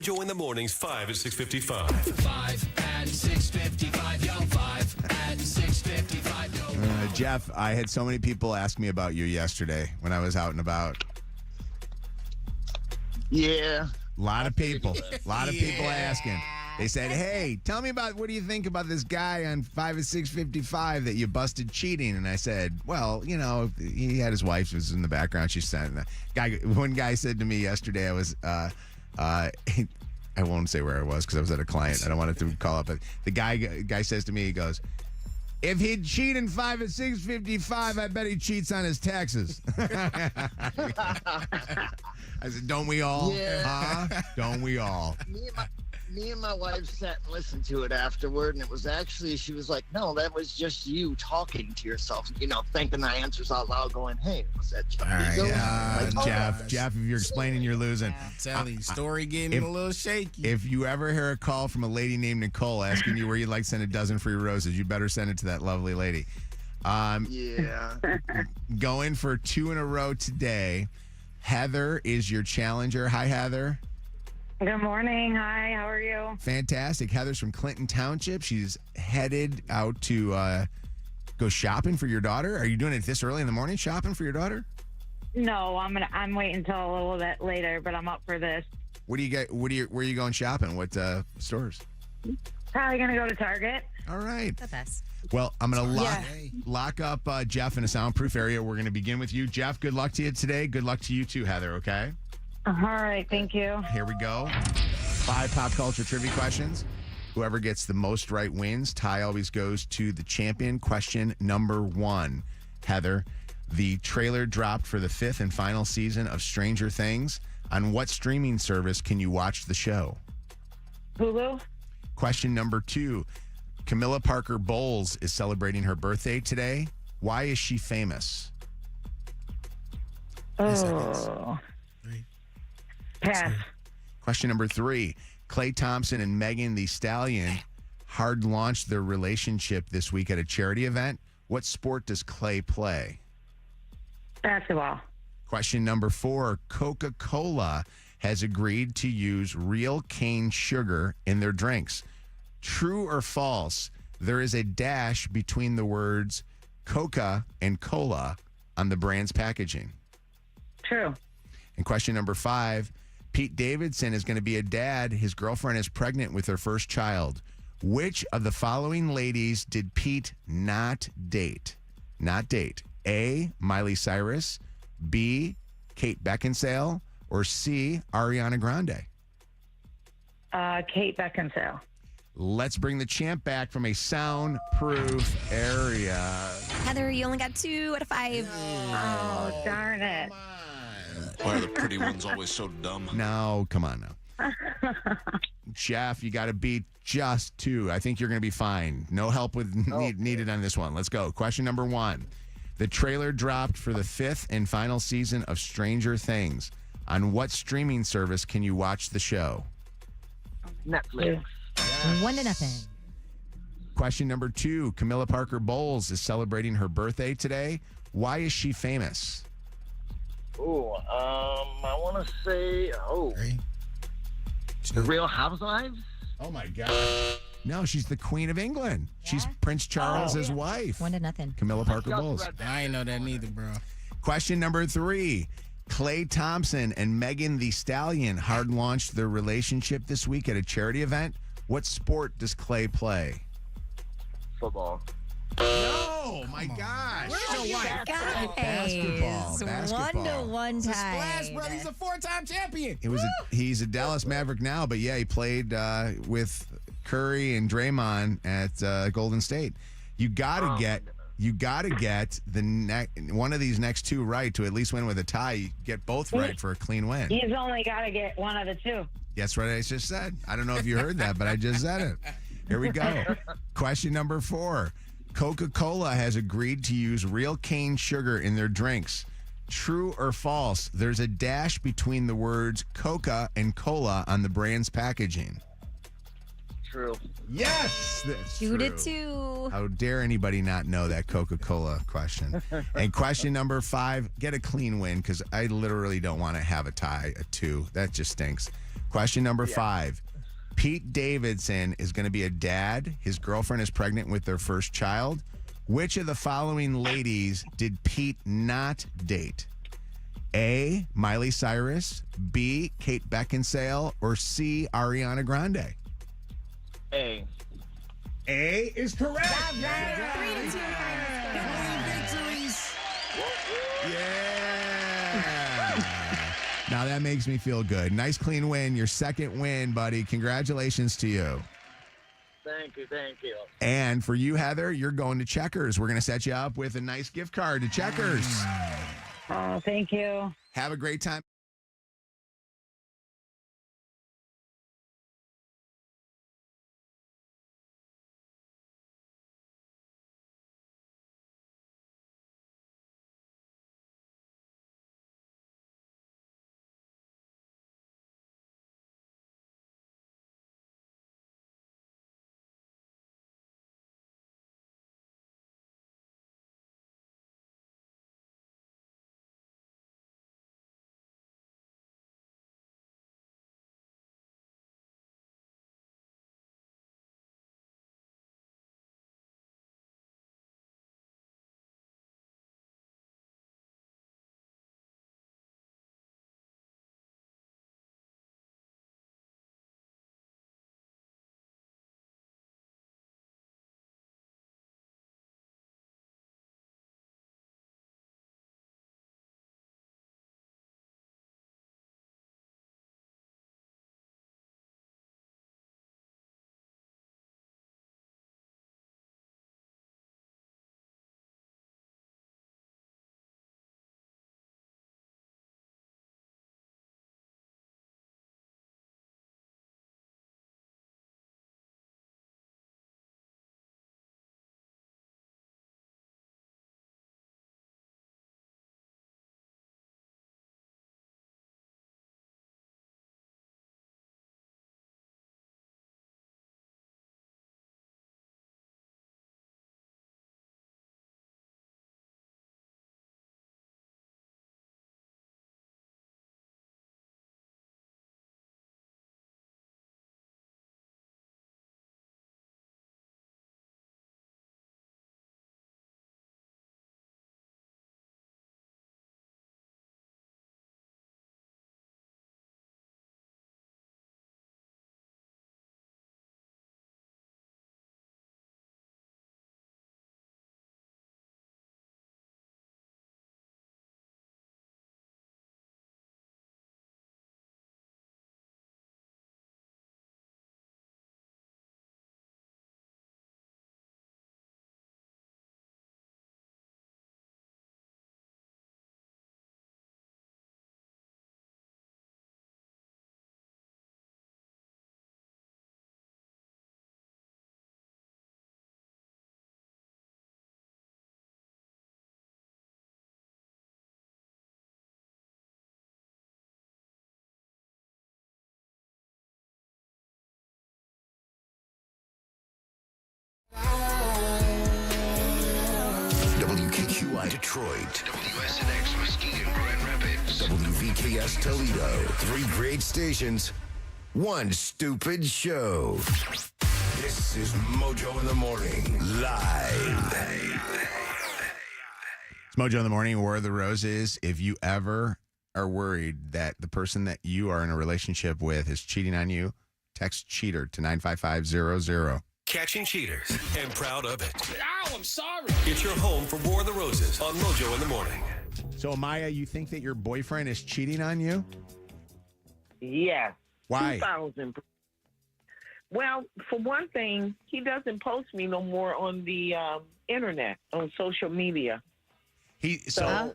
Join the mornings 5 and 6:55. 5 and 6:55, yo. 5 and 6:55, yo. Jeff, I had so many people ask me about you yesterday when I was out and about. Yeah. A lot of people asking. They said, hey, tell me what do you think about this guy on 5 and 6:55 that you busted cheating? And I said, well, you know, he had his wife was in the background. She sent one guy said to me yesterday, I won't say where I was because I was at a client. I don't want it to call up. But the guy says to me, he goes, if he'd cheat in 5 and 6:55, I bet he cheats on his taxes. I said, don't we all? Yeah. Huh? Don't we all? Me and my wife sat and listened to it afterward, and it was actually, she was like, no, that was just you talking to yourself, you know, thinking the answers out loud, going, hey, was that Chuck? All right, Like, Jeff, if you're explaining, you're losing. Telling you, story getting a little shaky. If you ever hear a call from a lady named Nicole asking you where you'd like to send a dozen free roses, you better send it to that lovely lady. Yeah. Going for 2 in a row today. Heather is your challenger. Hi, Heather. Good morning. Hi, how are you? Fantastic. Heather's from Clinton Township. She's headed out to go shopping for your daughter. Are you doing it this early in the morning, shopping for your daughter? No, I'm waiting until a little bit later, but I'm up for this. Where are you going shopping? What stores? Probably gonna go to Target. All right. The best. Well, I'm going to lock up Jeff in a soundproof area. We're going to begin with you. Jeff, good luck to you today. Good luck to you too, Heather, okay? All right, thank you. Here we go. 5 pop culture trivia questions. Whoever gets the most right wins. Tie always goes to the champion. Question number 1. Heather, the trailer dropped for the 5th and final season of Stranger Things. On what streaming service can you watch the show? Hulu? Question number 2. Camilla Parker Bowles is celebrating her birthday today. Why is she famous? Oh. Pass. Question number 3. Klay Thompson and Megan Thee Stallion hard launched their relationship this week at a charity event. What sport does Klay play? Basketball. Question number 4. Coca-Cola has agreed to use real cane sugar in their drinks. True or false, there is a dash between the words Coca and Cola on the brand's packaging. True. And question number 5, Pete Davidson is going to be a dad. His girlfriend is pregnant with their first child. Which of the following ladies did Pete not date? Not date. A, Miley Cyrus, B, Kate Beckinsale, or C, Ariana Grande? Kate Beckinsale. Let's bring the champ back from a soundproof area. Heather, you only got 2 out of 5. Oh, darn it. Why are the pretty ones always so dumb? No, come on now. Jeff, you got to beat just 2. I think you're going to be fine. No help needed on this one. Let's go. Question number 1. The trailer dropped for the 5th and final season of Stranger Things. On what streaming service can you watch the show? Netflix. 1-0. Question number 2. Camilla Parker Bowles is celebrating her birthday today. Why is she famous? Oh, I want to say, The Real Housewives? Oh, my God. No, she's the Queen of England. She's Prince Charles's wife. 1-0. Camilla Parker Bowles. I ain't know that neither, bro. Question number 3. Klay Thompson and Megan Thee Stallion hard launched their relationship this week at a charity event. What sport does Klay play? Football. No, my gosh. Where's your wife? Basketball. 1-1 tie. Splash, brother. He's a 4-time champion. He's a Dallas Maverick now, but yeah, he played with Curry and Draymond at Golden State. You gotta get one of these next 2 right to at least win with a tie. You get both right for a clean win. He's only got to get one of the 2. That's what I just said. I don't know if you heard that, but I just said it. Here we go. Question number 4. Coca-Cola has agreed to use real cane sugar in their drinks. True or false, there's a dash between the words Coca and Cola on the brand's packaging. True. Yes! That's Shoot true. it too. How dare anybody not know that Coca-Cola question? And question number 5, get a clean win because I literally don't want to have a tie, a 2. That just stinks. Question number 5. Pete Davidson is going to be a dad. His girlfriend is pregnant with their first child. Which of the following ladies did Pete not date? A, Miley Cyrus, B, Kate Beckinsale, or C, Ariana Grande? A. A is correct. 3-2. Yeah. Now that makes me feel good. Nice clean win. Your second win, buddy. Congratulations to you. Thank you. And for you, Heather, you're going to Checkers. We're going to set you up with a nice gift card to Checkers. Oh, thank you. Have a great time. WKQI Detroit, WSNX Muskegon Grand Rapids, WVKS Toledo. 3 great stations, 1 stupid show. This is Mojo in the Morning, live. It's Mojo in the Morning, War of the Roses. If you ever are worried that the person that you are in a relationship with is cheating on you, text cheater to 95500. Catching cheaters and proud of it. Ow, I'm sorry. It's your home for War of the Roses on Mojo in the Morning. So, Maya, you think that your boyfriend is cheating on you? Yes. Why? 2000. Well, for one thing, he doesn't post me no more on the internet, on social media. So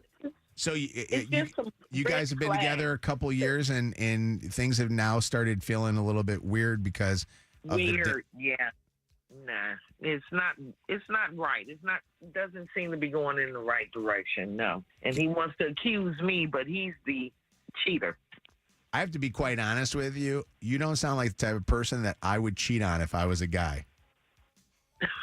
It's just some you guys have been red together a couple years, and things have now started feeling a little bit weird because of weird. Yeah. Nah, it's not right. It doesn't seem to be going in the right direction. No. And he wants to accuse me, but he's the cheater. I have to be quite honest with you. You don't sound like the type of person that I would cheat on if I was a guy.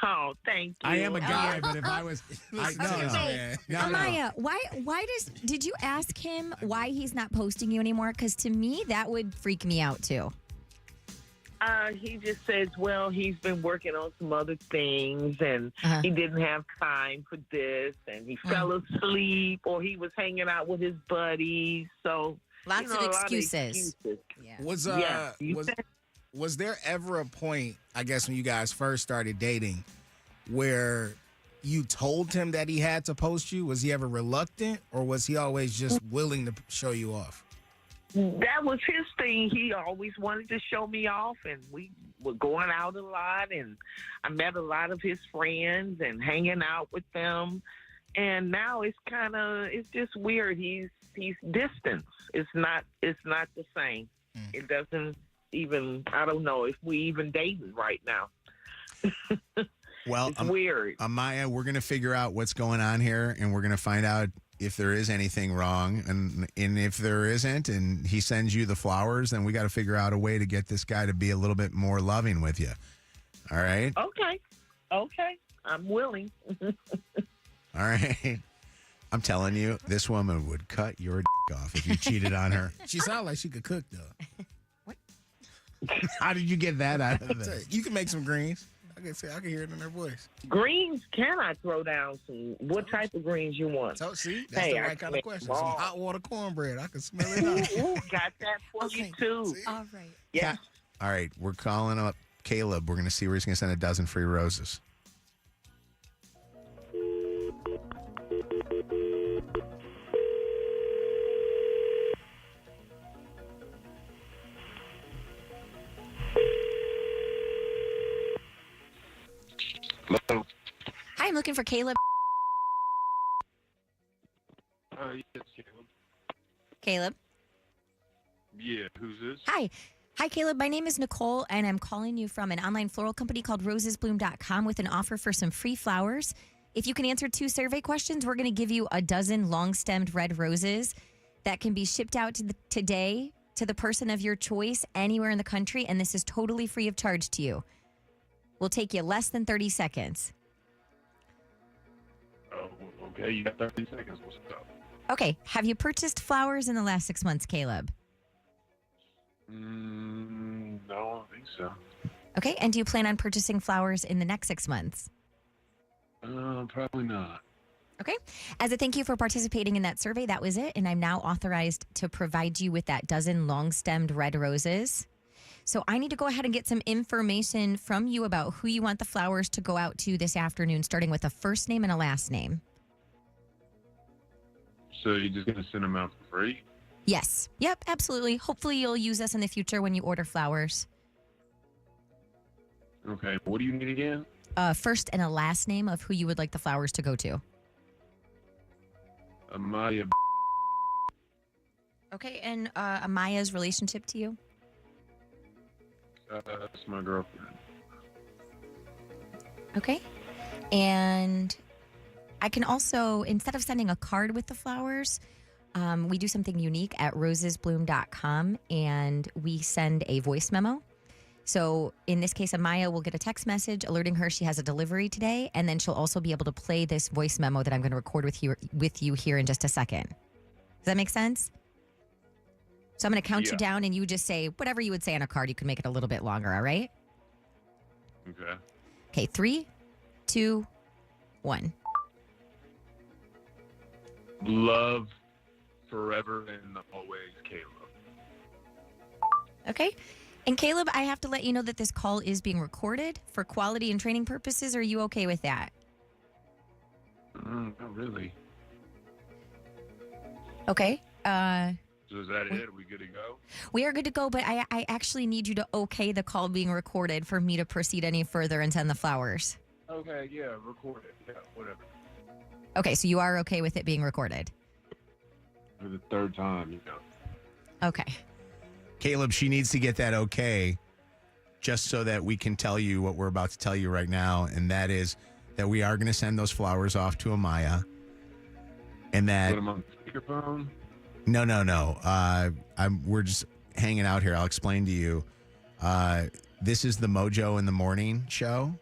Oh, thank you. I am a guy, but if I was, Listen to no, this no. man. No, no. Amaya, did you ask him why he's not posting you anymore? Because to me, that would freak me out too. He just says, well, he's been working on some other things and Uh-huh. he didn't have time for this and he fell asleep or he was hanging out with his buddies. So, Lots you know, of a lot excuses. Yeah. Was Yeah, you was there ever a point, I guess, when you guys first started dating, where you told him that he had to post you? Was he ever reluctant, or was he always just willing to show you off? That was his thing. He always wanted to show me off, and we were going out a lot, and I met a lot of his friends and hanging out with them. And now it's just weird. He's distance. It's not the same. It doesn't even. I don't know if we even dating right now. Well, It's weird. Amaya, we're going to figure out what's going on here, and we're going to find out if there is anything wrong. And if there isn't, and he sends you the flowers, then we got to figure out a way to get this guy to be a little bit more loving with you. All right? Okay. I'm willing. All right. I'm telling you, this woman would cut your off if you cheated on her. She sounded like she could cook, though. How did you get that out of this? You can make some greens. I can hear it in her voice. Greens, can I throw down some? What type of greens you want? So, see, that's Hey, the I right can kind of make question. them Some all. hot water cornbread. I can smell it Ooh, out. ooh, got that for you too. All right. Yeah. All right, we're calling up Caleb. We're going to see where he's going to send a dozen free roses. Hello. Hi, I'm looking for Caleb. Yes, Caleb. Caleb. Yeah, who's this? Hi. Hi, Caleb. My name is Nicole, and I'm calling you from an online floral company called rosesbloom.com with an offer for some free flowers. If you can answer 2 survey questions, we're going to give you a dozen long-stemmed red roses that can be shipped out today to the person of your choice anywhere in the country, and this is totally free of charge to you. Will take you less than 30 seconds. Oh, okay. You got 30 seconds. What's up? Okay. Have you purchased flowers in the last 6 months, Caleb? No, I don't think so. Okay. And do you plan on purchasing flowers in the next 6 months? Probably not. Okay. As a thank you for participating in that survey, that was it. And I'm now authorized to provide you with that dozen long-stemmed red roses. So I need to go ahead and get some information from you about who you want the flowers to go out to this afternoon, starting with a first name and a last name. So you're just going to send them out for free? Yes. Yep, absolutely. Hopefully you'll use us in the future when you order flowers. Okay. What do you need again? First and a last name of who you would like the flowers to go to. Amaya. Okay. And Amaya's relationship to you? That's my girlfriend. Okay. And I can also, instead of sending a card with the flowers, we do something unique at rosesbloom.com, and we send a voice memo. So in this case, Amaya will get a text message alerting her she has a delivery today, and then she'll also be able to play this voice memo that I'm going to record with you here in just a second. Does that make sense? So I'm going to count you down, and you just say whatever you would say on a card. You can make it a little bit longer, all right? Okay. Okay, 3, 2, 1. Love forever and always, Caleb. Okay. And Caleb, I have to let you know that this call is being recorded for quality and training purposes. Are you okay with that? Not really. Okay. So is that it? Are we good to go? We are good to go, but I actually need you to okay the call being recorded for me to proceed any further and send the flowers. Okay, yeah, record it. Yeah, whatever. Okay, so you are okay with it being recorded? For the third time, Okay. Caleb, she needs to get that okay just so that we can tell you what we're about to tell you right now, and that is that we are going to send those flowers off to Amaya. And that... Put them on speakerphone? No. We're just hanging out here. I'll explain to you. This is the Mojo in the Morning show.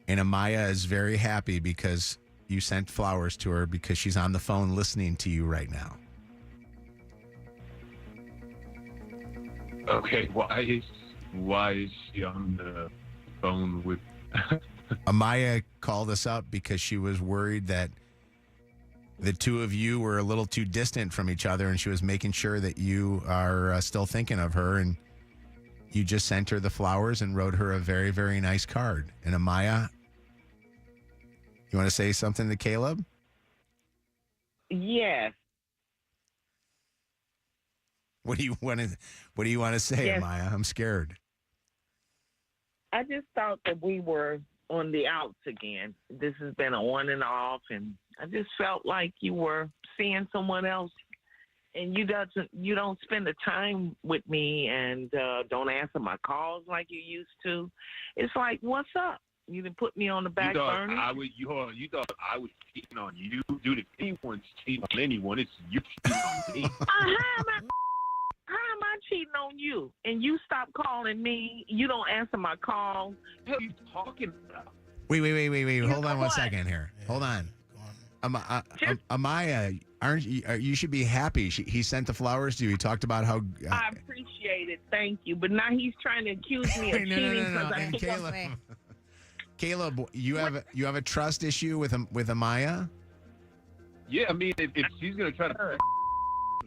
And Amaya is very happy because you sent flowers to her because she's on the phone listening to you right now. Okay, why is she on the phone with? Amaya called us up because she was worried that the two of you were a little too distant from each other, and she was making sure that you are still thinking of her. And you just sent her the flowers and wrote her a very, very nice card. And Amaya, you want to say something to Caleb? Yes. What do you want to say, Yes. Amaya? I'm scared. I just thought that we were on the outs again. This has been a on and off, and I just felt like you were seeing someone else, and you don't spend the time with me, and don't answer my calls like you used to. It's like, what's up? You didn't put me on the back burner. You thought I was cheating on you, dude. If anyone's cheating on anyone, it's you cheating on me. How am I cheating on you? And you stop calling me. You don't answer my calls. What are you talking about? Wait. Hold on one what? second here. Yeah. Hold on. Go on. Amaya, you should be happy. He sent the flowers to you. He talked about how. I appreciate it. Thank you. But now he's trying to accuse me of No. cheating because I And picked up. Caleb, you have a trust issue with Amaya? Yeah, I mean, if she's gonna try to or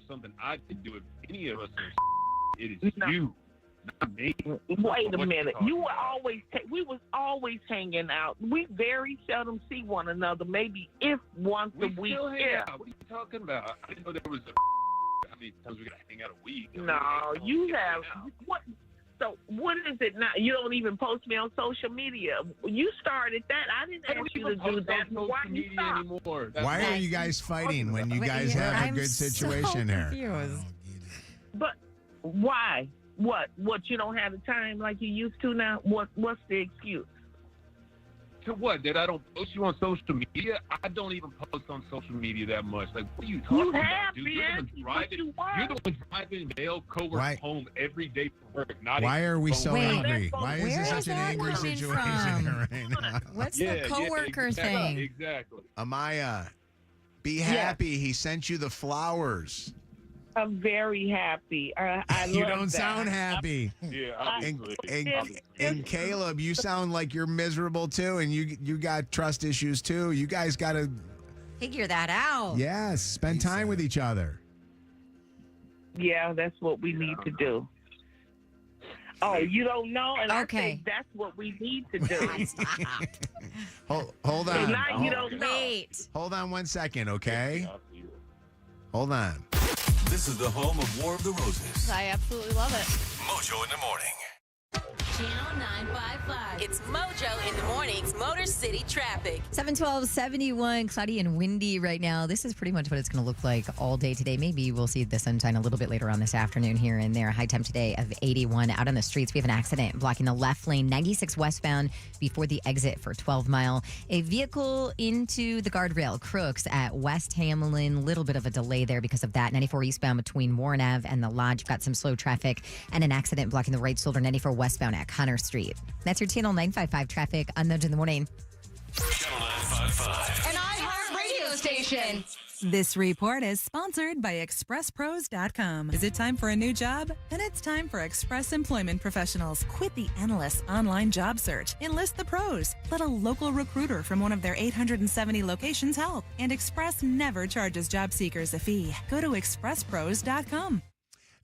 something, I can do it. Any of us, it is No. you, not me. Wait a What minute. you You were talking always we was always hanging out. We very seldom see one another. Maybe if once We a week. still hang Yeah. out. What are you talking about? I didn't know there was a. How many times we gotta hang out a week? No, you have what? So what is it now? You don't even post me on social media. You started that. I didn't I don't ask you even to do post that. on social Why you media stop? anymore. Why are you guys fighting when you guys have a I'm good so situation here? confused. But why? What? You don't have the time like you used to now? What's the excuse? To what? That I don't post you on social media? I don't even post on social media that much. Like, what are you talking You about, have dude? been. You're the one But you driving. You're the one driving male coworkers Why- home every day for work. Not Why even are we phone so Wait, angry? that's- Why is where this is such an that angry coming situation from? right now? What's Yeah, the coworker exactly, thing? Exactly. Amaya, be happy. He sent you the flowers. I'm very happy. I You love don't that. sound happy. Yeah, And, obviously. and Caleb, you sound like you're miserable too, and you got trust issues too. You guys got to, Figure that out. yes, spend time with each other. Yeah, that's what we need to do. Oh, you don't know? And I Okay. think that's what we need to do. Hold And on. now you don't know. Wait. Hold on one second, okay? Hold on. This is the home of War of the Roses. I absolutely love it. Mojo in the morning. Channel 955. It's Mojo in the mornings. Motor City traffic. 712-71, cloudy and windy right now. This is pretty much what it's going to look like all day today. Maybe we'll see the sunshine a little bit later on this afternoon here and there. High temp today of 81. Out on the streets, we have an accident blocking the left lane, 96 westbound before the exit for 12 Mile. A vehicle into the guardrail, Crooks at West Hamlin. Little bit of a delay there because of that. 94 eastbound between Warren Ave and the Lodge. You've got some slow traffic and an accident blocking the right shoulder, 94 westbound at Connor Street. That's your Channel 955 traffic on Mojo in the morning. Channel 955. An iHeart radio station. This report is sponsored by ExpressPros.com. Is it time for a new job? Then it's time for Express Employment Professionals. Quit the endless online job search. Enlist the pros. Let a local recruiter from one of their 870 locations help. And Express never charges job seekers a fee. Go to ExpressPros.com.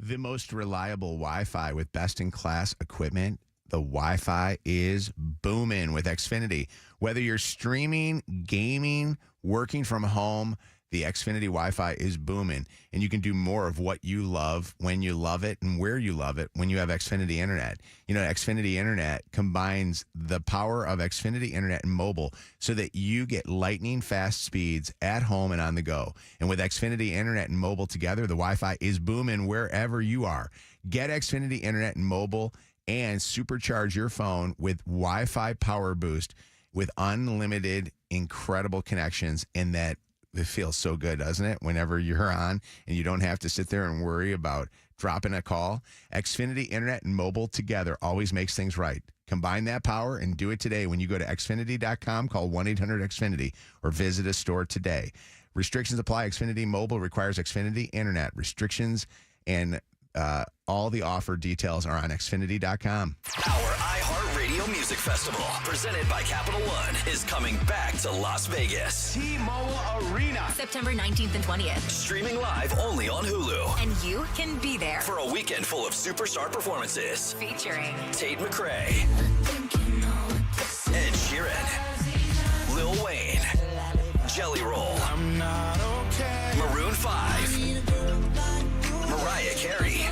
The most reliable Wi-Fi with best-in-class equipment. The Wi-Fi is booming with Xfinity. Whether you're streaming, gaming, working from home, the Xfinity Wi-Fi is booming. And you can do more of what you love when you love it and where you love it when you have Xfinity Internet. You know, Xfinity Internet combines the power of Xfinity Internet and mobile so that you get lightning fast speeds at home and on the go. And with Xfinity Internet and mobile together, the Wi-Fi is booming wherever you are. Get Xfinity Internet and mobile and supercharge your phone with Wi-Fi Power Boost with unlimited, incredible connections. And that it feels so good, doesn't it? Whenever you're on and you don't have to sit there and worry about dropping a call. Xfinity Internet and mobile together always makes things right. Combine that power and do it today when you go to Xfinity.com, call 1-800-XFINITY, or visit a store today. Restrictions apply. Xfinity Mobile requires Xfinity Internet. Restrictions and all the offer details are on Xfinity.com. Our iHeartRadio Music Festival, presented by Capital One, is coming back to Las Vegas. T-Mobile Arena. September 19th and 20th. Streaming live only on Hulu. And you can be there. For a weekend full of superstar performances. Featuring Tate McRae, Ed Sheeran, Lil Wayne, Jelly Roll, I'm not okay. Maroon 5, Mariah Carey,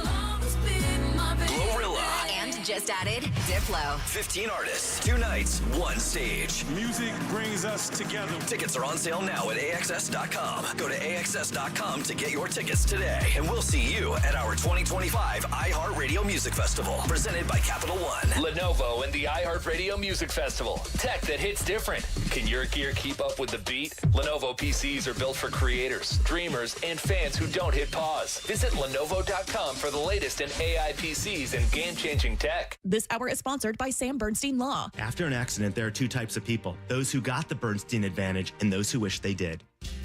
Glorilla, and just added Diplo. 15 artists, 2 nights, 1 stage. Music brings us together. Tickets are on sale now at AXS.com. Go to AXS.com to get your tickets today. And we'll see you at our 2025 iHeartRadio Music Festival, presented by Capital One. Lenovo and the iHeartRadio Music Festival. Tech that hits different. Can your gear keep up with the beat? Lenovo PCs are built for creators, dreamers, and fans who don't hit pause. Visit Lenovo.com for the latest in AI PCs and game-changing tech. This hour is sponsored by Sam Bernstein Law. After an accident, there are 2 types of people: those who got the Bernstein advantage and those who wish they did.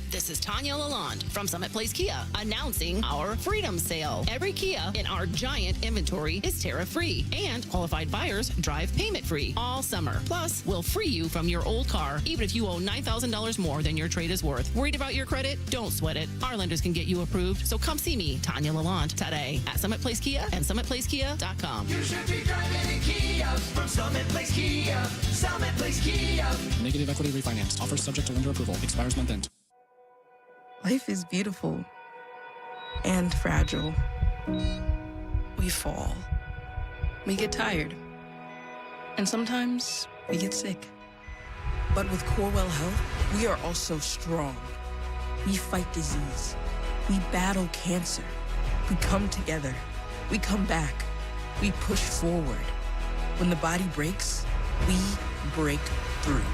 This is Tanya Lalonde from Summit Place Kia announcing our Freedom Sale. Every Kia in our giant inventory is tariff-free, and qualified buyers drive payment-free all summer. Plus, we'll free you from your old car, even if you owe $9,000 more than your trade is worth. Worried about your credit? Don't sweat it. Our lenders can get you approved. So come see me, Tanya Lalonde, today at Summit Place Kia and SummitPlaceKia.com. You should be driving a Kia from Summit Place Kia. Summit Place Kia. Negative equity refinance. Offers subject to lender approval. Expires month end. Life is beautiful and fragile. We fall. We get tired. And sometimes we get sick. But with Corewell Health, we are also strong. We fight disease. We battle cancer. We come together. We come back. We push forward. When the body breaks, we break through.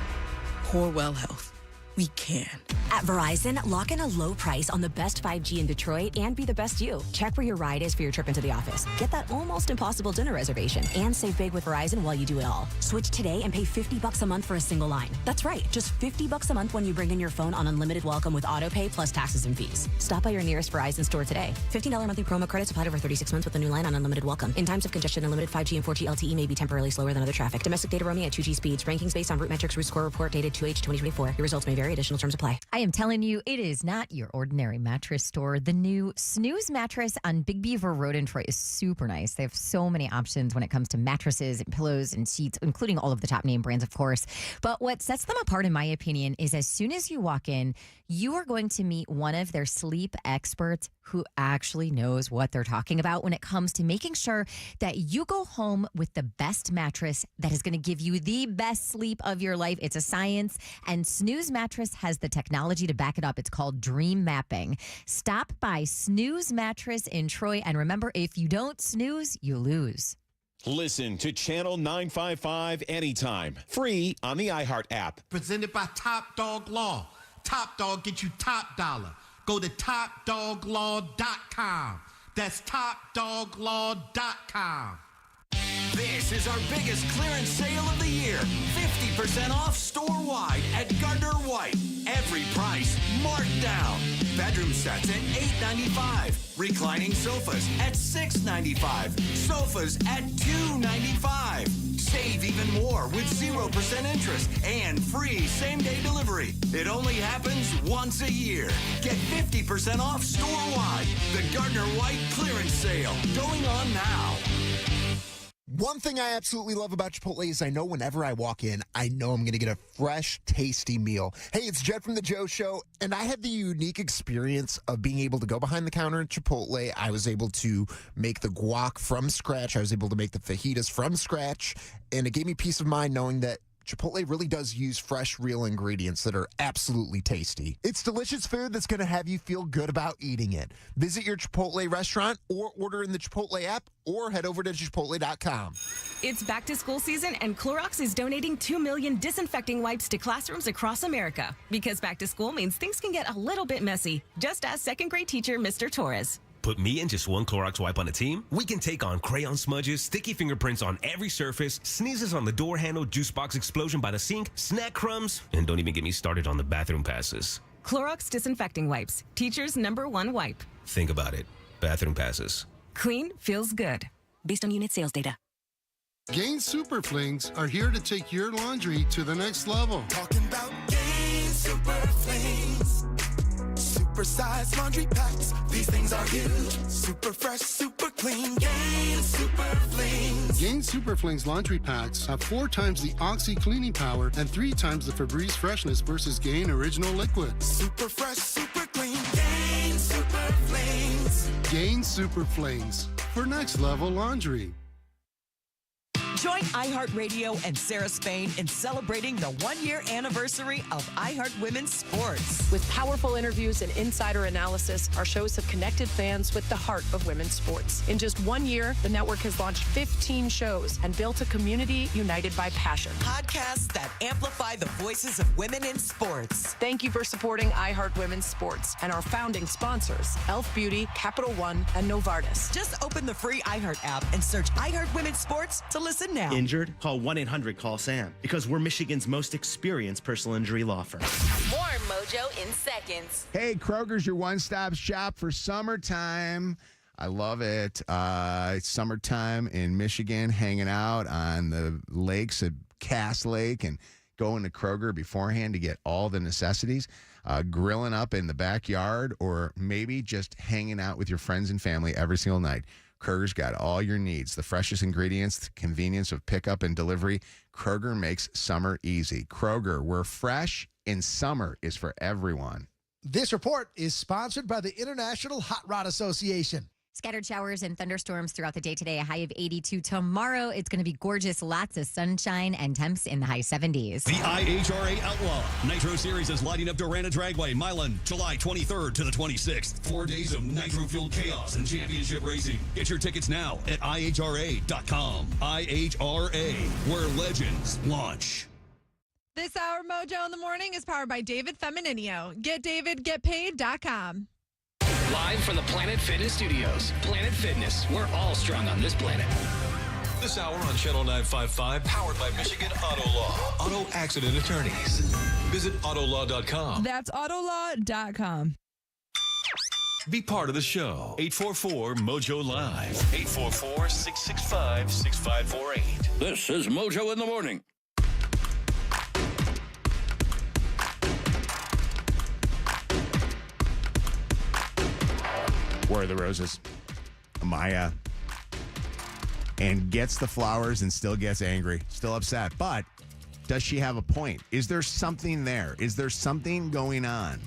Corewell Health. We can. At Verizon, lock in a low price on the best 5G in Detroit and be the best you. Check where your ride is for your trip into the office. Get that almost impossible dinner reservation and save big with Verizon while you do it all. Switch today and pay $50 a month for a single line. That's right, just $50 a month when you bring in your phone on unlimited welcome with autopay plus taxes and fees. Stop by your nearest Verizon store today. $15 monthly promo credits applied over 36 months with a new line on unlimited welcome. In times of congestion, unlimited 5G and 4G LTE may be temporarily slower than other traffic. Domestic data roaming at 2G speeds. Rankings based on root metrics. Root score report dated 2H 2024. Your results may vary. Additional terms apply. I am telling you, it is not your ordinary mattress store. The new Snooze mattress on Big Beaver Road in Troy is super nice. They have so many options when it comes to mattresses and pillows and sheets, including all of the top name brands, of course. But what sets them apart, in my opinion, is as soon as you walk in, you are going to meet one of their sleep experts who actually knows what they're talking about when it comes to making sure that you go home with the best mattress that is going to give you the best sleep of your life. It's a science, and Snooze Mattress has the technology to back it up. It's called Dream Mapping. Stop by Snooze Mattress in Troy, and remember, if you don't snooze, you lose. Listen to Channel 955 anytime, free on the iHeart app. Presented by Top Dog Law. Top Dog get you top dollar. Go to TopDogLaw.com. That's TopDogLaw.com. This is our biggest clearance sale of the year. 50% off store-wide at Gardner White. Every price marked down. Bedroom sets at $8.95. Reclining sofas at $6.95. Sofas at $2.95. Save even more with 0% interest and free same-day delivery. It only happens once a year. Get 50% off store-wide. The Gardner White clearance sale going on now. One thing I absolutely love about Chipotle is I know whenever I walk in, I know I'm going to get a fresh, tasty meal. Hey, it's Jed from The Joe Show, and I had the unique experience of being able to go behind the counter at Chipotle. I was able to make the guac from scratch. I was able to make the fajitas from scratch, and it gave me peace of mind knowing that Chipotle really does use fresh, real ingredients that are absolutely tasty. It's delicious food that's going to have you feel good about eating it. Visit your Chipotle restaurant or order in the Chipotle app or head over to Chipotle.com. It's back to school season, and Clorox is donating 2 million disinfecting wipes to classrooms across America. Because back to school means things can get a little bit messy, just ask second grade teacher Mr. Torres. Put me and just one Clorox wipe on a team, we can take on crayon smudges, sticky fingerprints on every surface, sneezes on the door handle, juice box explosion by the sink, snack crumbs, and don't even get me started on the bathroom passes. Clorox Disinfecting Wipes, teacher's #1 wipe. Think about it. Bathroom passes. Clean feels good. Based on unit sales data. Gain Super Flings are here to take your laundry to the next level. Talking about Gain Super Flings. Super size laundry packs. These things are huge. Super fresh, super clean. Gain Super Flings. Gain Super Flings laundry packs have 4 times the Oxy cleaning power and 3 times the Febreze freshness versus Gain Original Liquid. Super fresh, super clean. Gain Super Flings. Gain Super Flings for next level laundry. Join iHeartRadio and Sarah Spain in celebrating the 1-year anniversary of iHeart Women's Sports. With powerful interviews and insider analysis, our shows have connected fans with the heart of women's sports. In just 1 year, the network has launched 15 shows and built a community united by passion. Podcasts that amplify the voices of women in sports. Thank you for supporting iHeart Women's Sports and our founding sponsors, Elf Beauty, Capital One, and Novartis. Just open the free iHeart app and search iHeart Women's Sports to listen now. Injured? Call 1-800-CALL-SAM because we're Michigan's most experienced personal injury law firm. More Mojo in seconds. Hey, Kroger's your one-stop shop for summertime. I love it. It's summertime in Michigan, hanging out on the lakes at Cass Lake and going to Kroger beforehand to get all the necessities, grilling up in the backyard, or maybe just hanging out with your friends and family every single night. Kroger's got all your needs, the freshest ingredients, the convenience of pickup and delivery. Kroger makes summer easy. Kroger, where fresh in summer is for everyone. This report is sponsored by the International Hot Rod Association. Scattered showers and thunderstorms throughout the day today, a high of 82. Tomorrow, it's going to be gorgeous. Lots of sunshine and temps in the high 70s. The IHRA Outlaw Nitro Series is lighting up Durana Dragway, Milan, July 23rd to the 26th. 4 days of nitro-fueled chaos and championship racing. Get your tickets now at IHRA.com. IHRA, where legends launch. This hour Mojo in the Morning is powered by David Femininio. GetDavidGetPaid.com. Live from the Planet Fitness Studios. Planet Fitness, we're all strong on this planet. This hour on Channel 955, powered by Michigan Auto Law. Auto accident attorneys. Visit Autolaw.com. That's Autolaw.com. Be part of the show. 844-MOJO Live. 844-665-6548. This is Mojo in the Morning. Where are the roses? Maya. And gets the flowers and still gets angry, still upset. But does she have a point? Is there something there? Is there something going on?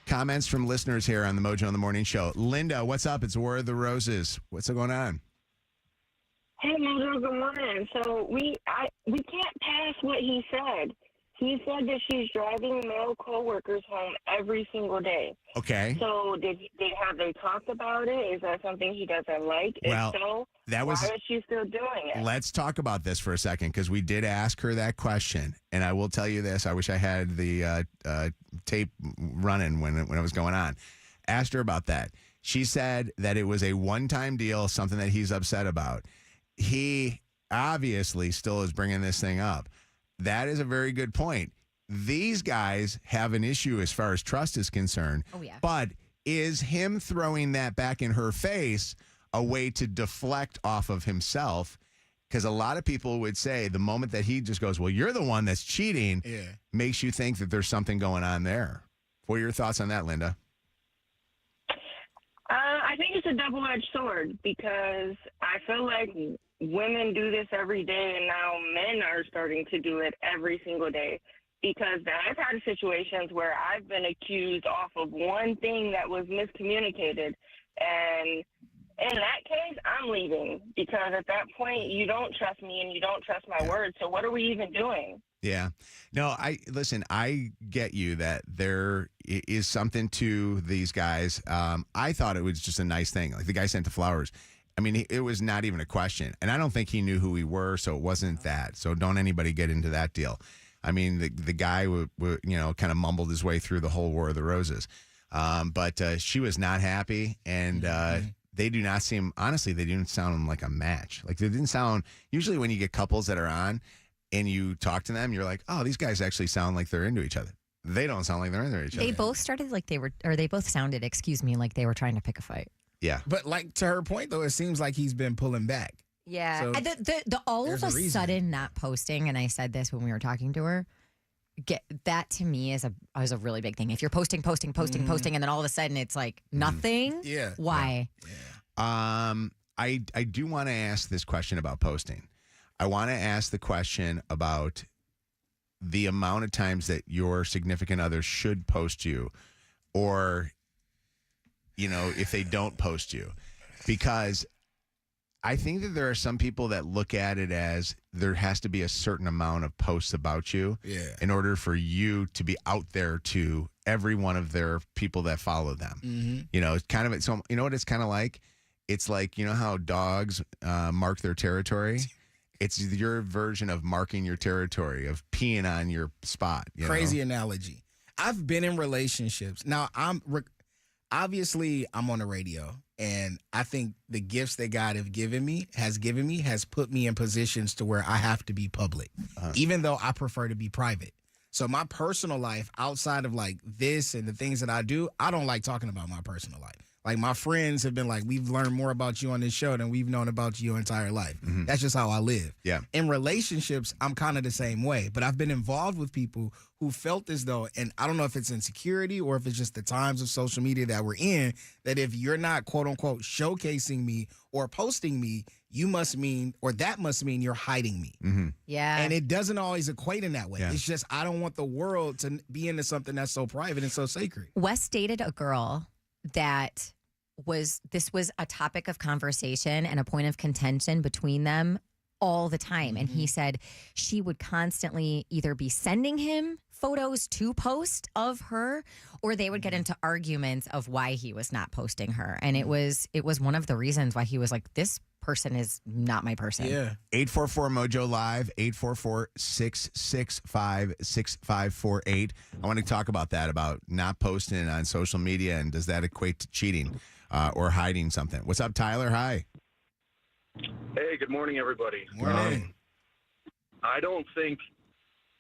Comments from listeners here on the Mojo in the Morning Show. Linda, what's up? It's Where are the Roses? What's going on? Hey, Mojo, good morning. So we can't pass what he said. He said that she's driving male coworkers home every single day. Okay. So have they talked about it? Is that something he doesn't like? Well, if so, that was, why is she still doing it? Let's talk about this for a second, because we did ask her that question. And I will tell you this. I wish I had the tape running when it was going on. Asked her about that. She said that it was a one-time deal, something that he's upset about. He obviously still is bringing this thing up. That is a very good point. These guys have an issue as far as trust is concerned. Oh, yeah. But is him throwing that back in her face a way to deflect off of himself? Because a lot of people would say the moment that he just goes, well, you're the one that's cheating, makes you think that there's something going on there. What are your thoughts on that, Linda? I think it's a double-edged sword, because I feel like women do this every day, and now men are starting to do it every single day. Because I've had situations where I've been accused off of one thing that was miscommunicated, and in that case, I'm leaving, because at that point, you don't trust me and you don't trust my word. So what are we even doing? Yeah. No, I get you that there is something to these guys. I thought it was just a nice thing. Like, the guy sent the flowers. I mean, it was not even a question. And I don't think he knew who we were, so it wasn't that. So don't anybody get into that deal. I mean, the guy, kind of mumbled his way through the whole War of the Roses. But she was not happy, and they do not seem, honestly, they didn't sound like a match. Like, they didn't sound, usually when you get couples that are on and you talk to them, you're like, oh, these guys actually sound like they're into each other. They don't sound like they're into each other. They both started like they were, or they both sounded, like they were trying to pick a fight. Yeah. But like to her point, though, it seems like he's been pulling back. Yeah. So the all of a sudden not posting, and I said this when we were talking to her, that to me is a really big thing. If you're posting, and then all of a sudden it's like nothing. Yeah. Why? I do want to ask this question about posting. I want to ask the question about the amount of times that your significant other should post you, or, you know, if they don't post you, because I think that there are some people that look at it as there has to be a certain amount of posts about you in order for you to be out there to every one of their people that follow them. You know, it's kind of, so you know what it's kind of like? It's like, you know how dogs mark their territory? It's your version of marking your territory, of peeing on your spot. Crazy analogy. I've been in relationships. Now, obviously I'm on the radio, and I think the gifts that God has given me has put me in positions to where I have to be public, even though I prefer to be private. So my personal life, outside of like this and the things that I do, I don't like talking about my personal life. Like, my friends have been like, we've learned more about you on this show than we've known about you your entire life. That's just how I live. Yeah. In relationships, I'm kind of the same way. But I've been involved with people who felt as though, and I don't know if it's insecurity or if it's just the times of social media that we're in, that if you're not, quote unquote, showcasing me or posting me, you must mean, or that must mean you're hiding me. Yeah. And it doesn't always equate in that way. Yeah. It's just, I don't want the world to be into something that's so private and so sacred. Wes dated a girl that this was a topic of conversation and a point of contention between them all the time. And he said she would constantly either be sending him photos to post of her, or they would get into arguments of why he was not posting her. And it was one of the reasons why he was like, this person is not my person. Yeah. 844 Mojo Live, 844-665-6548. I want to talk about that, about not posting on social media, and does that equate to cheating or hiding something? What's up, Tyler? Hi. Hey, good morning, everybody. Morning. I don't think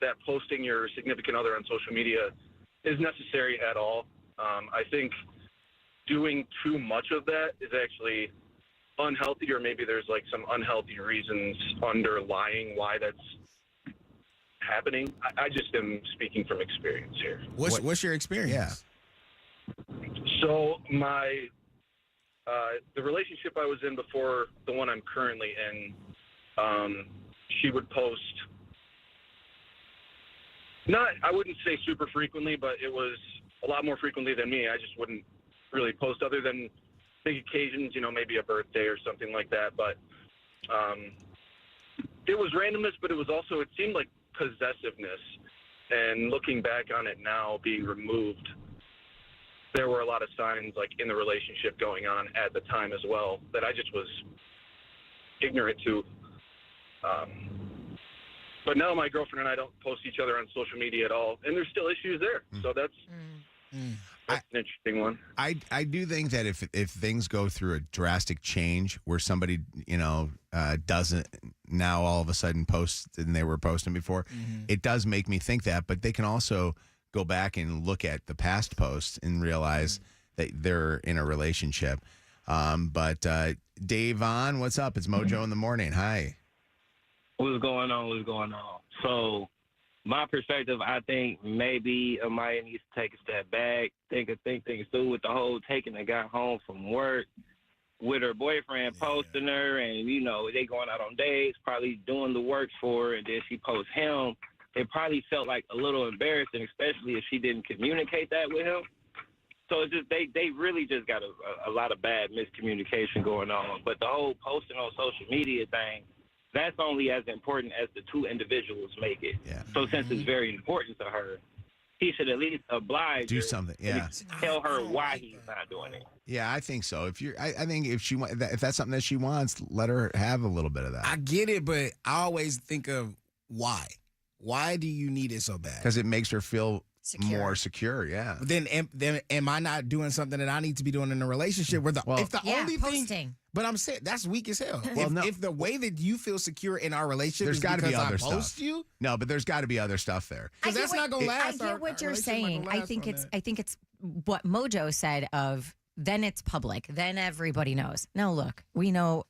that posting your significant other on social media is necessary at all. I think doing too much of that is actually unhealthy, or maybe there's like some unhealthy reasons underlying why that's happening. I just am speaking from experience here. What's your experience? Yeah. So the relationship I was in before the one I'm currently in, she would post, I wouldn't say super frequently, but it was a lot more frequently than me. I just wouldn't really post other than big occasions, maybe a birthday or something like that. But it was randomness, but it seemed like possessiveness. And looking back on it now, being removed, there were a lot of signs like in the relationship going on at the time as well that I just was ignorant to. But now my girlfriend and I don't post each other on social media at all, and there's still issues there. So that's an interesting one. I do think that if things go through a drastic change where somebody, doesn't now all of a sudden post than they were posting before, it does make me think that. But they can also go back and look at the past posts and realize that they're in a relationship. But Dave on, what's up? It's Mojo in the morning. Hi. What's going on? So my perspective, I think maybe Amaya needs to take a step back, think things through with the whole taking the guy home from work with her boyfriend posting her, and, they going out on dates, probably doing the work for her, and then she posts him. It probably felt like a little embarrassing, especially if she didn't communicate that with him. So it's just they really just got a lot of bad miscommunication going on. But the whole posting on social media thing, that's only as important as the two individuals make it. Yeah. So since it's very important to her, he should at least oblige Do her something, and yeah. tell her why he's not doing it. Yeah, I think so. I think if that's something that she wants, let her have a little bit of that. I get it, but I always think of why. Why do you need it so bad? Because it makes her feel more secure. Yeah. Then am I not doing something that I need to be doing in a relationship where if the only posting. thing? But I'm saying that's weak as hell. Well, if the way that you feel secure in our relationship There's is got to because be other I post stuff. you, No, but there's got to be other stuff there. because that's not gonna last. I get what you're saying. I think it's what Mojo said of then it's public. Then everybody knows. Now look, we all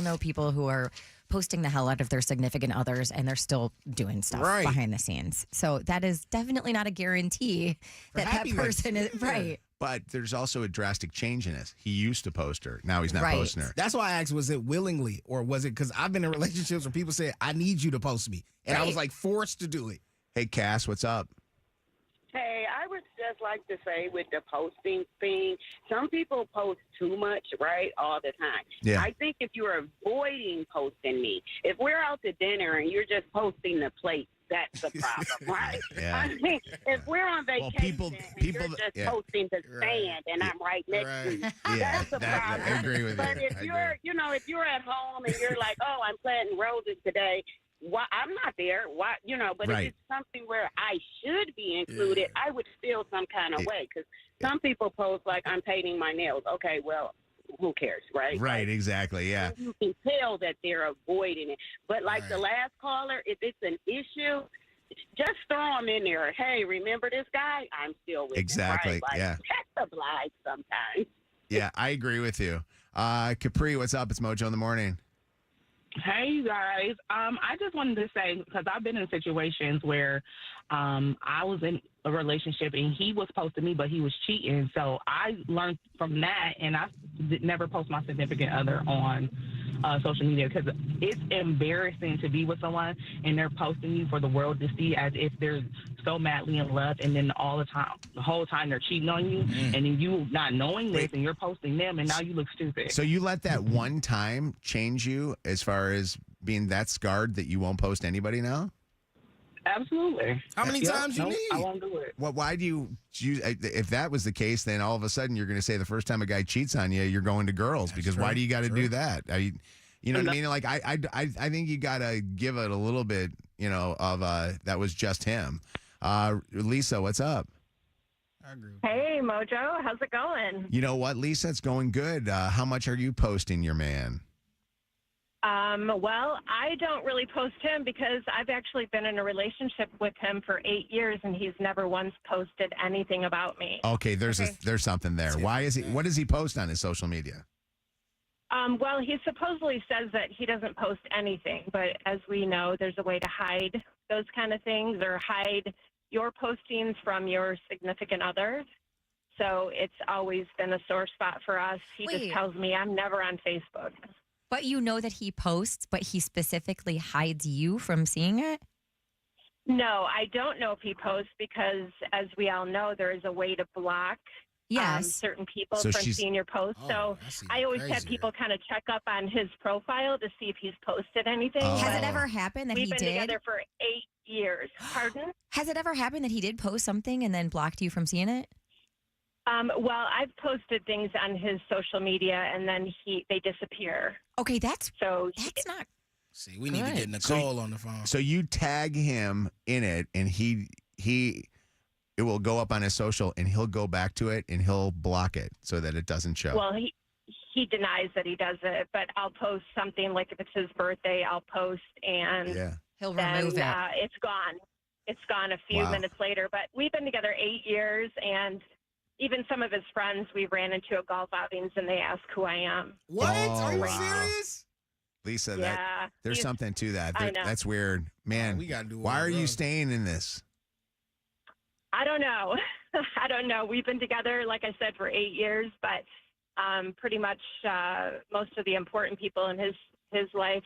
know people who are posting the hell out of their significant others and they're still doing stuff behind the scenes. So that is definitely not a guarantee that person is right. But there's also a drastic change in it. He used to post her. Now he's not posting her. That's why I asked, was it willingly or was it because I've been in relationships where people say, I need you to post me. And I was like forced to do it. Hey, Cass, what's up? Hey, I would just like to say with the posting thing, some people post too much, right, all the time. Yeah. I think if you're avoiding posting me, if we're out to dinner and you're just posting the plate, that's the problem, right? Yeah. I mean, if we're on vacation people and you're just posting the sand and I'm right next to you, that's the problem. I agree with but you. if you're, if you're at home and you're like, oh, I'm planting roses today, why, I'm not there. Why, but if it's something where I should be included, I would feel some kind of way because some people post like I'm painting my nails. Okay, well, who cares, right? Right, exactly, yeah. You can tell that they're avoiding it. But like the last caller, if it's an issue, just throw them in there. Hey, remember this guy? I'm still with Exactly, him. Right? yeah. Check the blind sometimes. Yeah, I agree with you. Capri, what's up? It's Mojo in the morning. Hey, you guys. I just wanted to say, because I've been in situations where I was in a relationship and he was posting me, but he was cheating. So I learned from that, and I never post my significant other on social media because it's embarrassing to be with someone and they're posting you for the world to see as if they're so madly in love, and then the whole time they're cheating on you, and then you not knowing this and you're posting them, and now you look stupid. So you let that one time change you as far as being that scarred that you won't post anybody now? Absolutely. How many times you need? I won't do it. Well, why do you? If that was the case, then all of a sudden you're going to say the first time a guy cheats on you, you're going to girls because why do you got to do that? You know what I mean? Like I think you got to give it a little bit, of that was just him. Lisa, what's up? I agree. Hey, Mojo, how's it going? You know what, Lisa? It's going good. How much are you posting your man? Well, I don't really post him because I've actually been in a relationship with him for 8 years and he's never once posted anything about me. Okay, there's something there. Why is he? What does he post on his social media? Well, he supposedly says that he doesn't post anything, but as we know, there's a way to hide those kind of things or hide your postings from your significant other. So it's always been a sore spot for us. He just tells me I'm never on Facebook. But you know that he posts, but he specifically hides you from seeing it? No, I don't know if he posts because, as we all know, there is a way to block certain people from seeing your posts. So I always have people kind of check up on his profile to see if he's posted anything. Has it ever happened that We've he been did? together for 8 years. Pardon? Has it ever happened that he did post something and then blocked you from seeing it? Well, I've posted things on his social media and then they disappear. Okay, that's not. See, we need to get Nicole on the phone. So you tag him in it, and it will go up on his social, and he'll go back to it, and he'll block it so that it doesn't show. Well, he denies that he does it, but I'll post something like if it's his birthday, I'll post and he'll then, remove it. It's gone. It's gone a few minutes later. But we've been together 8 years, and even some of his friends we ran into at golf outings, and they ask who I am. What? Are you serious? Lisa, Yeah, there's something to that. I know. That's weird. Man, we gotta do why one are of you those. staying in this? I don't know. I don't know. We've been together, like I said, for 8 years, but pretty much most of the important people in his life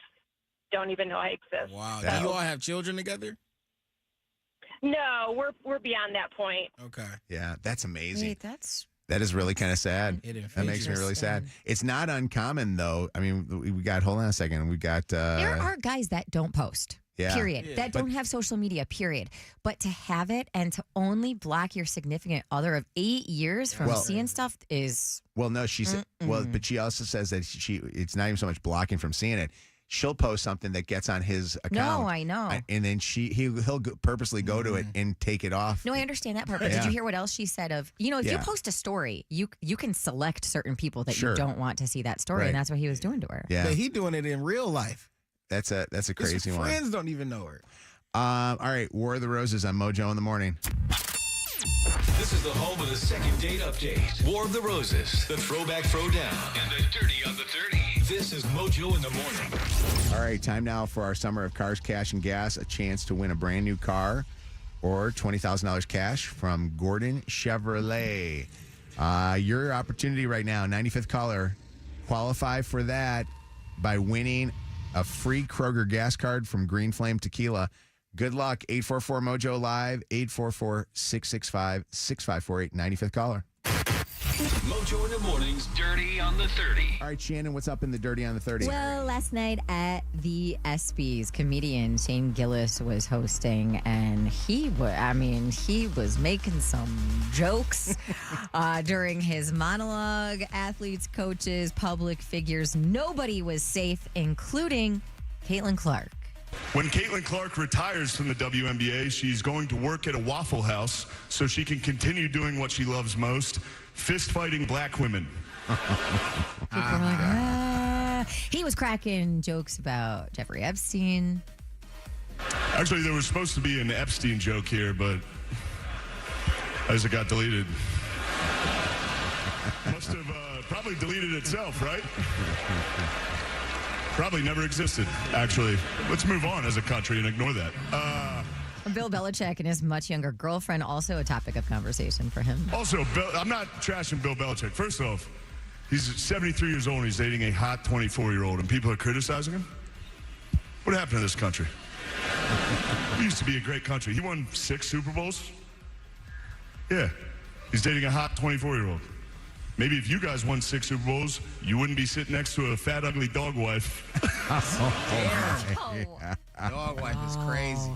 don't even know I exist. Wow. So- Do you all have children together? No, we're beyond that point. Okay. Yeah, that's amazing. Wait, That is really kind of sad. It That makes me really sad. It's not uncommon, though. I mean, we got, hold on a second. We got. There are guys that don't post. Yeah. Period. Yeah. That don't have social media, period. But to have it and to only block your significant other of 8 years from seeing stuff is. Well, no, she said. Well, but she also says that it's not even so much blocking from seeing it. she'll post something that gets on his account. No, I know. And then he'll purposely go to it and take it off. No, I understand that part. But Yeah. did you hear what else she said? If you Yeah. post a story, you can select certain people that Sure. you don't want to see that story, Right. and that's what he was doing to her. Yeah. But he doing it in real life. That's a His crazy one. friends don't even know her. All right, War of the Roses on Mojo in the morning. This is the home of the second date update. War of the Roses, the Throwback Throwdown, and the Dirty on the 30. This is Mojo in the morning. All right, time now for our Summer of Cars, Cash, and Gas. A chance to win a brand new car or $20,000 cash from Gordon Chevrolet. Your opportunity right now, 95th caller, qualify for that by winning a free Kroger gas card from Green Flame Tequila. Good luck. 844 Mojo Live, 844-665-6548. 95th caller. Mojo in the morning's Dirty on the 30. All right, Shannon, what's up in the Dirty on the 30? Well, last night at the ESPYs, comedian Shane Gillis was hosting, and he was making some jokes during his monologue. Athletes, coaches, public figures, nobody was safe, including Caitlin Clark. When Caitlin Clark retires from the WNBA, she's going to work at a Waffle House so she can continue doing what she loves most, fist fighting black women. He was cracking jokes about Jeffrey Epstein. Actually, there was supposed to be an Epstein joke here, but as it got deleted. Must have probably deleted itself, right? Probably never existed, actually. Let's move on as a country and ignore that. Bill Belichick and his much younger girlfriend, also a topic of conversation for him. Also, I'm not trashing Bill Belichick. First off, he's 73 years old and he's dating a hot 24-year-old, and people are criticizing him? What happened to this country? It used to be a great country. He won 6 Super Bowls. Yeah, he's dating a hot 24-year-old. Maybe if you guys won 6 Super Bowls, you wouldn't be sitting next to a fat, ugly dog wife. Dog wife is crazy.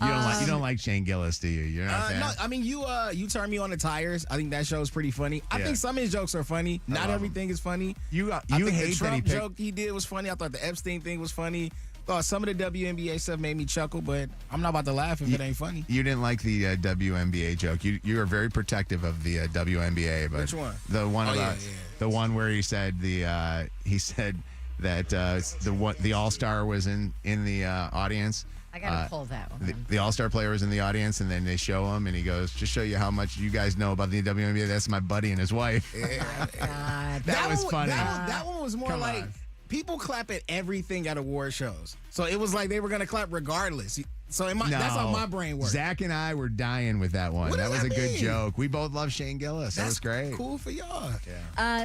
You don't like Shane Gillis, do you? You're not a fan? No, I mean you turned me on the tires. I think that show is pretty funny. I think some of his jokes are funny. Not everything is funny. You I think hate the Trump that he picked... joke he did was funny. I thought the Epstein thing was funny. Thought some of the WNBA stuff made me chuckle, but I'm not about to laugh if it ain't funny. You didn't like the WNBA joke. You are very protective of the WNBA. But Which one? The one Oh, about the one where he said that the All-Star was in the audience. I gotta pull that one. The All-Star player was in the audience, and then they show him, and he goes, "Just show you how much you guys know about the WNBA. That's my buddy and his wife." Yeah. That was funny. That one was more Come like on. people clap at everything at award shows. So it was like they were gonna clap regardless. So that's how my brain works. Zach and I were dying with that one. What That does was a that good mean? joke. We both love Shane Gillis. That was great. Cool for y'all.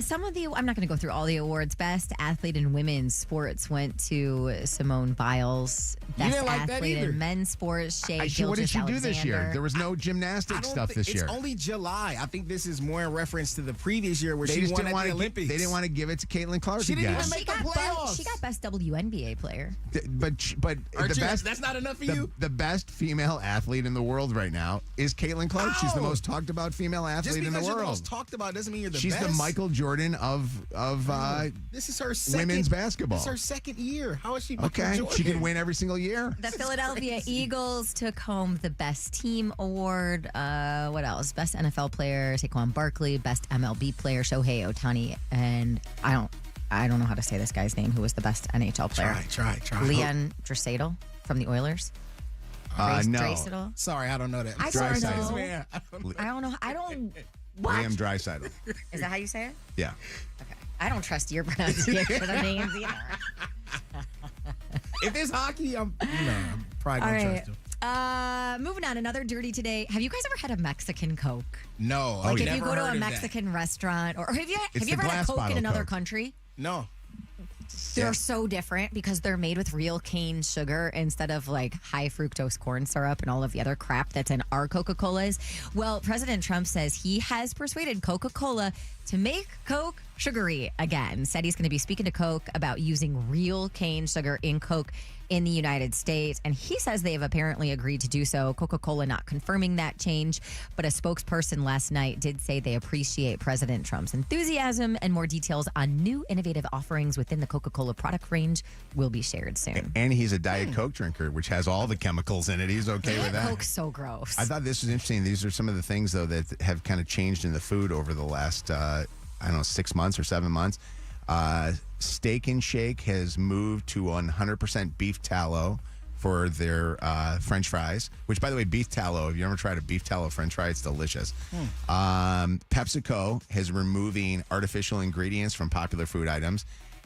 Some of the, I'm not going to go through all the awards. Best athlete in women's sports went to Simone Biles. Best didn't like that athlete either. in men's sports, Shea Gilgeous-Alexander. What did she do this year? There was no gymnastics stuff this year. It's only July. I think this is more in reference to the previous year where They she just won didn't at want the to. Olympics. They didn't want to give it to Caitlin Clark She didn't again. even make the playoffs. She got best WNBA player. But the best. That's not enough for the, you. The best female athlete in the world right now is Caitlin Clark. She's the Ow. most talked about female Just athlete in the because you're the world. most talked about doesn't mean you're the She's best. the Michael Jordan of This is her second, women's basketball. This is her second year. How is she Michael Okay, Jordan? she can win every single year. The Philadelphia Eagles took home the best team award. What else? Best NFL player, Saquon Barkley. Best MLB player, Shohei Ohtani. And I don't know how to say this guy's name, who was the best NHL player. Try. Leon Draisaitl from the Oilers. No. Draisaitl? Sorry, I don't know that. I don't know. Man, I don't. What? Liam Draisaitl. Is that how you say it? Yeah. I don't trust your pronunciation of names either. If it's hockey, I'm probably All gonna right. trust him. Moving on, another dirty today. Have you guys ever had a Mexican Coke? No, Like I've if never you go to heard a of Mexican restaurant, or have you It's ever the had a glass Coke in bottle another Coke. country? that. No. They're so different because they're made with real cane sugar instead of like high fructose corn syrup and all of the other crap that's in our Coca-Colas. Well, President Trump says he has persuaded Coca-Cola to make Coke sugary again. Said he's going to be speaking to Coke about using real cane sugar in Coke in the United States. And he says they have apparently agreed to do so. Coca-Cola not confirming that change, but a spokesperson last night did say they appreciate President Trump's enthusiasm, and more details on new innovative offerings within the Coca-Cola product range will be shared soon. And he's a Diet Coke drinker, which has all the chemicals in it. He's okay with that. Coke's so gross. I thought this was interesting. These are some of the things, though, that have kind of changed in the food over the last, 6 months or 7 months. Steak and Shake has moved to 100% beef tallow for their French fries, which, by the way, beef tallow, if you ever tried a beef tallow French fry, it's delicious. PepsiCo is removing artificial ingredients from popular food items.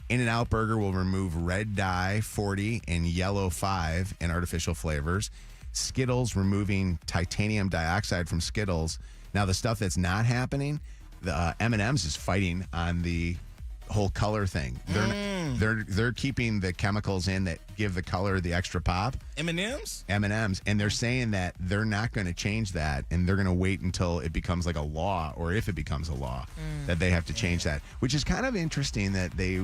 In-N-Out Burger will remove red dye 40 and yellow 5 in artificial flavors. Skittles removing titanium dioxide from Skittles. Now, the stuff that's not happening, the M&M's is fighting on the whole color thing. They're keeping the chemicals in that give the color the extra pop. M&M's, and they're saying that they're not going to change that, and they're going to wait until it becomes like a law, or if it becomes a law, that they have to change that. Which is kind of interesting that they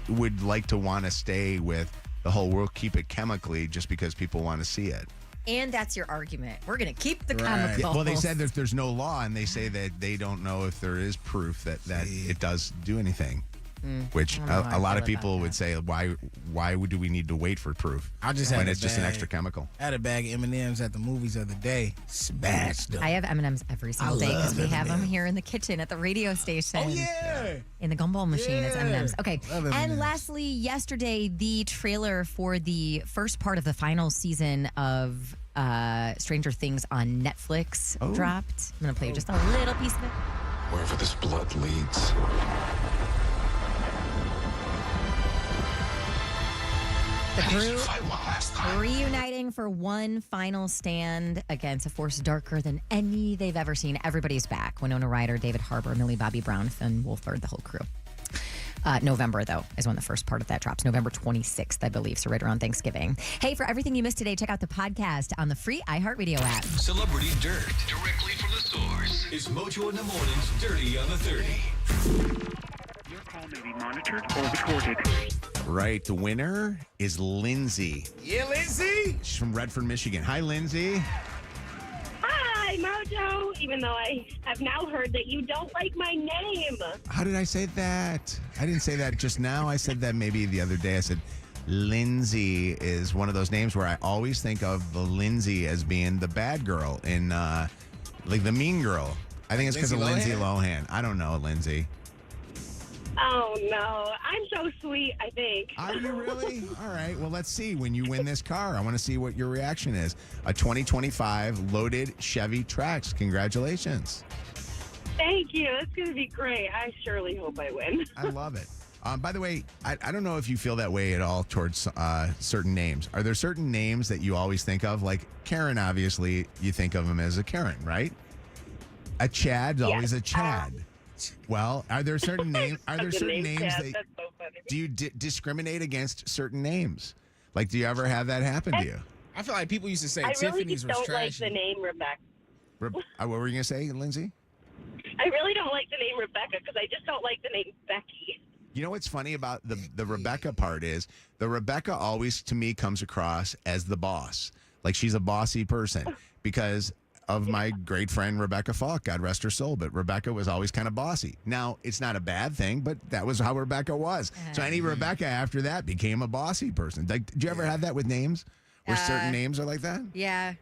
would like to want to stay with the whole we'll keep it chemically just because people want to see it. And that's your argument. We're going to keep the chemicals. Yeah, well, they said that there's no law, and they say that they don't know if there is proof that it does do anything. Which a lot of people would say, why do we need to wait for proof? I just when had it's just an extra chemical. I had a bag of M&Ms at the movies the other day. Smashed them. I have M&Ms every single day because we have them here in the kitchen at the radio station. Oh, yeah. In the gumball machine, it's M&Ms. Okay. Love And M&Ms. lastly, yesterday, the trailer for the first part of the final season of Stranger Things on Netflix dropped. I'm going to play you just a little piece of it. Wherever this blood leads. The crew reuniting for one final stand against a force darker than any they've ever seen. Everybody's back. Winona Ryder, David Harbour, Millie Bobby Brown, Finn Wolfhard, the whole crew. November, though, is when the first part of that drops. November 26th, I believe, so right around Thanksgiving. Hey, for everything you missed today, check out the podcast on the free iHeartRadio app. Celebrity Dirt, directly from the source. It's Mojo in the Morning's Dirty on the 30. Your call may be monitored or recorded. Right, the winner is Lindsay. Yeah, Lindsay. She's from Redford, Michigan. Hi, Lindsay. Hi, Mojo. Even though I have now heard that you don't like my name. How did I say that? I didn't say that just now. I said that maybe the other day. I said Lindsay is one of those names where I always think of the Lindsay as being the bad girl in like the mean girl. I think it's because of Lindsay Lohan. I don't know, Lindsay. Oh, no. I'm so sweet, I think. Are you really? All right. Well, let's see when you win this car. I want to see what your reaction is. A 2025 loaded Chevy Trax. Congratulations. Thank you. It's going to be great. I surely hope I win. I love it. By the way, I don't know if you feel that way at all towards certain names. Are there certain names that you always think of? Like Karen, obviously, you think of him as a Karen, right? A Chad's always a Chad. Well, are there certain names? Are there certain names that so do you discriminate against certain names? Like, do you ever have that happen to you? I feel like people used to say I really Tiffany's just was don't like trashy. the name Rebecca. What were you going to say, Lindsay? I really don't like the name Rebecca because I just don't like the name Becky. You know what's funny about the Rebecca part is the Rebecca always, to me, comes across as the boss. Like she's a bossy person because of my great friend Rebecca Falk, God rest her soul. But Rebecca was always kind of bossy. Now, it's not a bad thing, but that was how Rebecca was. So any Rebecca after that became a bossy person. Like, did you ever have that with names? Where certain names are like that? Yeah.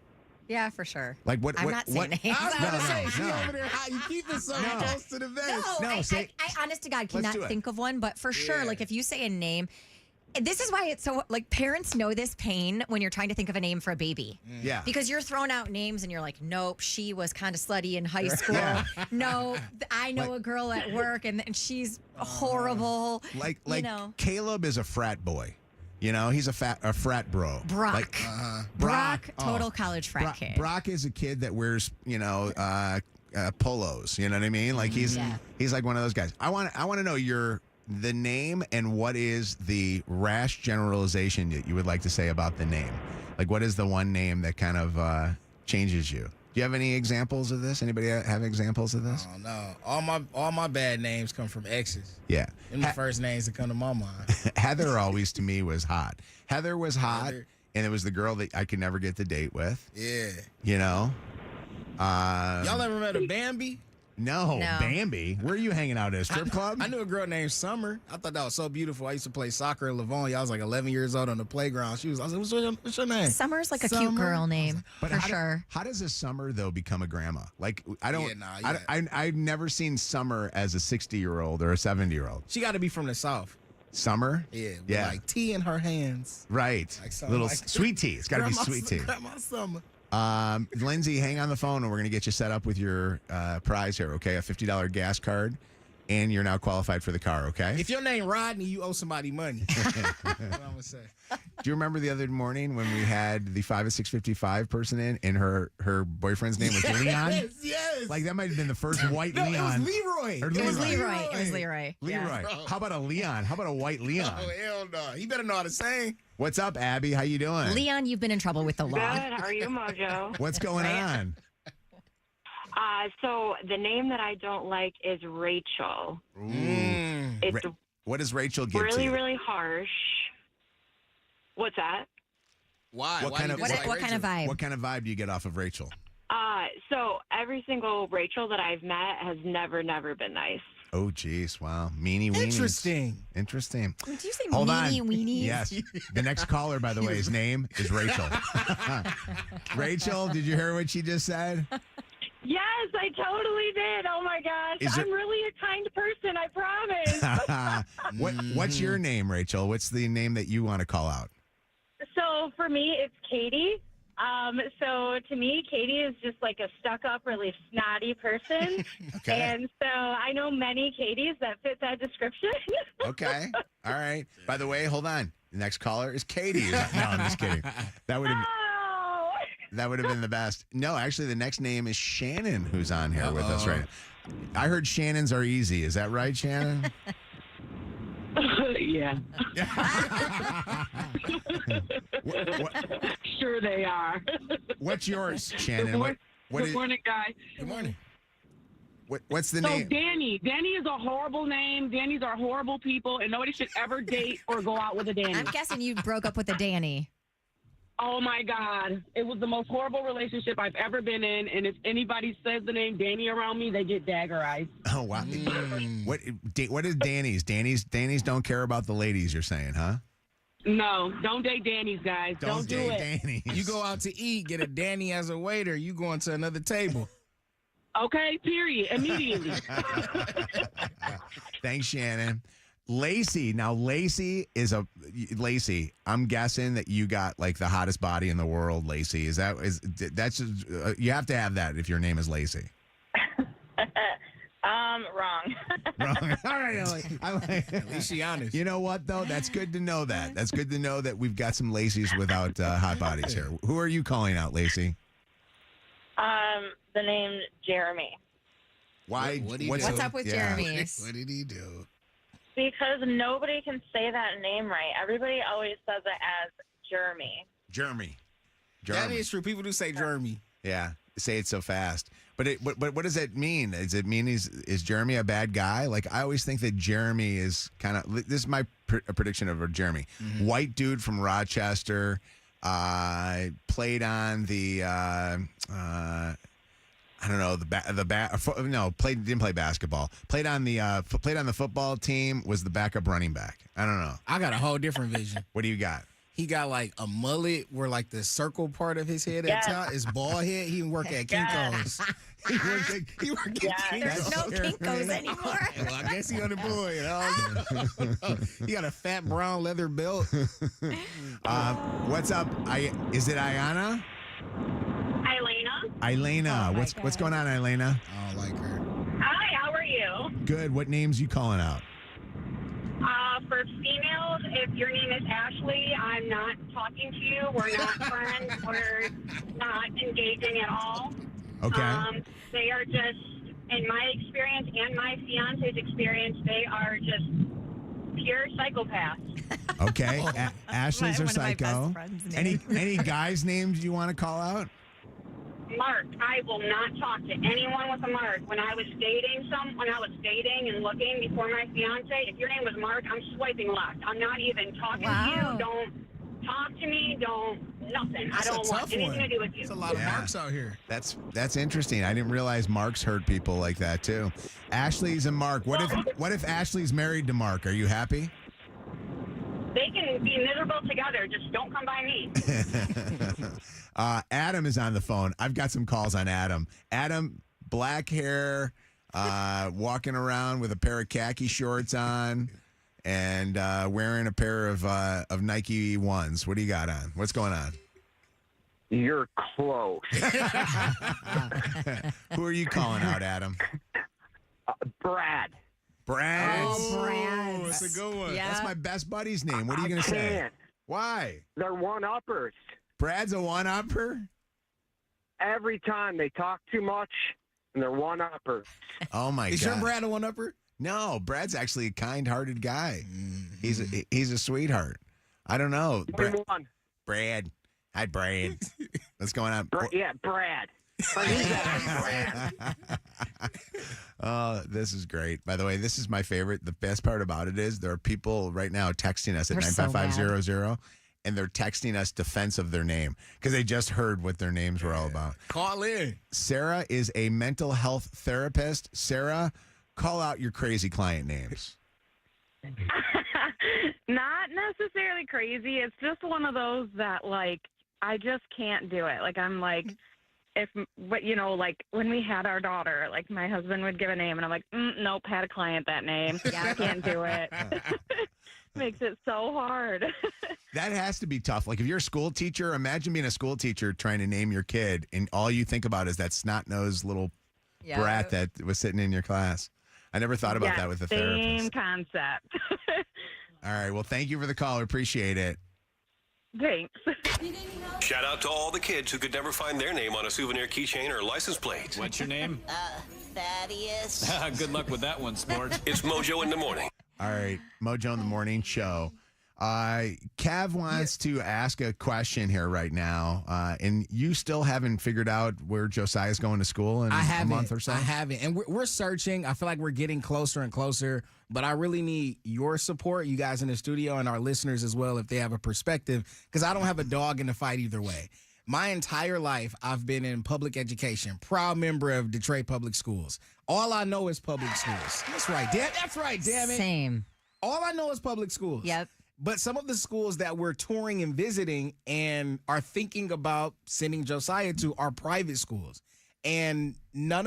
Yeah, for sure. Like what? I'm not saying names. You keep it so No. close to the vest. No, No, say- I honest to God Let's cannot do it. think of one, but for sure, like if you say a name, this is why it's so, like parents know this pain when you're trying to think of a name for a baby. Yeah. Because you're throwing out names and you're like, nope, she was kind of slutty in high school. Yeah. No, I know a girl at work and she's horrible. Like you know. Caleb is a frat boy. You know, he's a frat bro. Brock. Like, Brock, oh. total college frat kid. Brock is a kid that wears, polos. You know what I mean? Like he's like one of those guys. I want to know the name and what is the rash generalization that you would like to say about the name. Like what is the one name that kind of changes you? Do you have any examples of this? Anybody have examples of this? Oh no, all my bad names come from exes. Yeah. And the first names that come to my mind. Heather always to me was hot. Heather was hot, and it was the girl that I could never get the date with. Yeah. You know? Y'all ever met a Bambi? No, Bambi. Where are you hanging out at a strip club? I knew a girl named Summer. I thought that was so beautiful. I used to play soccer in Livonia. I was like 11 years old on the playground. I was like, what's your name? Summer's like a cute girl name, for sure. How does a Summer, though, become a grandma? Like, I don't, Yeah, I've never seen Summer as a 60-year-old or a 70-year-old. She got to be from the South. Summer? Yeah. Yeah. Like tea in her hands. Right. Like Little like sweet tea. It's got to be sweet tea. Grandma Summer. Lindsay, hang on the phone, and we're going to get you set up with your prize here, okay? A $50 gas card, and you're now qualified for the car, okay? If your name Rodney, you owe somebody money. That's what I'm going to say. Do you remember the other morning when we had the 5 at 655 person in, and her boyfriend's name was Leon? Yes. Like, that might have been the first white Leon. It was Leroy. Or It was Leroy. Leroy. Yeah. How about a Leon? How about a white Leon? Oh, hell no. He better know how to sing. What's up, Abby? How you doing? Leon, you've been in trouble with the law. Good. How are you, Mojo? What's going on? So the name that I don't like is Rachel. It's what does Rachel give to really, you? really harsh. What's that? Why? What kind of what kind of vibe? What kind of vibe do you get off of Rachel? So every single Rachel that I've met has never been nice. Oh, geez. Wow. Meanie weenies. Interesting. Did you say Hold meanie on. weenies? Yes. The next caller, by the way, his name is Rachel. Rachel, did you hear what she just said? Yes, I totally did. Oh my gosh. I'm really a kind person, I promise. What's your name, Rachel? What's the name that you want to call out? So for me, it's Katie. So to me, Katie is just like a stuck-up, really snotty person. Okay. And so I know many Katies that fit that description. Okay. All right. By the way, hold on. The next caller is Katie. No, I'm just kidding. That would have been the best. No, actually, the next name is Shannon, who's on here with us right now. I heard Shannons are easy. Is that right, Shannon? Yeah. Sure they are. What's yours, Shannon? Good morning, guys. Good morning. What's the So name? Danny. Danny is a horrible name. Danny's are horrible people, and nobody should ever date or go out with a Danny. I'm guessing you broke up with a Danny. Oh my God. It was the most horrible relationship I've ever been in. And if anybody says the name Danny around me, they get dagger eyes. Oh, wow. What is Danny's? Danny's don't care about the ladies, you're saying, huh? No, don't date Danny's, guys. Don't do it. Danny's. You go out to eat, get a Danny as a waiter, you going to another table. Okay, period. Immediately. Thanks, Shannon. Lacey. Now, Lacey, I'm guessing that you got like the hottest body in the world, Lacey. That's just, you have to have that if your name is Lacey. Wrong. Wrong. All right. At least she honest. You know what, though? That's good to know that. That's good to know that we've got some Lacey's without hot bodies here. Who are you calling out, Lacey? The name Jeremy. Why? What's up with Jeremy? What did he do? Because nobody can say that name right. Everybody always says it as Jeremy. Jeremy. That is true. People do say Jeremy. Yeah, say it so fast. But what does that mean? Does it mean is Jeremy a bad guy? Like, I always think that Jeremy is kind of, this is my prediction of a Jeremy. Mm-hmm. White dude from Rochester, played on the, I don't know, didn't play basketball. Played on the football team, was the backup running back. I don't know. I got a whole different vision. What do you got? He got like a mullet where like the circle part of his head at top is bald head. He work at Kinko's. He worked at There's no Kinko's anymore. Well, I guess he unemployed. He got a fat brown leather belt. What's up? Is it Ayana? Elena. What's going on, Elena? I don't like her. Hi, how are you? Good. What names you calling out? For females, if your name is Ashley, I'm not talking to you. We're not friends. We're not engaging at all. Okay. They are just, in my experience and my fiance's experience, they are just pure psychopaths. Okay. Ashley's are One of my psycho. best friends' Any guys' names you want to call out? Mark. I will not talk to anyone with a Mark. When I was dating and looking before my fiance, if your name was Mark, I'm swiping left. I'm not even talking to you. Don't talk to me. Nothing. I don't want anything to do with you. There's a lot of Marks out here. That's interesting. I didn't realize Marks hurt people like that too. Ashley's a Mark. What if Ashley's married to Mark? Are you happy? They can be miserable together. Just don't come by me. Adam is on the phone. I've got some calls on Adam. Adam, black hair, walking around with a pair of khaki shorts on, and wearing a pair of Nike ones. What do you got on? What's going on? You're close. Who are you calling out, Adam? Brad. Brad. Oh, Brad. That's a good one. Yeah. That's my best buddy's name. What are you going to say? Why? They're one-uppers. Brad's a one-upper? Every time they talk too much, and they're one-uppers. Oh, my God. Is your Brad a one-upper? No, Brad's actually a kind-hearted guy. He's a sweetheart. I don't know. Brad. Hi, Brad. What's going on? Brad. Oh, this is great. By the way, this is my favorite. The best part about it is there are people right now texting us at 95500, and they're texting us defense of their name because they just heard what their names were all about. Call in. Sarah is a mental health therapist. Sarah, call out your crazy client names. Not necessarily crazy. It's just one of those that, like, I just can't do it. Like, I'm like, like when we had our daughter, like my husband would give a name and I'm like, nope, had a client that name. I can't do it. Makes it so hard. That has to be tough. Like if you're a school teacher, imagine being a school teacher trying to name your kid and all you think about is that snot-nosed little brat that was sitting in your class. I never thought about that with a therapist. Same concept. All right. Well, thank you for the call. We appreciate it. Thanks. Shout out to all the kids who could never find their name on a souvenir keychain or license plate. What's your name? Thaddeus. Good luck with that one, sport. It's Mojo in the morning. All right. Mojo in the morning show. Cav wants to ask a question here right now. And you still haven't figured out where Josiah's going to school in a month or so? I haven't. And we're searching. I feel like we're getting closer and closer. But I really need your support, you guys in the studio and our listeners as well, if they have a perspective, because I don't have a dog in the fight either way. My entire life, I've been in public education, proud member of Detroit Public Schools. All I know is public schools. That's right. That's right, damn it. Same. All I know is public schools. Yep. But some of the schools that we're touring and visiting and are thinking about sending Josiah to are private schools. And I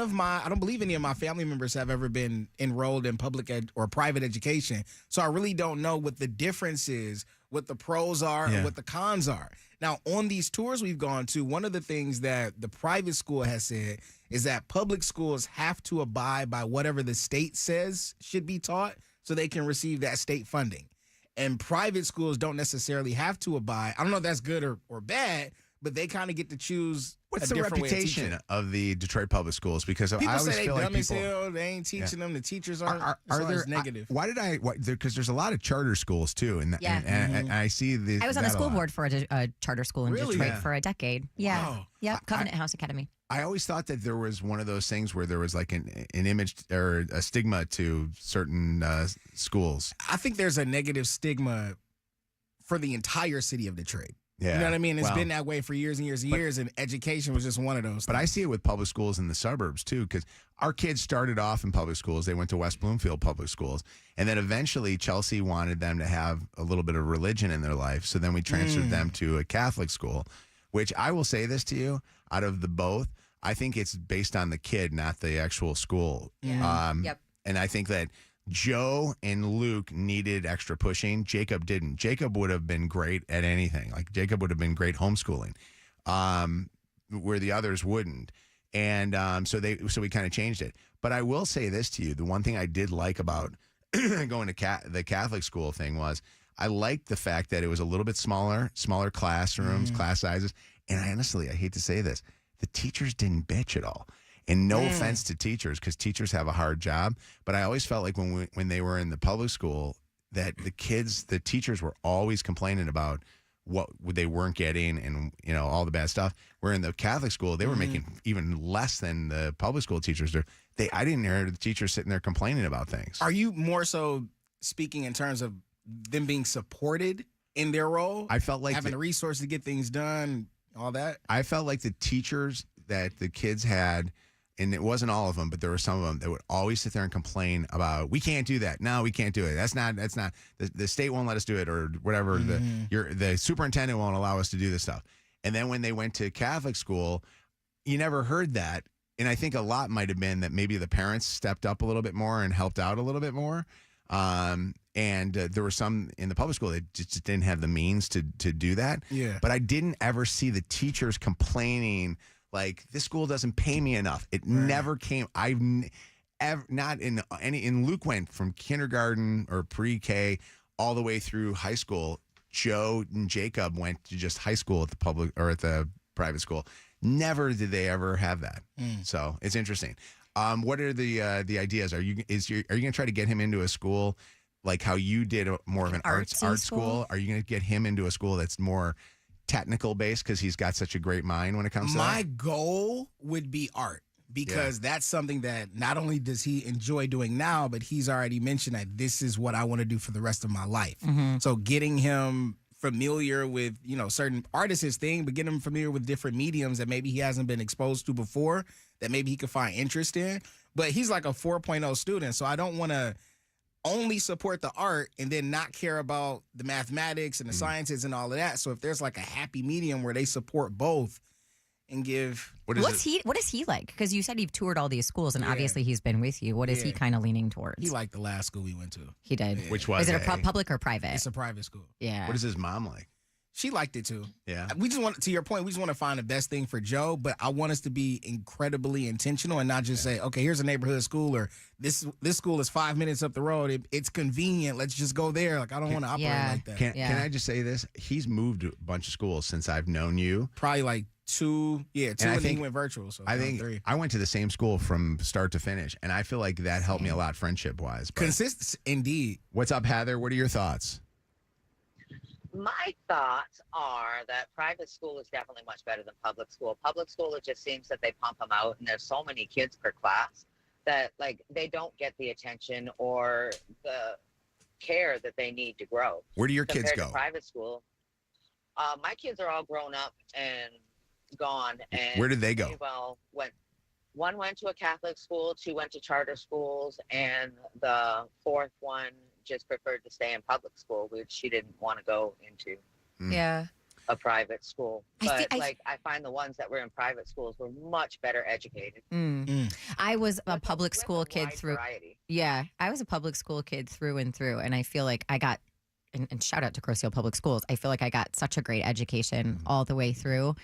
don't believe any of my family members have ever been enrolled in public or private education. So I really don't know what the difference is, what the pros are, and what the cons are. Now, on these tours we've gone to, one of the things that the private school has said is that public schools have to abide by whatever the state says should be taught so they can receive that state funding. And private schools don't necessarily have to abide. I don't know if that's good or bad, but they kind of get to choose. What's the reputation of the Detroit Public Schools? Because people I always say feel they like dumb as hell. They ain't teaching them. The teachers aren't. Are there negative? Because there's a lot of charter schools too, and I see the. I was on the school board for a charter school in Detroit for a decade. Yeah. Wow. Yep. Covenant House Academy. I always thought that there was one of those things where there was like an image or a stigma to certain schools. I think there's a negative stigma for the entire city of Detroit. Yeah. You know what I mean? It's been that way for years and years and years, and education was just one of those. But I see it with public schools in the suburbs, too, because our kids started off in public schools. They went to West Bloomfield Public Schools. And then eventually Chelsea wanted them to have a little bit of religion in their life. So then we transferred them to a Catholic school, which I will say this to you, out of the both, I think it's based on the kid, not the actual school. Yeah. And I think that Joe and Luke needed extra pushing. Jacob didn't. Jacob would have been great at anything. Like Jacob would have been great homeschooling, where the others wouldn't. And so we kind of changed it. But I will say this to you: the one thing I did like about going to the Catholic school thing was I liked the fact that it was a little bit smaller classrooms, class sizes. And I hate to say this, the teachers didn't bitch at all. And no offense to teachers, because teachers have a hard job. But I always felt like when they were in the public school, that the teachers were always complaining about what they weren't getting and, all the bad stuff. Where in the Catholic school, they were making even less than the public school teachers do. I didn't hear the teachers sitting there complaining about things. Are you more so speaking in terms of them being supported in their role? I felt like having the resources to get things done, all that? I felt like the teachers that the kids had, and it wasn't all of them, but there were some of them that would always sit there and complain about, we can't do that. No, we can't do it. That's not, the state won't let us do it or whatever. The superintendent won't allow us to do this stuff. And then when they went to Catholic school, you never heard that. And I think a lot might have been that maybe the parents stepped up a little bit more and helped out a little bit more. And there were some in the public school that just didn't have the means to do that. Yeah. But I didn't ever see the teachers complaining like, this school doesn't pay me enough. It never came. I've ever not in any. And Luke went from kindergarten or pre-K all the way through high school. Joe and Jacob went to just high school at the public or at the private school. Never did they ever have that. So it's interesting. What are the ideas? Are you going to try to get him into a school like how you did more of an art school? Are you going to get him into a school that's more technical based because he's got such a great mind when it comes to that? My goal would be art because that's something that not only does he enjoy doing now, but he's already mentioned that this is what I want to do for the rest of my life. So getting him familiar with, certain art is his thing, but getting him familiar with different mediums that maybe he hasn't been exposed to before that maybe he could find interest in. But he's like a 4.0 student, so I don't want to only support the art and then not care about the mathematics and the sciences and all of that. So if there's like a happy medium where they support both and give... What is he like? Because you said you've toured all these schools, and obviously he's been with you. What is he kind of leaning towards? He liked the last school we went to. He did. Yeah. Which was Is it a public or private? It's a private school. Yeah. What is his mom like? She liked it too. Yeah. We just want, to your point, we just want to find the best thing for Joe, but I want us to be incredibly intentional and not just say, okay, here's a neighborhood school or this school is 5 minutes up the road. It's convenient. Let's just go there. Like, I don't want to operate like that. Can I just say this? He's moved a bunch of schools since I've known you. Probably like two, and then he went virtual. So I think 3. I went to the same school from start to finish, and I feel like that helped me a lot friendship-wise. Consistency, indeed. What's up, Heather? What are your thoughts? My thoughts are that private school is definitely much better than public school. Public school, it just seems that they pump them out, and there's so many kids per class that, like, they don't get the attention or the care that they need to grow. Where do your kids Compared go? to private school, my kids are all grown up and gone. And Where did they go? One went to a Catholic school, 2 went to charter schools, and the 4th one just preferred to stay in public school, which she didn't want to go into a private school. But I find the ones that were in private schools were much better educated. I was a public school kid through. Variety. Yeah, I was a public school kid through and through, and I feel like I got. And shout out to Grosse Public Schools. I feel like I got such a great education all the way through.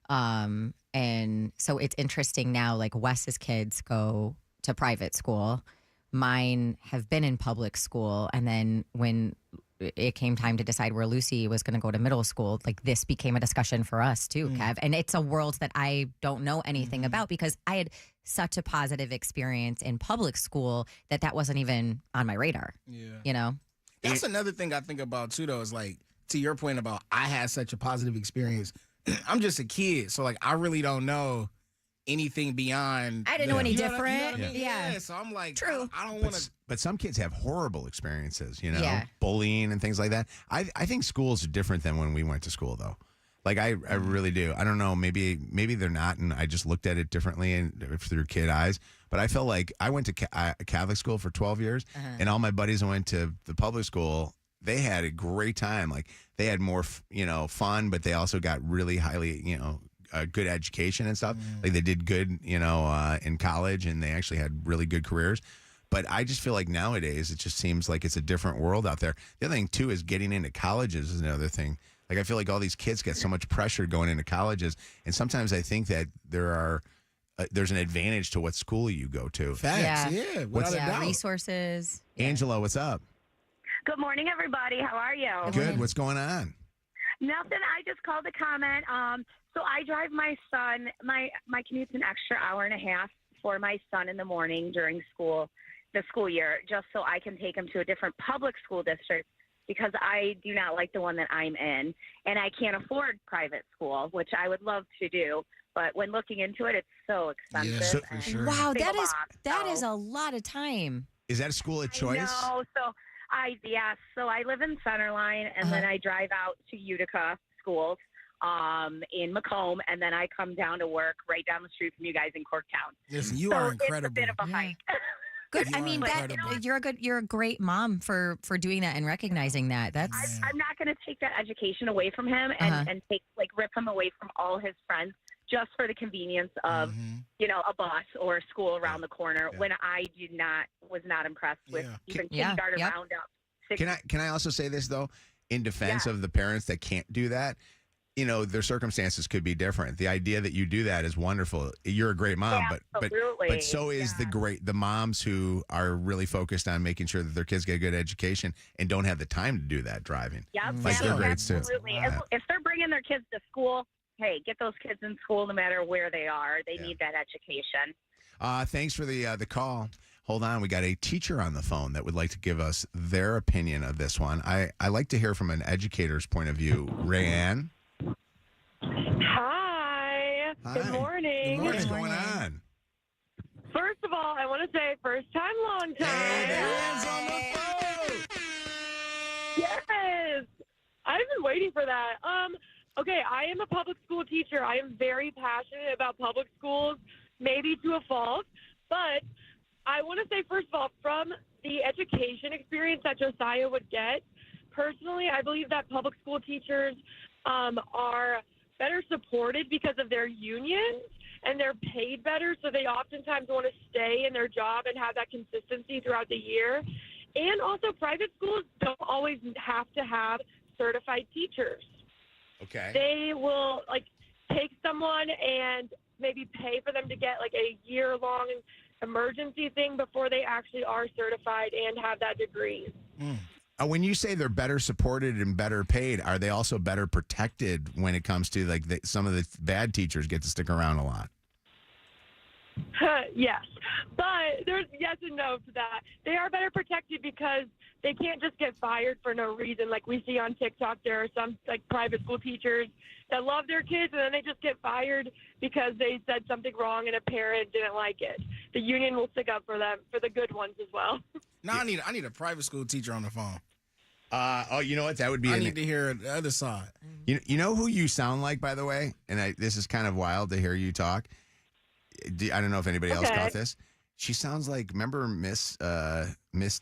And so it's interesting now, like Wes's kids go to private school. Mine have been in public school. And then when it came time to decide where Lucy was going to go to middle school, like this became a discussion for us too, Kev. And it's a world that I don't know anything about because I had such a positive experience in public school that wasn't even on my radar. Yeah. That's another thing I think about too, though, is like, to your point about I had such a positive experience. I'm just a kid, so like I really don't know anything beyond. I didn't know any different. You know what I mean? Yeah. So I'm like, true. I don't want to. But some kids have horrible experiences, Yeah. bullying and things like that. I think schools are different than when we went to school, though. Like I really do. I don't know. Maybe they're not, and I just looked at it differently and through kid eyes. But I felt like I went to Catholic school for 12 years, and all my buddies that went to the public school, they had a great time. Like they had more, fun, but they also got really highly, good education and stuff. Like they did good, in college, and they actually had really good careers. But I just feel like nowadays it just seems like it's a different world out there. The other thing too is getting into colleges is another thing. Like I feel like all these kids get so much pressure going into colleges, and sometimes I think that there's an advantage to what school you go to. Facts, yeah. Without a doubt. Resources. Angela, what's up? Good morning, everybody. How are you? Good. What's going on? Nothing. I just called to comment. So I drive my son. My commute's an extra hour and a half for my son in the morning during the school year, just so I can take him to a different public school district because I do not like the one that I'm in, and I can't afford private school, which I would love to do. But when looking into it, it's so expensive. Yeah, for sure. Wow, Single that mom, is a lot of time. Is that a school of choice? No, so I live in Centerline, and then I drive out to Utica schools in Macomb, and then I come down to work right down the street from you guys in Corktown. Listen, you are incredible. It's a bit of a hike. Good. I mean, you're a great mom for doing that and recognizing that. That's. I'm not going to take that education away from him and rip him away from all his friends just for the convenience of a bus or a school around the corner when I was not impressed with even kindergarten roundup. Can I also say this though, in defense of the parents that can't do that? Their circumstances could be different. The idea that you do that is wonderful. You're a great mom, but so is the moms who are really focused on making sure that their kids get a good education and don't have the time to do that driving. Yep, they're great too. Absolutely. If they're bringing their kids to school, hey, get those kids in school no matter where they are. They need that education. Thanks for the call. Hold on, we got a teacher on the phone that would like to give us their opinion of this one. I like to hear from an educator's point of view. Rayanne? Hi. Good morning. What's going on? First of all, I want to say first time, long time. Rayanne's on the phone. Yes. I've been waiting for that. Okay, I am a public school teacher. I am very passionate about public schools, maybe to a fault. But I want to say, first of all, from the education experience that Josiah would get, personally, I believe that public school teachers are better supported because of their unions, and they're paid better, so they oftentimes want to stay in their job and have that consistency throughout the year. And also, private schools don't always have to have certified teachers. Okay. They will take someone and maybe pay for them to get a year-long emergency thing before they actually are certified and have that degree. When you say they're better supported and better paid, are they also better protected when it comes to some of the bad teachers get to stick around a lot? Yes, but there's yes and no to that. They are better protected because they can't just get fired for no reason. Like we see on TikTok, there are some private school teachers that love their kids and then they just get fired because they said something wrong and a parent didn't like it. The union will stick up for them, for the good ones as well. No, I need a private school teacher on the phone. You know what? That would be. I need to hear the other side. You know who you sound like, by the way, and this is kind of wild to hear you talk. I don't know if anybody else got this. She sounds like, remember Miss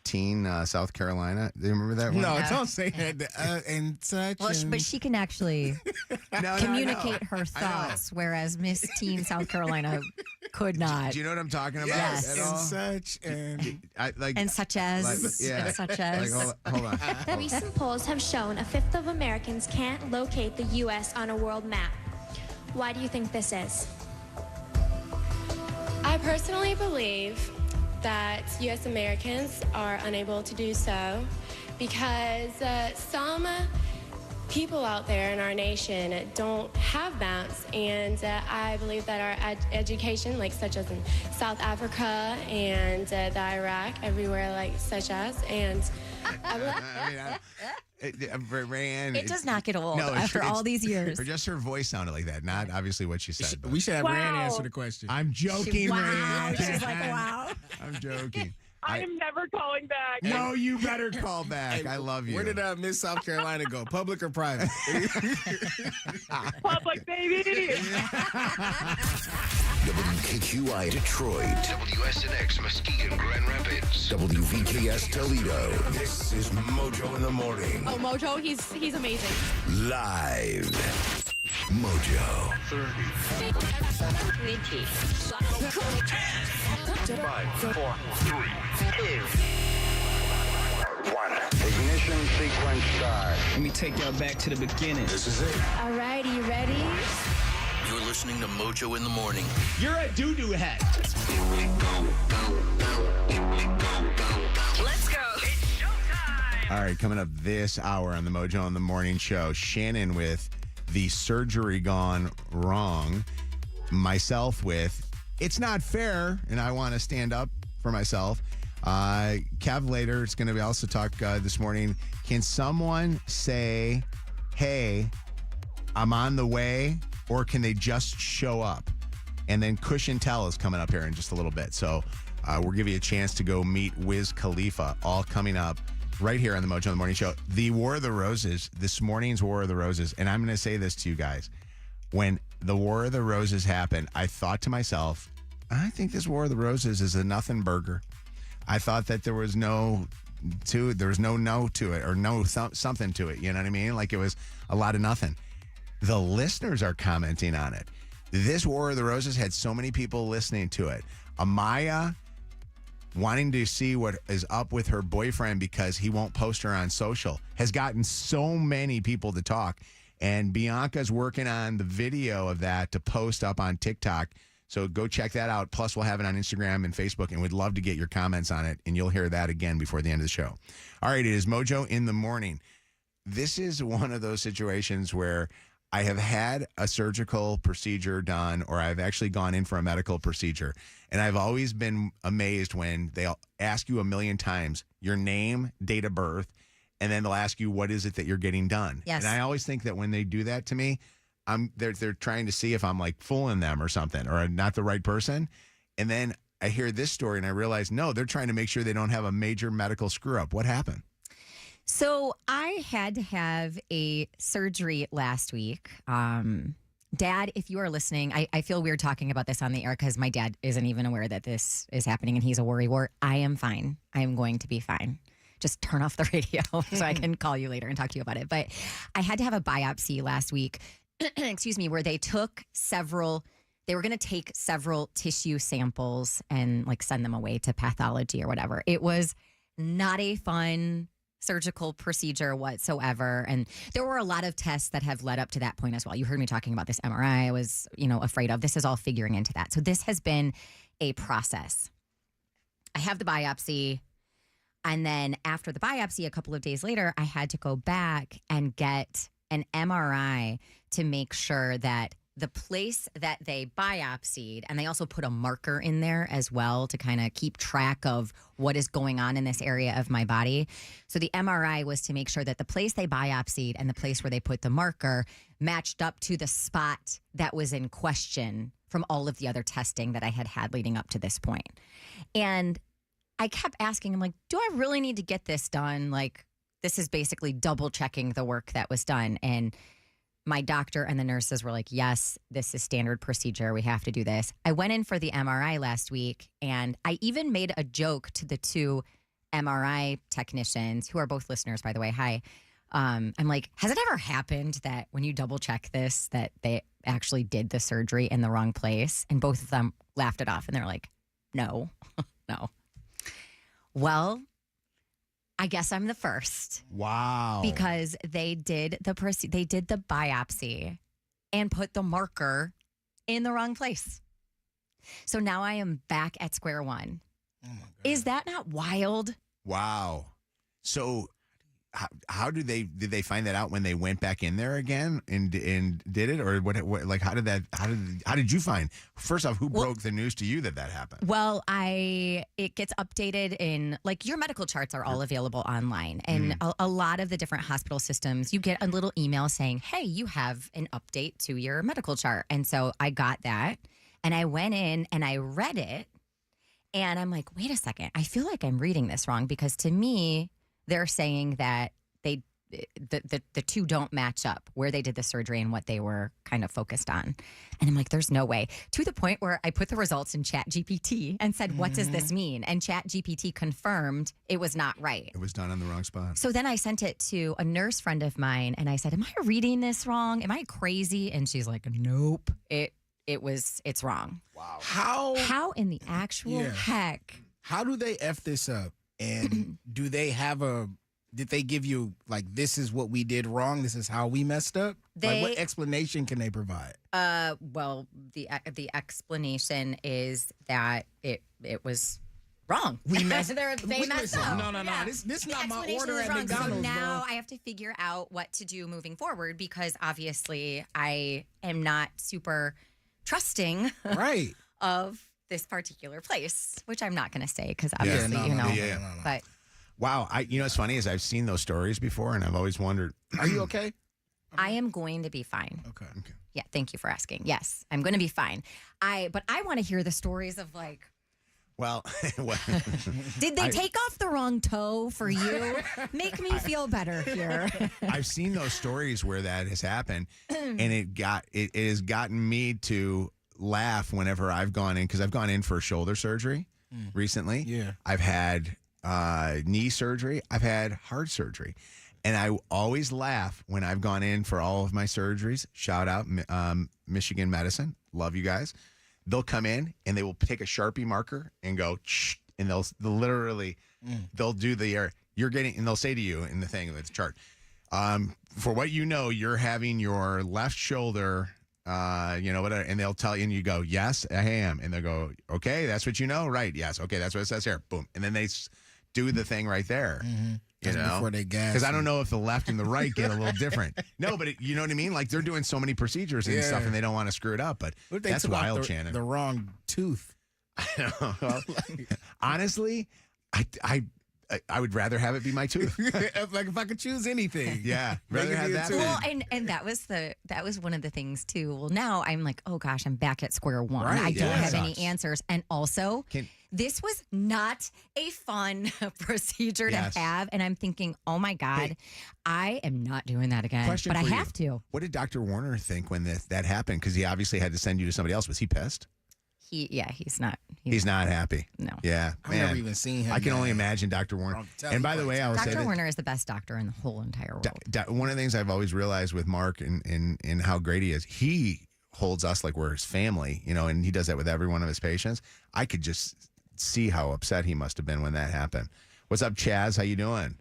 Teen South Carolina? Do you remember that one? No, don't say that. And such. Well, but she can actually communicate her thoughts, whereas Miss Teen South Carolina could not. Do you know what I'm talking about? Yes. At all? And such. And such as. And such as. Hold on. Recent polls have shown a fifth of Americans can't locate the U.S. on a world map. Why do you think this is? I personally believe that U.S. Americans are unable to do so because some people out there in our nation don't have maps, and I believe that our education, such as in South Africa and the Iraq, everywhere such as, and Rayanne, it does not get old after all these years. Or just her voice sounded like that, not obviously what she said. We should have Rayanne answer the question. I'm joking, Rayanne. She's like, wow. I'm joking. I am never calling back. No, you better call back. I love you. Where did Miss South Carolina go? Public or private? Public, baby. WKQI Detroit, WSNX Muskegon Grand Rapids, WVKS Toledo. This is Mojo in the Morning. Oh, Mojo, he's amazing. Live. Mojo. 30. 20. 5, 4, 3, 2, 1. Ignition sequence start. Let me take y'all back to the beginning. This is it. All right, you ready? You're listening to Mojo in the Morning. You're a doo-doo head. Let's go. It's showtime. All right, coming up this hour on the Mojo in the Morning show, Shannon with the surgery gone wrong, myself with it's not fair, and I want to stand up for myself. Kev later is going to also talk this morning. Can someone say, hey, I'm on the way, or can they just show up? And then Kush and Tell is coming up here in just a little bit. So we'll give you a chance to go meet Wiz Khalifa, all coming up right here on the Mojo in the Morning Show. The War of the Roses, this morning's War of the Roses. And I'm going to say this to you guys. When the War of the Roses happened, I thought to myself, I think this War of the Roses is a nothing burger. I thought that there was no to it or no something to it. You know what I mean? Like it was a lot of nothing. The listeners are commenting on it. This War of the Roses had so many people listening to it. Amaya wanting to see what is up with her boyfriend because he won't post her on social has gotten so many people to talk. And Bianca's working on the video of that to post up on TikTok. So go check that out. Plus, we'll have it on Instagram and Facebook, and we'd love to get your comments on it. And you'll hear that again before the end of the show. All right, it is Mojo in the Morning. This is one of those situations where I have had a surgical procedure done, or I've actually gone in for a medical procedure. And I've always been amazed when they'll ask you a million times your name, date of birth, and then they'll ask you, what is it that you're getting done? Yes. And I always think that when they do that to me, they're trying to see if I'm like fooling them or something, or not the right person. And then I hear this story and I realize, no, they're trying to make sure they don't have a major medical screw up. What happened? So I had to have a surgery last week. Dad, if you are listening, I feel weird talking about this on the air because my dad isn't even aware that this is happening and he's a worrywart. I am fine. I am going to be fine. Just turn off the radio so I can call you later and talk to you about it. But I had to have a biopsy last week, excuse me, where they were going to take several tissue samples and like send them away to pathology or whatever. It was not a fun surgical procedure whatsoever. And there were a lot of tests that have led up to that point as well. You heard me talking about this MRI I was, afraid of. This is all figuring into that. So this has been a process. I have the biopsy. And then after the biopsy, a couple of days later, I had to go back and get an MRI to make sure that the place that they biopsied, and they also put a marker in there as well to kind of keep track of what is going on in this area of my body. So the MRI was to make sure that the place they biopsied and the place where they put the marker matched up to the spot that was in question from all of the other testing that I had leading up to this point. And I kept asking, I'm like, do I really need to get this done? Like, this is basically double checking the work that was done. And my doctor and the nurses were like, yes, this is standard procedure. We have to do this. I went in for the MRI last week, and I even made a joke to the two MRI technicians, who are both listeners, by the way. Hi. I'm like, has it ever happened that when you double check this, that they actually did the surgery in the wrong place? And both of them laughed it off, and they're like, no, no. Well, I guess I'm the first. Wow. Because they did the biopsy and put the marker in the wrong place. So now I am back at square one. Oh my God. Is that not wild? Wow. So how did they find that out when they went back in there again and did it, or what like how did you find, first off, who broke the news to you that happened? Well, it gets updated in, like, your medical charts are all available online, and a lot of the different hospital systems, you get a little email saying, hey, you have an update to your medical chart. And so I got that, and I went in and I read it, and I'm like, wait a second, I feel like I'm reading this wrong, because to me, they're saying that the two don't match up, where they did the surgery and what they were kind of focused on. And I'm like, there's no way. To the point where I put the results in Chat GPT and said, what does this mean? And Chat GPT confirmed it was not right. It was done on the wrong spot. So then I sent it to a nurse friend of mine, and I said, am I reading this wrong? Am I crazy? And she's like, nope, it's wrong. Wow. How in the actual heck? How do they F this up? And do they have did they give you, like, this is what we did wrong, this is how we messed up? What explanation can they provide? Well, the explanation is that it was wrong. We messed They messed up. No. Yeah. This is not my Explanation order is at wrong. McDonald's, So now bro. I have to figure out what to do moving forward, because obviously I am not super trusting right. of this particular place, which I'm not going to say because obviously, but Wow. What's funny is I've seen those stories before and I've always wondered, are you okay? I am going to be fine. Okay. Yeah. Thank you for asking. Yes, I'm going to be fine. But I want to hear the stories of like, well, did they take off the wrong toe for you? Make me feel better here. I've seen those stories where that has happened, and it has gotten me to laugh whenever I've gone in, because I've gone in for shoulder surgery recently. Yeah. I've had knee surgery. I've had heart surgery. And I always laugh when I've gone in for all of my surgeries. Shout out Michigan Medicine. Love you guys. They'll come in and they will take a Sharpie marker and go, shh, and they'll literally, they'll do you're getting, and they'll say to you in the thing, that's chart, for what you know, you're having your left shoulder, whatever, and they'll tell you, and you go, yes, I am. And they'll go, okay, that's what you know? Right, yes, okay, that's what it says here. Boom. And then they do the thing right there. That's before they gas. Because I don't know if the left and the right get a little different. No, but you know what I mean? Like they're doing so many procedures and stuff, and they don't want to screw it up. But What if they that's took out wild, Shannon. the wrong tooth. Honestly, I would rather have it be my tooth. Like if I could choose anything. Yeah, rather have that. Well, and that was one of the things too. Well, now I'm like, oh gosh, I'm back at square one. Right, I don't yeah. have any answers, and also. This was not a fun procedure to have, and I'm thinking, oh my God, I am not doing that again. Question but I for have you. to. What did Dr. Warner think when that happened? Because he obviously had to send you to somebody else. Was he pissed? He's not. He's not happy. No. Yeah, I've never even seen him. I can only imagine Dr. Warner. And by the way, I will say Dr. that Warner is the best doctor in the whole entire world. one of the things I've always realized with Mark and how great he is, he holds us like we're his family, and he does that with every one of his patients. I could just see how upset he must have been when that happened. What's up, Chaz? How you doing?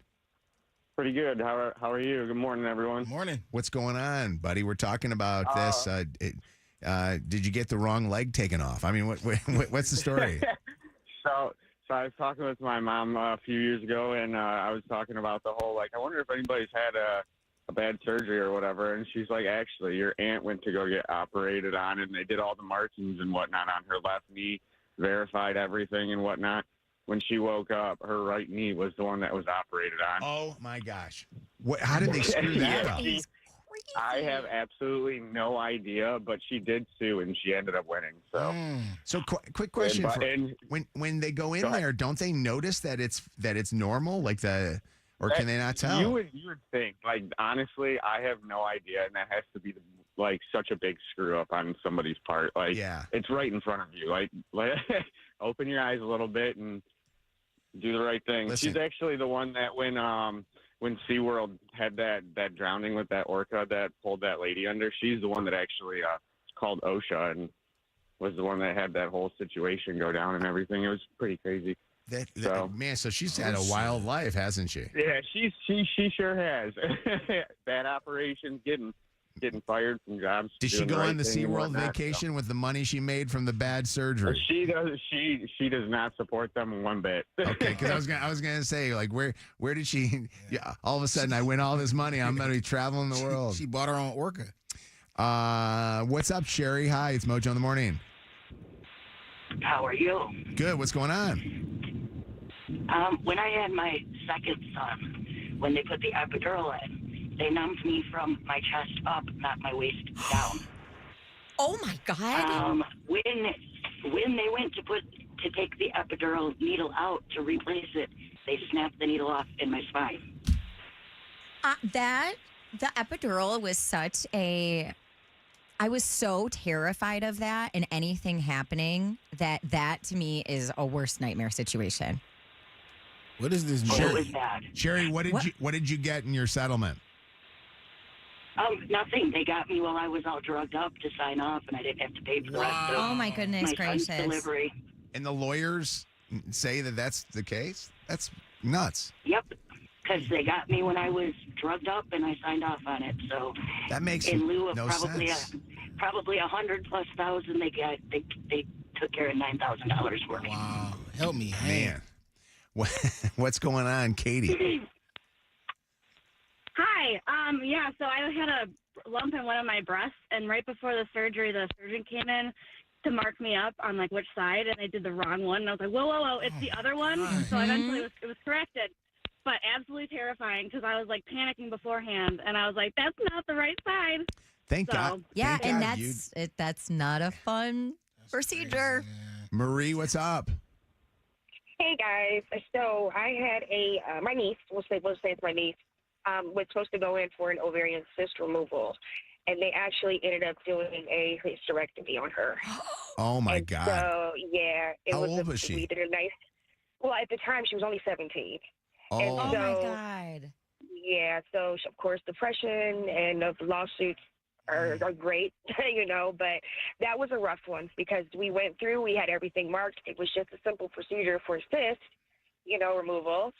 Pretty good. How are you? Good morning, everyone. Morning. What's going on, buddy? We're talking about this. Did you get the wrong leg taken off? I mean, what's the story? So I was talking with my mom a few years ago, and I was talking about the whole, I wonder if anybody's had a bad surgery or whatever. And she's like, actually, your aunt went to go get operated on, and they did all the markings and whatnot on her left knee, verified everything and whatnot. When she woke up, her right knee was the one that was operated on. Oh, my gosh. How did they screw that up? I have absolutely no idea, but she did sue, and she ended up winning. So, quick question: when they go in there, don't they notice that it's normal, or can they not tell? You would think, honestly, I have no idea, and that has to be such a big screw up on somebody's part. It's right in front of you. Open your eyes a little bit and do the right thing. Listen. She's actually the one that when SeaWorld had that drowning with that orca that pulled that lady under, she's the one that actually called OSHA and was the one that had that whole situation go down and everything. It was pretty crazy. So she's had a wild life, hasn't she? Yeah, she sure has. Bad operations, getting fired from jobs. Did she go on the SeaWorld vacation with the money she made from the bad surgery? She does. She does not support them one bit. Okay, because I was gonna say, where did she? Yeah, all of a sudden I win all this money. I'm gonna be traveling the world. She bought her own orca. What's up, Sherry? Hi, it's Mojo in the morning. How are you? Good. What's going on? When I had my second son, when they put the epidural in, they numbed me from my chest up, not my waist down. Oh my God! When they went to take the epidural needle out to replace it, they snapped the needle off in my spine. The epidural was such a. I was so terrified of that and anything happening that to me is a worst nightmare situation. What is this? It was bad. Sherry, what did you get in your settlement? Nothing. They got me while I was all drugged up to sign off, and I didn't have to pay for the rest of Oh my goodness my gracious! son's delivery. And the lawyers say that that's the case? That's nuts. Yep, because they got me when I was drugged up, and I signed off on it. So that makes in lieu of no sense. probably $100,000, they took care of $9,000 for me. Wow, help me, man. What's going on, Katie? Hi. So I had a lump in one of my breasts, and right before the surgery, the surgeon came in to mark me up on like which side, and I did the wrong one. And I was like, whoa, it's the other one. So eventually it was corrected. But absolutely terrifying because I was like panicking beforehand, and I was like, that's not the right side. Thank God. Yeah, Thank and God that's not a fun procedure. Marie, what's up? Hey guys, so I had my niece. We'll say it's my niece. Was supposed to go in for an ovarian cyst removal, and they actually ended up doing a hysterectomy on her. Oh my God! So yeah, How old was she? We did a nice. Well, at the time she was only 17. Oh, and Oh so, my God. Yeah, so of course depression and the lawsuits are great, but that was a rough one because we went through, we had everything marked. It was just a simple procedure for cyst, removal.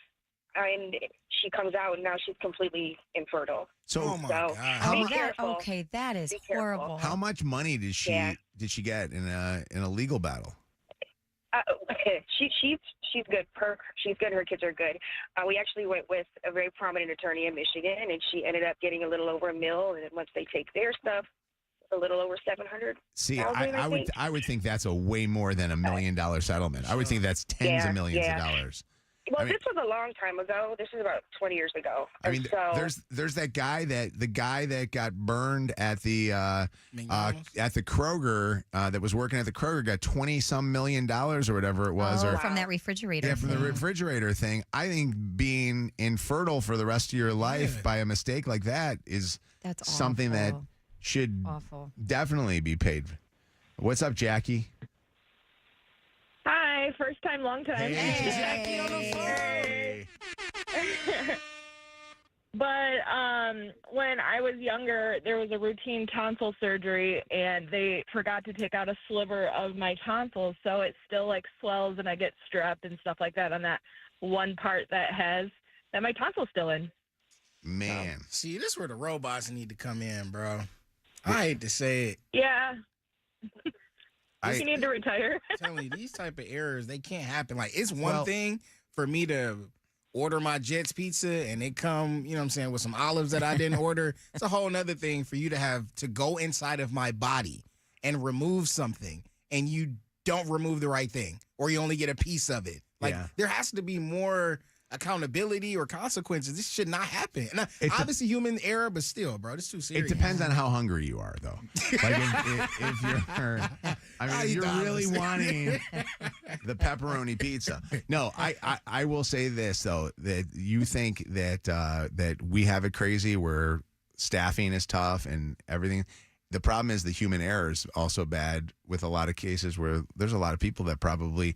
And she comes out and now she's completely infertile. So, Oh my God. Be careful. Okay, that is Be careful. horrible. How much money did she get in a legal battle? She's good. She's good. Her kids are good. We actually went with a very prominent attorney in Michigan, and she ended up getting a little over $1 million. And then once they take their stuff, a little over 700. See, I would think that's a way more than $1 million settlement. I would think that's tens of millions of dollars. Well, this was a long time ago. This is about 20 years ago. I mean, there's the guy that got burned at the Kroger that was working at the Kroger got $20-some million or whatever it was, or from that refrigerator. Yeah, from the refrigerator thing. I think being infertile for the rest of your life by a mistake like that is something that should definitely be paid. What's up, Jackie? Hi, first time, long time. Hey, Jackie on the phone. But when I was younger, there was a routine tonsil surgery, and they forgot to take out a sliver of my tonsils, so it still like swells, and I get strep and stuff like that on that one part that my tonsil's still in. Man, see, this is where the robots need to come in, bro. I hate to say it. Yeah. You need to retire. I'm telling you, these type of errors, they can't happen. Like, it's one thing for me to order my Jets pizza and it come, with some olives that I didn't order. It's a whole nother thing for you to have to go inside of my body and remove something and you don't remove the right thing or you only get a piece of it. Like, there has to be more accountability or consequences. This should not happen. And obviously human error, but still, bro, this is too serious. It depends on how hungry you are, though. Like if you're, if you're really wanting the pepperoni pizza. No, I will say this though, that you think that we have it crazy where staffing is tough and everything. The problem is the human error is also bad with a lot of cases where there's a lot of people that probably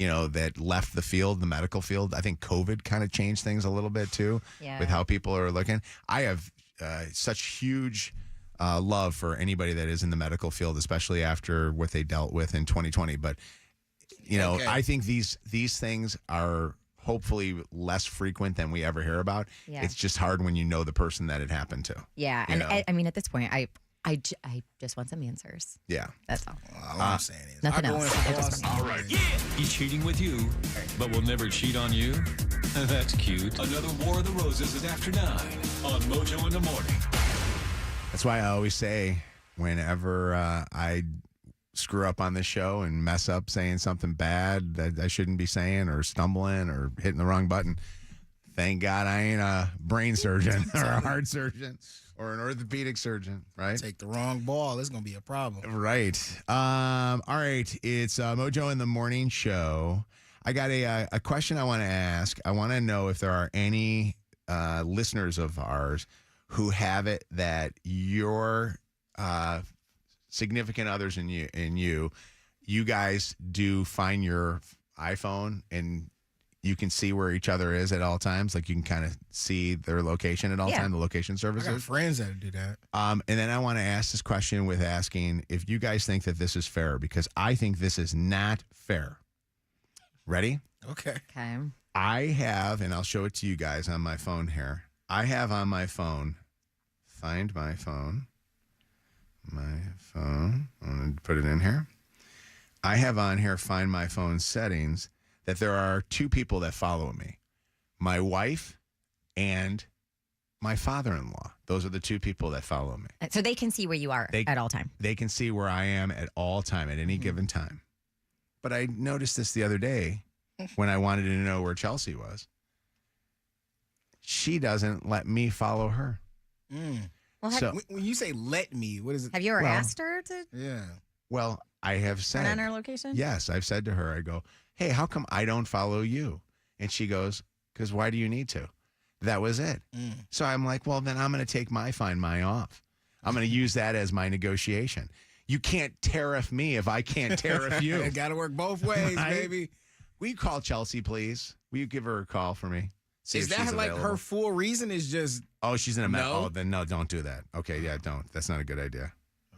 that left the field, the medical field. I think COVID kind of changed things a little bit too with how people are looking. I have such huge love for anybody that is in the medical field, especially after what they dealt with in 2020. But, I think these things are hopefully less frequent than we ever hear about. Yeah. It's just hard when you know the person that it happened to. Yeah, and I mean, at this point, I just want some answers. Yeah. That's all. All I'm saying is, nothing else. All right. Yeah. He's cheating with you, but will never cheat on you? That's cute. Another War of the Roses is after 9 on Mojo in the Morning. That's why I always say whenever I screw up on this show and mess up saying something bad that I shouldn't be saying or stumbling or hitting the wrong button, thank God I ain't a brain surgeon or a heart surgeon or an orthopedic surgeon, right? Take the wrong ball, it's going to be a problem. Right. All right. It's Mojo in the Morning Show. I got a question I want to ask. I want to know if there are any listeners of ours who have it that your significant others and you guys do find your iPhone and you can see where each other is at all times. Like you can kind of see their location at all times, the location services. I got friends that do that. And then I want to ask this question with asking if you guys think that this is fair, because I think this is not fair. Ready? Okay. I have, and I'll show it to you guys on my phone here. I have on my phone, find my phone. I'm going to put it in here. I have on here, find my phone settings, that there are two people that follow me, my wife and my father-in-law. Those are the two people that follow me. So they can see where you are at all time. They can see where I am at all time, at any given time. But I noticed this the other day when I wanted to know where Chelsea was. She doesn't let me follow her. Well, when you say "let me," what is it? Have you ever asked her to? Yeah. Well, I have said. Turn on her location? Yes, I've said to her, I go, hey, how come I don't follow you? And she goes, because why do you need to? That was it. So I'm like, well, then I'm going to take my Find My off. I'm going to use that as my negotiation. You can't tariff me if I can't tariff you. It got to work both ways, baby. Will you call Chelsea, please? Will you give her a call for me? See Is if she's that like available. her full reason is just... Oh, she's in a mess. No? Oh, then no, don't do that. Okay, yeah, don't. That's not a good idea.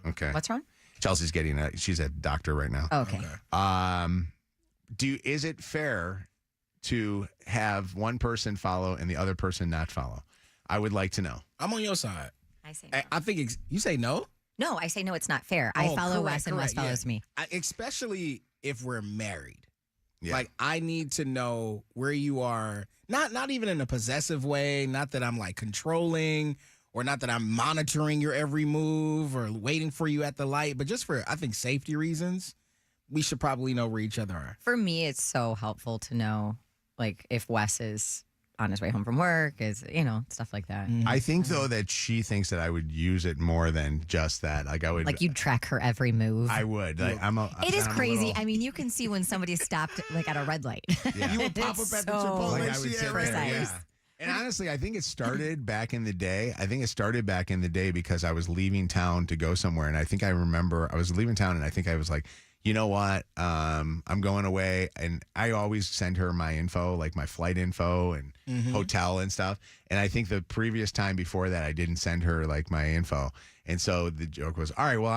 Okay. What's wrong? Chelsea's she's a doctor right now. Okay. Is it fair to have one person follow and the other person not follow? I would like to know. I'm on your side. I say no. I think you say no? No, I say no, it's not fair. I follow Wes and Wes follows me. Especially if we're married. Yeah. Like, I need to know where you are. Not even in a possessive way. Not that I'm like controlling or not that I'm monitoring your every move or waiting for you at the light. But just for, I think, safety reasons, we should probably know where each other are. For me, it's so helpful to know, like, if Wes is on his way home from work, stuff like that. I think, though, that she thinks that I would use it more than just that. Like, I would. Like, you'd track her every move. I would. Like, It is crazy. I mean, you can see when somebody stopped, like, at a red light. Yeah. You would pop up at the Chipotle. Like, I would sit there, yeah. precise. And honestly, I think it started back in the day. Because I was leaving town to go somewhere. And I think I remember I was leaving town and I think I was like, you know what? I'm going away. And I always send her my info, like my flight info and hotel and stuff. And I think the previous time before that, I didn't send her like my info. And so the joke was, all right, well,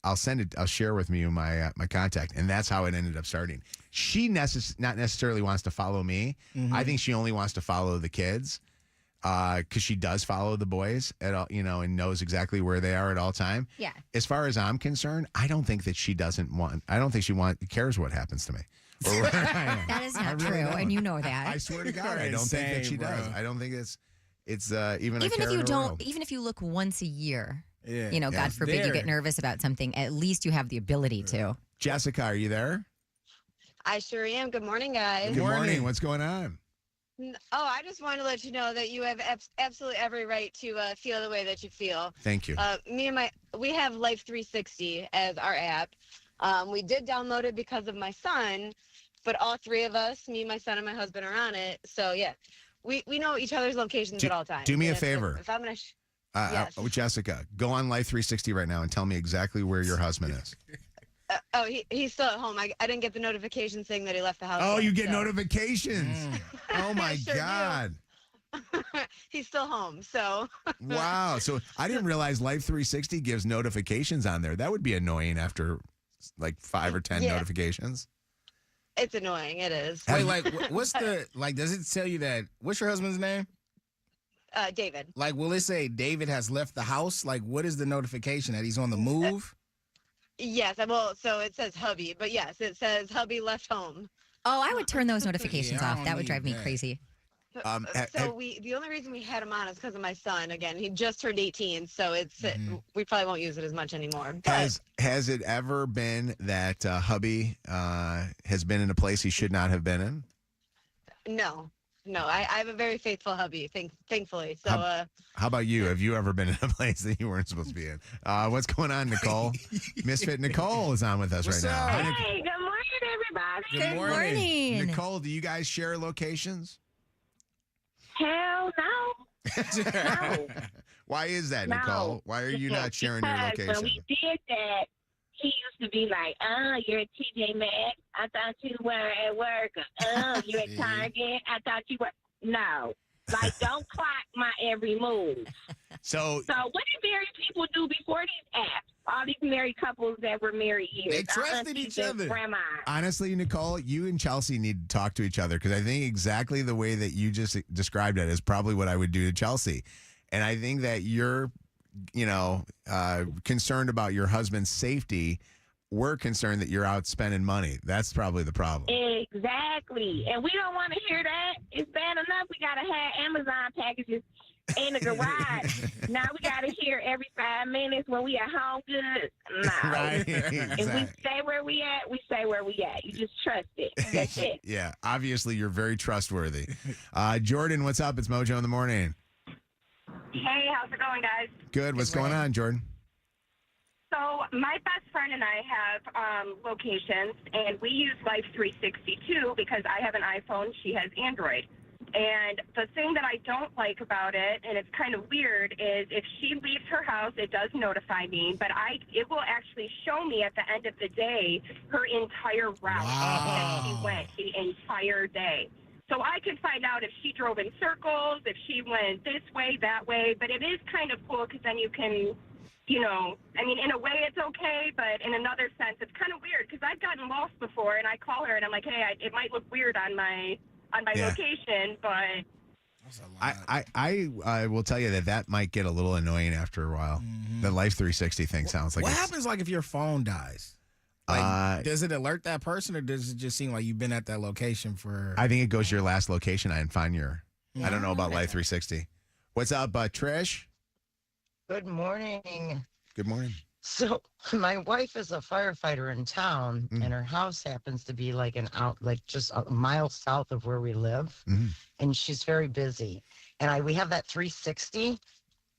I'll send it. I'll share with you my contact. And that's how it ended up starting. She not necessarily wants to follow me. I think she only wants to follow the kids. Because she does follow the boys at all, and knows exactly where they are at all time. Yeah. As far as I'm concerned, I don't think that she cares what happens to me. Or where I am. That is not really true, don't. and you know that. I swear to God, I don't think that she does. I don't think it's even if a care you in her don't, world. even if you look once a year, Yeah. God forbid you get nervous about something, at least you have the ability to. Jessica, are you there? I sure am. Good morning, guys. Good morning. What's going on? Oh, I just wanted to let you know that you have absolutely every right to feel the way that you feel. Thank you. We have Life 360 as our app. We did download it because of my son, but all three of us, me, my son, and my husband, are on it. So yeah, we know each other's locations at all times. Do me a And favor. If I'm gonna, Yes. Jessica, go on Life 360 right now and tell me exactly where your husband is. he's still at home. I didn't get the notification saying that he left the house. Oh, yet, you get so. notifications. Oh, my Sure do. God. He's still home, so. Wow. So I didn't realize Life 360 gives notifications on there. That would be annoying after like 5 or 10 Yeah. notifications. It's annoying. It is. Wait, what's does it tell you that, what's your husband's name? David. Like, will it say David has left the house? Like, what is the notification that he's on the move? Yes, well, so it says hubby, but yes, it says hubby left home. Oh, I would turn those notifications Yeah, I off. don't That would need drive me that. crazy. So the only reason we had him on is because of my son. Again, he just turned 18, so we probably won't use it as much anymore. But Has it ever been that hubby has been in a place he should not have been in? no, I have a very faithful hubby, thankfully. So How about you? Have you ever been in a place that you weren't supposed to be in? What's going on, Nicole? Misfit Nicole is on with us right now. Hi, Hey, good morning, everybody. Good morning. Nicole, do you guys share locations? Hell no. No. Why is that, No. Nicole? Why are you not sharing your Because location? when we did that, he used to be like, "Oh, you're at TJ Maxx. I thought you were at work. Oh, you're at Target. I thought you were." No, like don't clock my every move. So what did married people do before these apps? All these married couples that were married years. They trusted each other. Grandma. Honestly, Nicole, you and Chelsea need to talk to each other because I think exactly the way that you just described it is probably what I would do to Chelsea. And I think that you're, concerned about your husband's safety. We're concerned that you're out spending money. That's probably the problem. Exactly. And we don't want to hear that. It's bad enough we got to have Amazon packages in the garage. Now we got to hear every 5 minutes when we at home good. No. Right. If we stay where we at, we stay where we at. You just trust it. That's it. Yeah, obviously you're very trustworthy. Jordan, what's up? It's Mojo in the morning. Hey, how's it going, guys? Good. What's going on, Jordan? So my best friend and I have locations, and we use Life 362 because I have an iPhone, she has Android. And the thing that I don't like about it, and it's kind of weird, is if she leaves her house, it does notify me, but it will actually show me at the end of the day her entire route that she went the entire day. So I can find out if she drove in circles, if she went this way, that way. But it is kind of cool because then you can, I mean, in a way it's okay, but in another sense it's kind of weird because I've gotten lost before, and I call her and I'm like, hey, it might look weird on my location, but I will tell you that might get a little annoying after a while. The Life 360 thing sounds like What happens like if your phone dies? Like, does it alert that person, or does it just seem like you've been at that location for? I think it goes to your last location and find your. I don't know about Life 360. What's up, Trish? Good morning. Good morning. So my wife is a firefighter in town, and her house happens to be like just a mile south of where we live, and she's very busy. And we have that 360,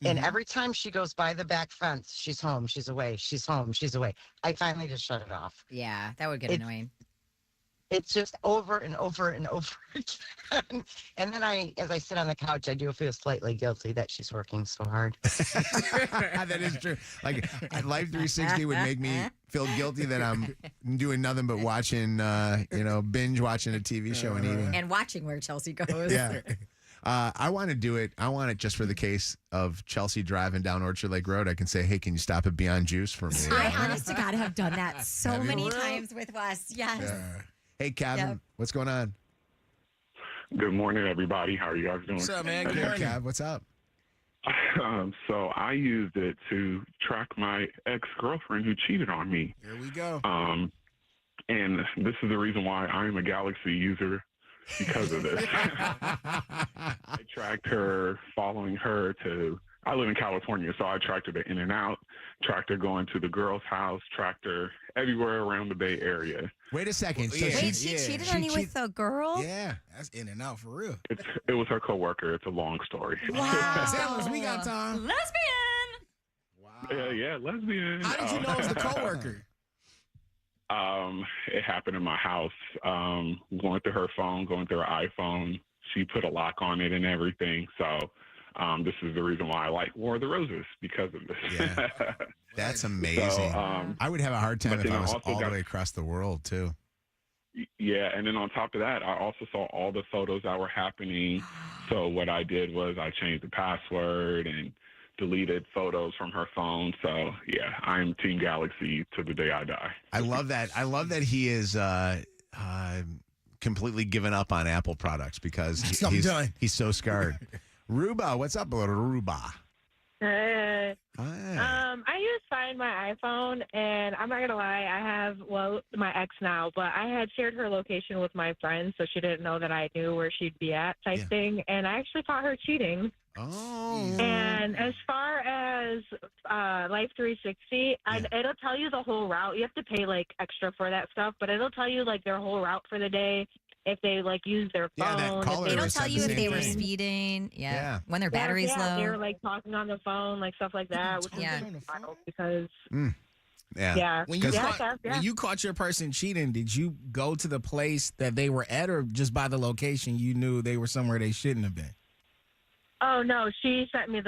and every time she goes by the back fence, she's home, she's away, she's home, she's away. I finally just shut it off. Yeah, that would get annoying. It's just over and over and over again. And then as I sit on the couch, I do feel slightly guilty that she's working so hard. That is true. Like, Life 360 would make me feel guilty that I'm doing nothing but watching, binge watching a TV show and eating. And watching where Chelsea goes. Yeah. I want to do it. I want it just for the case of Chelsea driving down Orchard Lake Road. I can say, hey, can you stop at Beyond Juice for me? I, honest to God, have done that so many times with Wes. Yes. Yeah. Hey, Kevin, what's going on? Good morning, everybody. How are you guys doing? What's up, man? Good morning, Kev. What's up? So I used it to track my ex-girlfriend who cheated on me. Here we go. And this is the reason why I am a Galaxy user, because of this. I tracked her, following her to. I live in California, so I tracked her to In-N-Out, tracked her going to the girl's house, tracked her everywhere around the Bay Area. Wait a second. So she cheated on you with a girl? Yeah. That's In-N-Out for real. It was her coworker. It's a long story. Wow. Tell us, we got time. Lesbian. Wow. Yeah, lesbian. How did you know it was the coworker? It happened in my house. Going through her phone, going through her iPhone. She put a lock on it and everything. So this is the reason why I like War of the Roses, because of this. Yeah. That's amazing. So, I would have a hard time if I was all the got way across the world, too. Yeah, and then on top of that, I also saw all the photos that were happening. So what I did was I changed the password and deleted photos from her phone. So, yeah, I'm Team Galaxy to the day I die. I love that. I love that he is completely given up on Apple products because he's so scarred. Ruba, what's up, little Ruba? Hi. Hi. I use Find My iPhone, and I'm not gonna lie, I have my ex now, but I had shared her location with my friend, so she didn't know that I knew where she'd be at, type thing, and I actually caught her cheating. Oh. And as far as Life 360, it'll tell you the whole route. You have to pay extra for that stuff, but it'll tell you their whole route for the day. If they use their phone, it'll tell you if they were speeding. Yeah. When their battery's low. They're talking on the phone, stuff like that. Which is because. Yeah. When you caught your person cheating, did you go to the place that they were at, or just by the location you knew they were somewhere they shouldn't have been? Oh no, she sent me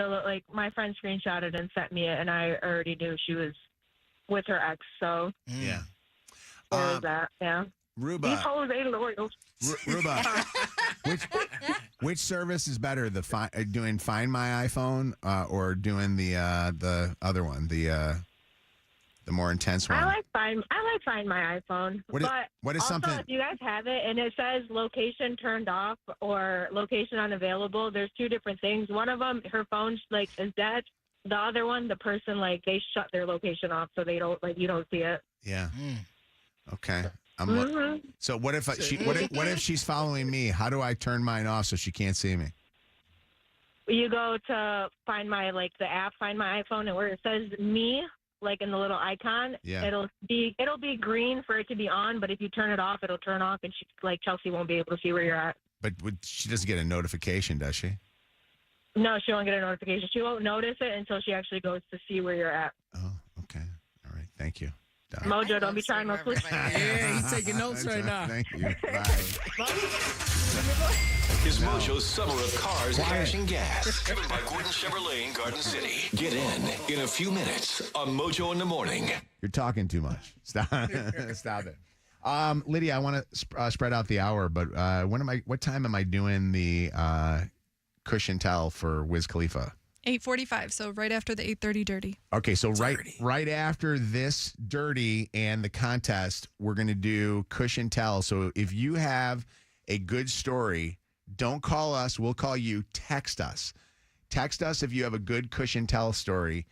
my friend screenshotted and sent me it, and I already knew she was with her ex. So yeah, there's that. Yeah. Ruba. These hoes ain't loyal. Ruba, which service is better, doing Find My iPhone or doing the other one, the more intense one? I like Find My iPhone. What is also, something? if you guys have it and it says location turned off or location unavailable, there's two different things. One of them, her phone is dead. The other one, the person they shut their location off so they don't you don't see it. Yeah. Okay. So what if what if she's following me? How do I turn mine off so she can't see me? you go to find my, like, the app, Find My iPhone, and where it says me, like in the little icon, it'll be green for it to be on, but if you turn it off, it'll turn off, and Chelsea won't be able to see where you're at. But she doesn't get a notification, does she? No, she won't get a notification. She won't notice it until she actually goes to see where you're at. Oh, okay. All right. Thank you. Done. Mojo, don't be trying to flip. Yeah, he's taking notes right now. Thank you. Bye. Is Mojo's Summer of Cars, Cash, and Gas. Driven by Gordon Chevrolet in Garden City. Get in a few minutes on Mojo in the Morning. You're talking too much. Stop. Stop it. Lydia, I want to spread out the hour, but what time am I doing the cushion tell for Wiz Khalifa? 8:45, so right after the 8:30 dirty. Okay, so right after this dirty and the contest, we're going to do cushion tell. So if you have a good story, don't call us. We'll call you. Text us. Text us if you have a good cushion tell story,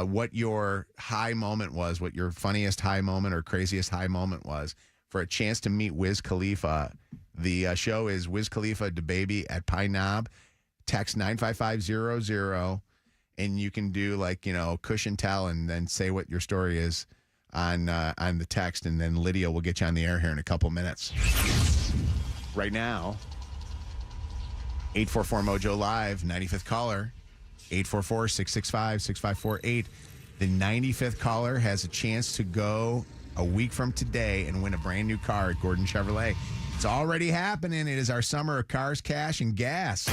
what your high moment was, what your funniest high moment or craziest high moment was, for a chance to meet Wiz Khalifa. The show is Wiz Khalifa DaBaby at Pine Knob. Text 95500, and you can do cushion tell and then say what your story is on the text, and then Lydia will get you on the air here in a couple minutes. Right now, 844 Mojo Live, 95th caller, 844-665-6548. The 95th caller has a chance to go a week from today and win a brand new car at Gordon Chevrolet. It's already happening. It is our summer of cars, cash, and gas.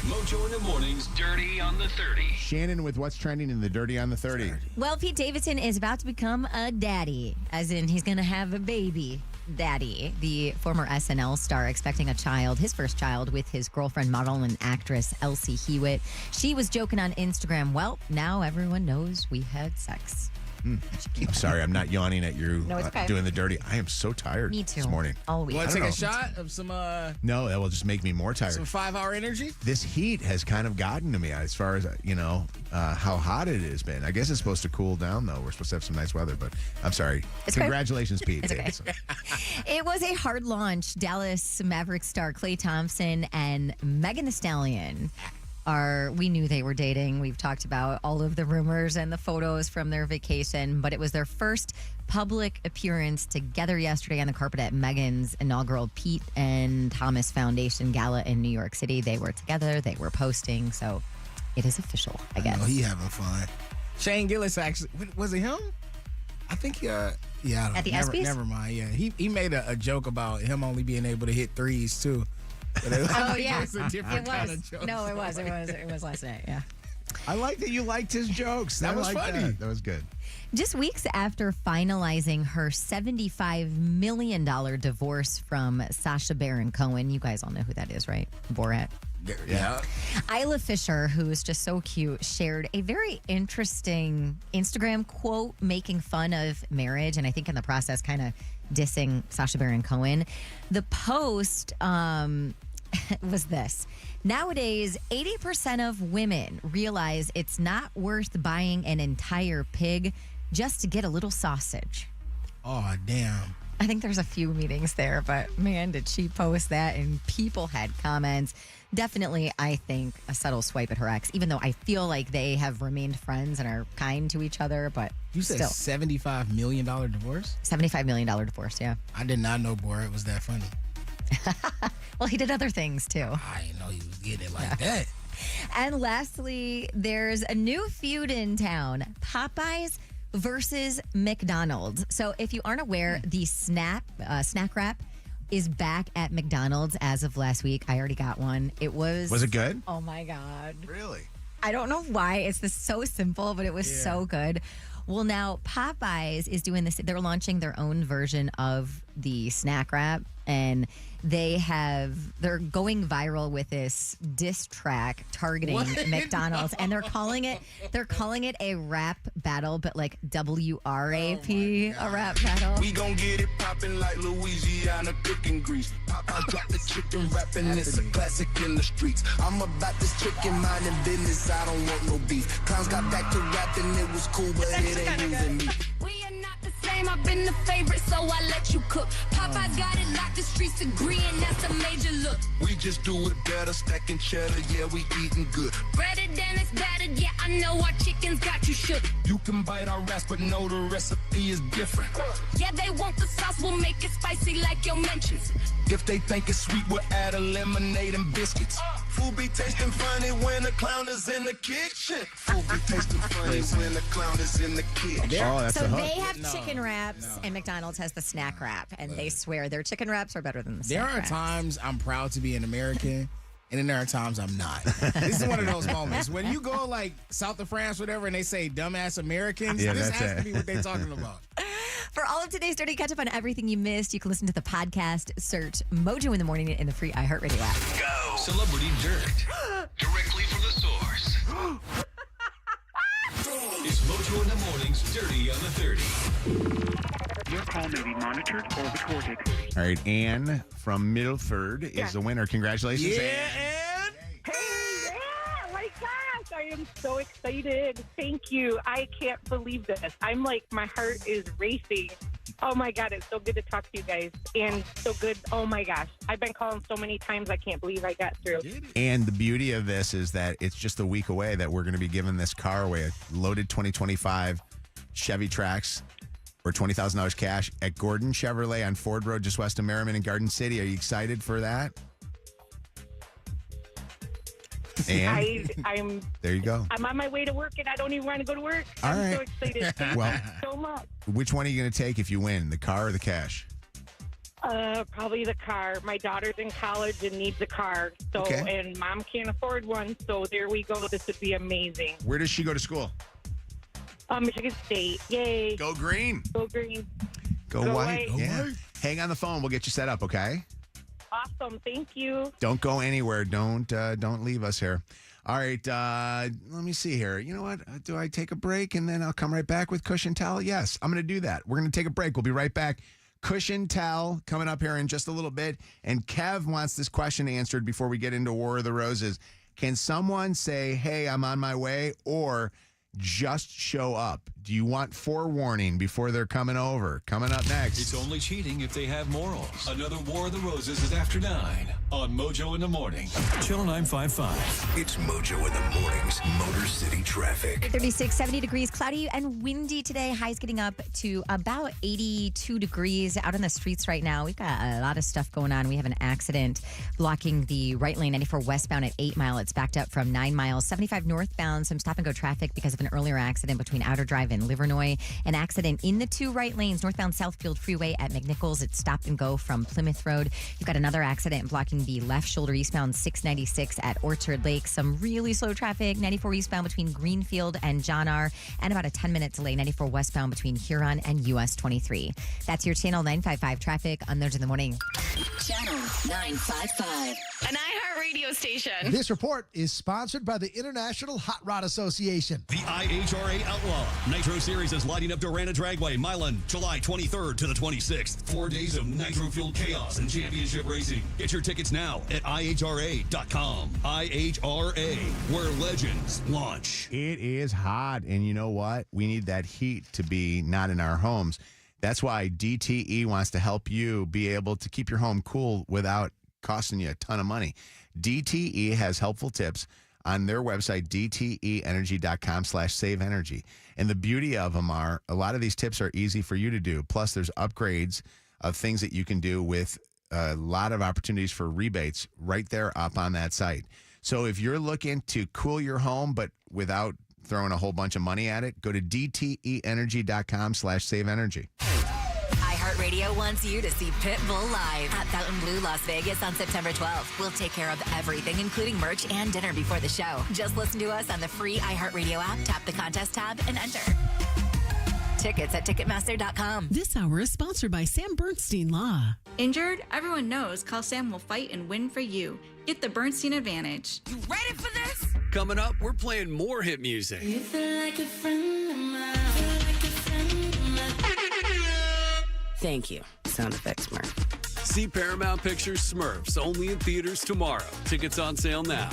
Mojo in the Morning's Dirty on the 30. Shannon with what's trending in the Dirty on the 30. Well, Pete Davidson is about to become a daddy, as in he's going to have a baby daddy. The former SNL star expecting a child, his first child, with his girlfriend, model, and actress Elsie Hewitt. She was joking on Instagram, well, now everyone knows we had sex. I'm sorry, I'm not yawning at you it's okay. doing the dirty. I am so tired Me too. this morning. All week. Want to take a shot of some No, that will just make me more tired. some 5-hour energy? This heat has kind of gotten to me as far as, how hot it has been. I guess it's supposed to cool down, though. We're supposed to have some nice weather, but I'm sorry. Congratulations, Pete. It's okay. It was a hard launch. Dallas Mavericks star Klay Thompson and Megan Thee Stallion we knew they were dating. We've talked about all of the rumors and the photos from their vacation, but it was their first public appearance together yesterday on the carpet at Megan's inaugural Pete and Thomas Foundation Gala in New York City. They were together. They were posting. So it is official, I guess. He having fun. Shane Gillis actually, was it him? I think, At the ESPYs? Never mind. Yeah, he made a joke about him only being able to hit threes too. Oh, yeah. It was a different kind of joke. No, it was last night, yeah. I like that you liked his jokes. That was funny. That was good. Just weeks after finalizing her $75 million divorce from Sacha Baron Cohen, you guys all know who that is, right? Borat. Yeah. Isla Fisher, who is just so cute, shared a very interesting Instagram quote making fun of marriage, and I think in the process kind of dissing Sacha Baron Cohen. The post was this. Nowadays, 80% of women realize it's not worth buying an entire pig just to get a little sausage. Oh, damn. I think there's a few meetings there, but man, did she post that, and people had comments. Definitely, I think, a subtle swipe at her ex, even though I feel like they have remained friends and are kind to each other, but You said still. $75 million divorce? $75 million divorce, yeah. I did not know Borat was that funny. Well, he did other things, too. I didn't know he was getting it like that. And lastly, there's a new feud in town. Popeyes versus McDonald's. So if you aren't aware, the snack wrap is back at McDonald's as of last week. I already got one. Was it good? Oh, my God. Really? I don't know why. It's so simple, but it was so good. Well, now Popeyes is doing this. They're launching their own version of the snack wrap, and they're going viral with this diss track targeting McDonald's, and they're calling it a rap battle, but like WRAP, a rap battle. We gon' get it poppin' like Louisiana cooking grease. Popeye drop the chicken rapping, it's a classic in the streets. I'm about this chicken minding business, I don't want no beef. Clowns got back to rapping, it was cool, but it ain't using me. We are not the same. fame, I've been the favorite, so I let you cook. Popeyes got it locked, the streets agree, and that's a major look. We just do it better, stacking cheddar, yeah, we eating good. Breaded and it's battered, yeah, I know our chickens got you shook. You can bite our ass, but know the recipe is different. Yeah, they want the sauce, we'll make it spicy like your mentions. If they think it's sweet, we'll add a lemonade and biscuits. Food be tasting funny when the clown is in the kitchen. Food be tasting funny when the clown is in the kitchen. Oh, that's So a hook. they have chicken wraps, and McDonald's has the snack wrap, and they swear their chicken wraps are better than the snack There are wraps. times I'm proud to be an American, and then there are times I'm not. This is one of those moments. When you go like south of France, whatever, and they say dumbass Americans, Yeah, this that's has it. to be what they're talking about. For all of today's Dirty Catch Up on everything you missed, you can listen to the podcast. Search Mojo in the Morning in the free iHeartRadio app. Go. Celebrity Dirt. Directly from the source. It's Mojo in the Morning's Dirty on the 30. Your call may be monitored or recorded. All right, Anne from Middleford is the winner. Congratulations, Anne. Hey, yeah, my gosh, I am so excited. Thank you. I can't believe this. I'm like, my heart is racing. Oh my God, it's so good to talk to you guys. And so good. Oh my gosh. I've been calling so many times, I can't believe I got through. And the beauty of this is that it's just a week away that we're going to be giving this car away, a loaded 2025 Chevy Trax for $20,000 cash at Gordon Chevrolet on Ford Road, just west of Merriman and Garden City. Are you excited for that? And I'm there you go. I'm on my way to work and I don't even want to go to work. All I'm so right. excited. Thank Well, you so much. Which one are you going to take if you win, the car or the cash? Probably the car. My daughter's in college and needs a car. So, Okay. and mom can't afford one. So there we go. This would be amazing. Where does she go to school? Michigan State. Yay. Go green. Go green. Go, Go white. white. Yeah. Hang on the phone. We'll get you set up, okay? Awesome. Thank you. Don't go anywhere. Don't leave us here. All right. Let me see here. You know what? Do I take a break and then I'll come right back with Cushion Towel? Yes, I'm going to do that. We're going to take a break. We'll be right back. Cushion Towel coming up here in just a little bit. And Kev wants this question answered before we get into War of the Roses. Can someone say, hey, I'm on my way, or just show up? Do you want forewarning before they're coming over? Coming up next. It's only cheating if they have morals. Another War of the Roses is after 9 on Mojo in the Morning. Channel 955. It's Mojo in the Morning's Motor City Traffic. 36, 70 degrees, cloudy and windy today. Highs getting up to about 82 degrees out on the streets right now. We've got a lot of stuff going on. We have an accident blocking the right lane, 94 westbound at 8 Mile. It's backed up from 9 miles. 75 northbound, some stop and go traffic because of an earlier accident between Outer Drive and Livernois. An accident in the two right lanes, northbound Southfield Freeway at McNichols. It's stop and go from Plymouth Road. You've got another accident blocking the left shoulder eastbound 696 at Orchard Lake. Some really slow traffic, 94 eastbound between Greenfield and John R. And about a 10-minute delay, 94 westbound between Huron and US 23. That's your Channel 955 traffic on Mojo in the Morning. Channel 955. An iHeartRadio station. This report is sponsored by the International Hot Rod Association. The IHRA Outlaw Nitro Series is lighting up Durana Dragway, Milan, July 23rd to the 26th. 4 days of nitro-fueled chaos and championship racing. Get your tickets now at IHRA.com. IHRA, where legends launch. It is hot, and you know what? We need that heat to be not in our homes. That's why DTE wants to help you be able to keep your home cool without costing you a ton of money. DTE has helpful tips on their website, dteenergy.com/saveenergy. And the beauty of them are a lot of these tips are easy for you to do. Plus, there's upgrades of things that you can do with a lot of opportunities for rebates right there up on that site. So if you're looking to cool your home, but without throwing a whole bunch of money at it, go to dteenergy.com/saveenergy. iHeartRadio wants you to see Pitbull live at Fountain Blue, Las Vegas on September 12th. We'll take care of everything, including merch and dinner before the show. Just listen to us on the free iHeartRadio app, tap the contest tab, and enter. Tickets at Ticketmaster.com. This hour is sponsored by Sam Bernstein Law. Injured? Everyone knows Call Sam will fight and win for you. Get the Bernstein advantage. You ready for this? Coming up, we're playing more hit music. You feel like a friend of mine. Thank you, Sound Effects Smurf. See Paramount Pictures Smurfs only in theaters tomorrow. Tickets on sale now.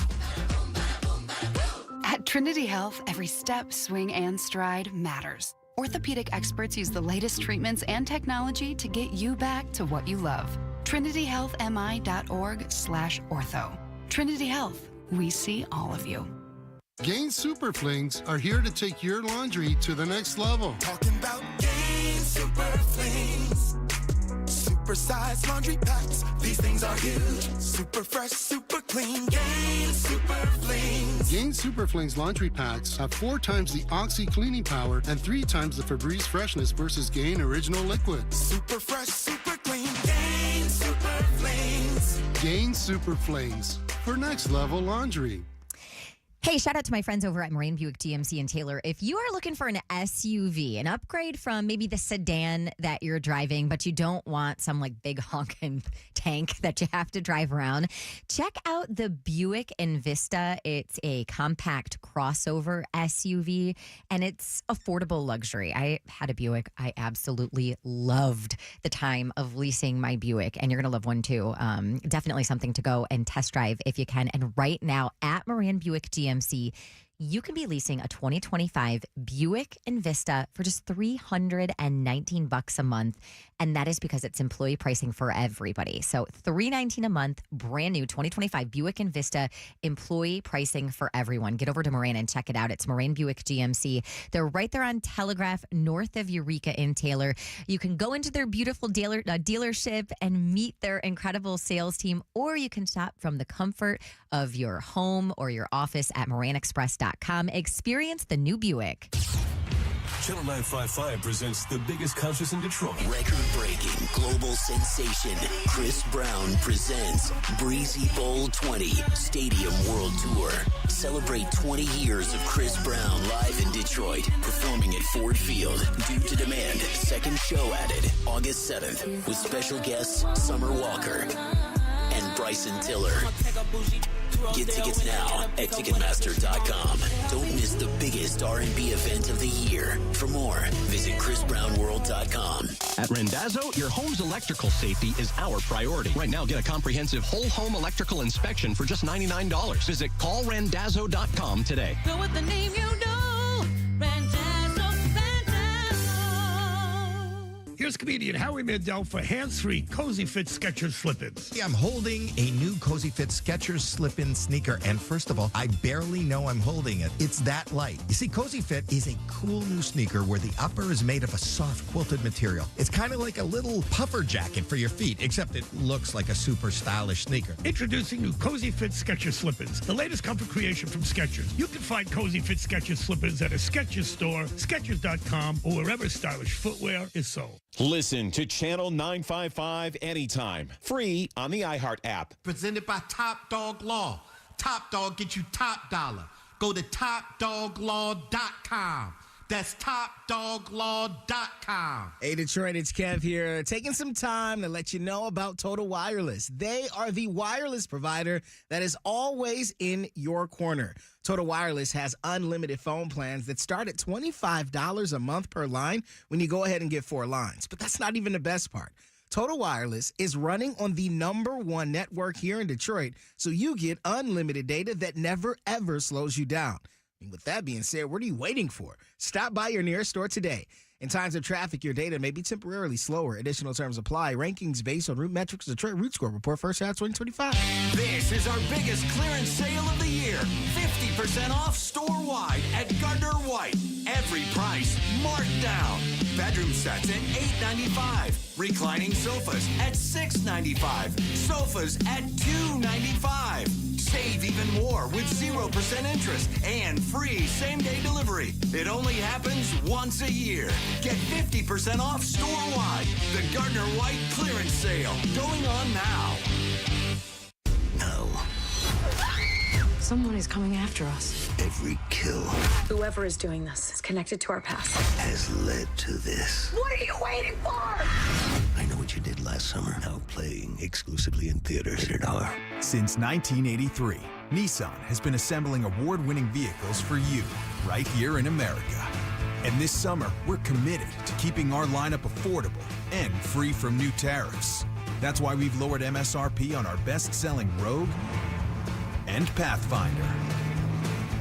At Trinity Health, every step, swing, and stride matters. Orthopedic experts use the latest treatments and technology to get you back to what you love. TrinityHealthMI.org/ortho. Trinity Health. We see all of you. Gain Super Flings are here to take your laundry to the next level. Talking about Gain Super Flings. Super-sized laundry packs. These things are huge. Super fresh, super clean. Gain Super Flings. Gain Super Flings laundry packs have 4 times the Oxy cleaning power and 3 times the Febreze freshness versus Gain Original Liquid. Super fresh, super clean. Gain Super Flings. Gain Super Flings for next level laundry. Hey, shout out to my friends over at Moraine Buick GMC in Taylor. If you are looking for an SUV, an upgrade from maybe the sedan that you're driving, but you don't want some like big honking tank that you have to drive around, check out the Buick Envista. It's a compact crossover SUV, and it's affordable luxury. I had a Buick. I absolutely loved the time of leasing my Buick, and you're going to love one too. Definitely something to go and test drive if you can. And right now at Moraine Buick GMC, you can be leasing a 2025 Buick Envista for just $319 a month. And that is because it's employee pricing for everybody. So $319 a month, brand new 2025 Buick Envista, employee pricing for everyone. Get over to Moraine and check it out. It's Moraine Buick GMC. They're right there on Telegraph, north of Eureka in Taylor. You can go into their beautiful dealership and meet their incredible sales team, or you can shop from the comfort of your home or your office at MoraneExpress.com. Experience the new Buick. Channel 955 presents the biggest concerts in Detroit. Record-breaking global sensation Chris Brown presents Breezy Bowl 20 Stadium World Tour. Celebrate 20 years of Chris Brown live in Detroit, performing at Ford Field. Due to demand, second show added August 7th with special guests Summer Walker and Bryson Tiller. Get tickets now at Ticketmaster.com. Don't miss the biggest R&B event of the year. For more, visit ChrisBrownWorld.com. At Randazzo, your home's electrical safety is our priority. Right now, get a comprehensive whole home electrical inspection for just $99. Visit callrandazzo.com today. Go with the name you know. Randazzo, Randazzo. Here's comedian Howie Mandel for hands-free Cozy Fit Skechers slip-ins. Yeah, I'm holding a new Cozy Fit Skechers slip-in sneaker, and first of all, I barely know I'm holding it. It's that light. You see, Cozy Fit is a cool new sneaker where the upper is made of a soft quilted material. It's kind of like a little puffer jacket for your feet, except it looks like a super stylish sneaker. Introducing new Cozy Fit Skechers slip-ins, the latest comfort creation from Skechers. You can find Cozy Fit Skechers slip-ins at a Skechers store, Skechers.com, or wherever stylish footwear is sold. Listen to Channel 955 anytime. Free on the iHeart app. Presented by Top Dog Law. Top Dog get you top dollar. Go to TopDogLaw.com. That's TopDogLaw.com. Hey, Detroit, it's Kev here. Taking some time to let you know about Total Wireless. They are the wireless provider that is always in your corner. Total Wireless has unlimited phone plans that start at $25 a month per line when you go ahead and get 4 lines. But that's not even the best part. Total Wireless is running on the #1 network here in Detroit, so you get unlimited data that never, ever slows you down. And with that being said, what are you waiting for? Stop by your nearest store today. In times of traffic, your data may be temporarily slower. Additional terms apply. Rankings based on Root Metrics Detroit Root Score Report first half 2025. This is our biggest clearance sale of the year. 50% off store-wide at Gardner White. Every price marked down. Bedroom sets at $8.95. Reclining sofas at $6.95. Sofas at $2.95. Save even more with 0% interest and free same-day delivery. It only happens once a year. Get 50% off store-wide. The Gardner White clearance sale going on now. No. Someone is coming after us. Every kill Whoever is doing this is connected to our past. has led to this. What are you waiting for? I Know What You Did Last Summer. Now playing exclusively in theaters. Rated R. Since 1983, Nissan has been assembling award-winning vehicles for you, right here in America. And this summer, we're committed to keeping our lineup affordable and free from new tariffs. That's why we've lowered MSRP on our best-selling Rogue and Pathfinder.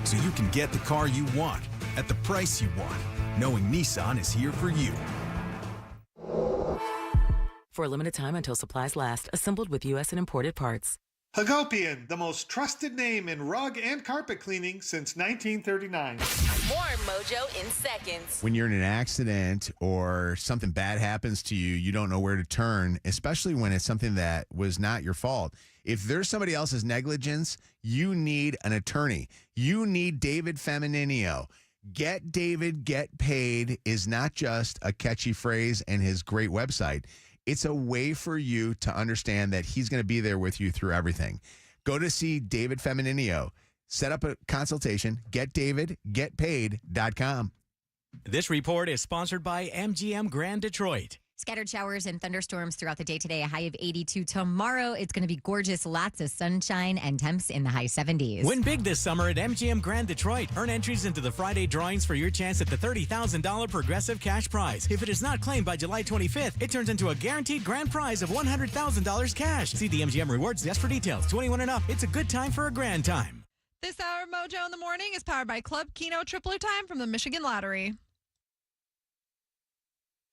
So you can get the car you want at the price you want knowing Nissan is here for you. For a limited time until supplies last, assembled with U.S. and imported parts. Hagopian, the most trusted name in rug and carpet cleaning since 1939. More Mojo in seconds. When you're in an accident or something bad happens to you, you don't know where to turn, especially when it's something that was not your fault. If there's somebody else's negligence, you need an attorney. You need David Femininio. Get David, get paid is not just a catchy phrase and his great website. It's a way for you to understand that he's going to be there with you through everything. Go to see David Femininio. Set up a consultation. GetDavidGetPaid.com. This report is sponsored by MGM Grand Detroit. Scattered showers and thunderstorms throughout the day today, a high of 82. Tomorrow, it's going to be gorgeous. Lots of sunshine and temps in the high 70s. Win big this summer at MGM Grand Detroit. Earn entries into the Friday drawings for your chance at the $30,000 Progressive cash prize. If it is not claimed by July 25th, it turns into a guaranteed grand prize of $100,000 cash. See the MGM Rewards desk for details. 21 and up. It's a good time for a grand time. This hour of Mojo in the Morning is powered by Club Keno Tripler Time from the Michigan Lottery.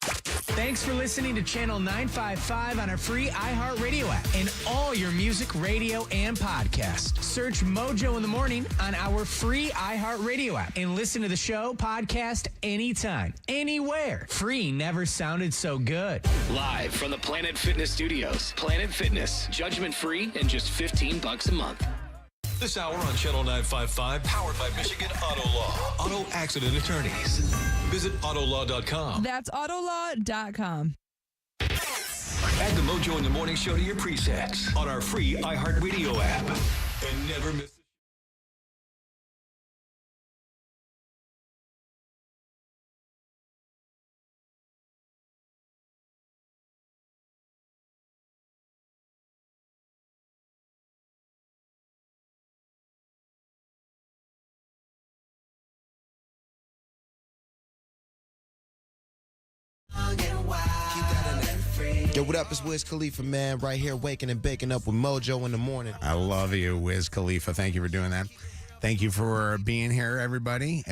Thanks for listening to Channel 955 on our free iHeartRadio app and all your music, radio, and podcast. Search Mojo in the Morning on our free iHeartRadio app and listen to the show, podcast, anytime, anywhere. Free never sounded so good. Live from the Planet Fitness Studios. Planet Fitness. Judgment free and just $15 a month. This hour on Channel 955, powered by Michigan Auto Law. Auto accident attorneys. Visit Autolaw.com. That's Autolaw.com. Add the Mojo in the Morning show to your presets on our free iHeartRadio app. And never miss Yo, what up? It's Wiz Khalifa, man, right here waking and baking up with Mojo in the Morning. I love you, Wiz Khalifa. Thank you for doing that. Thank you for being here, everybody.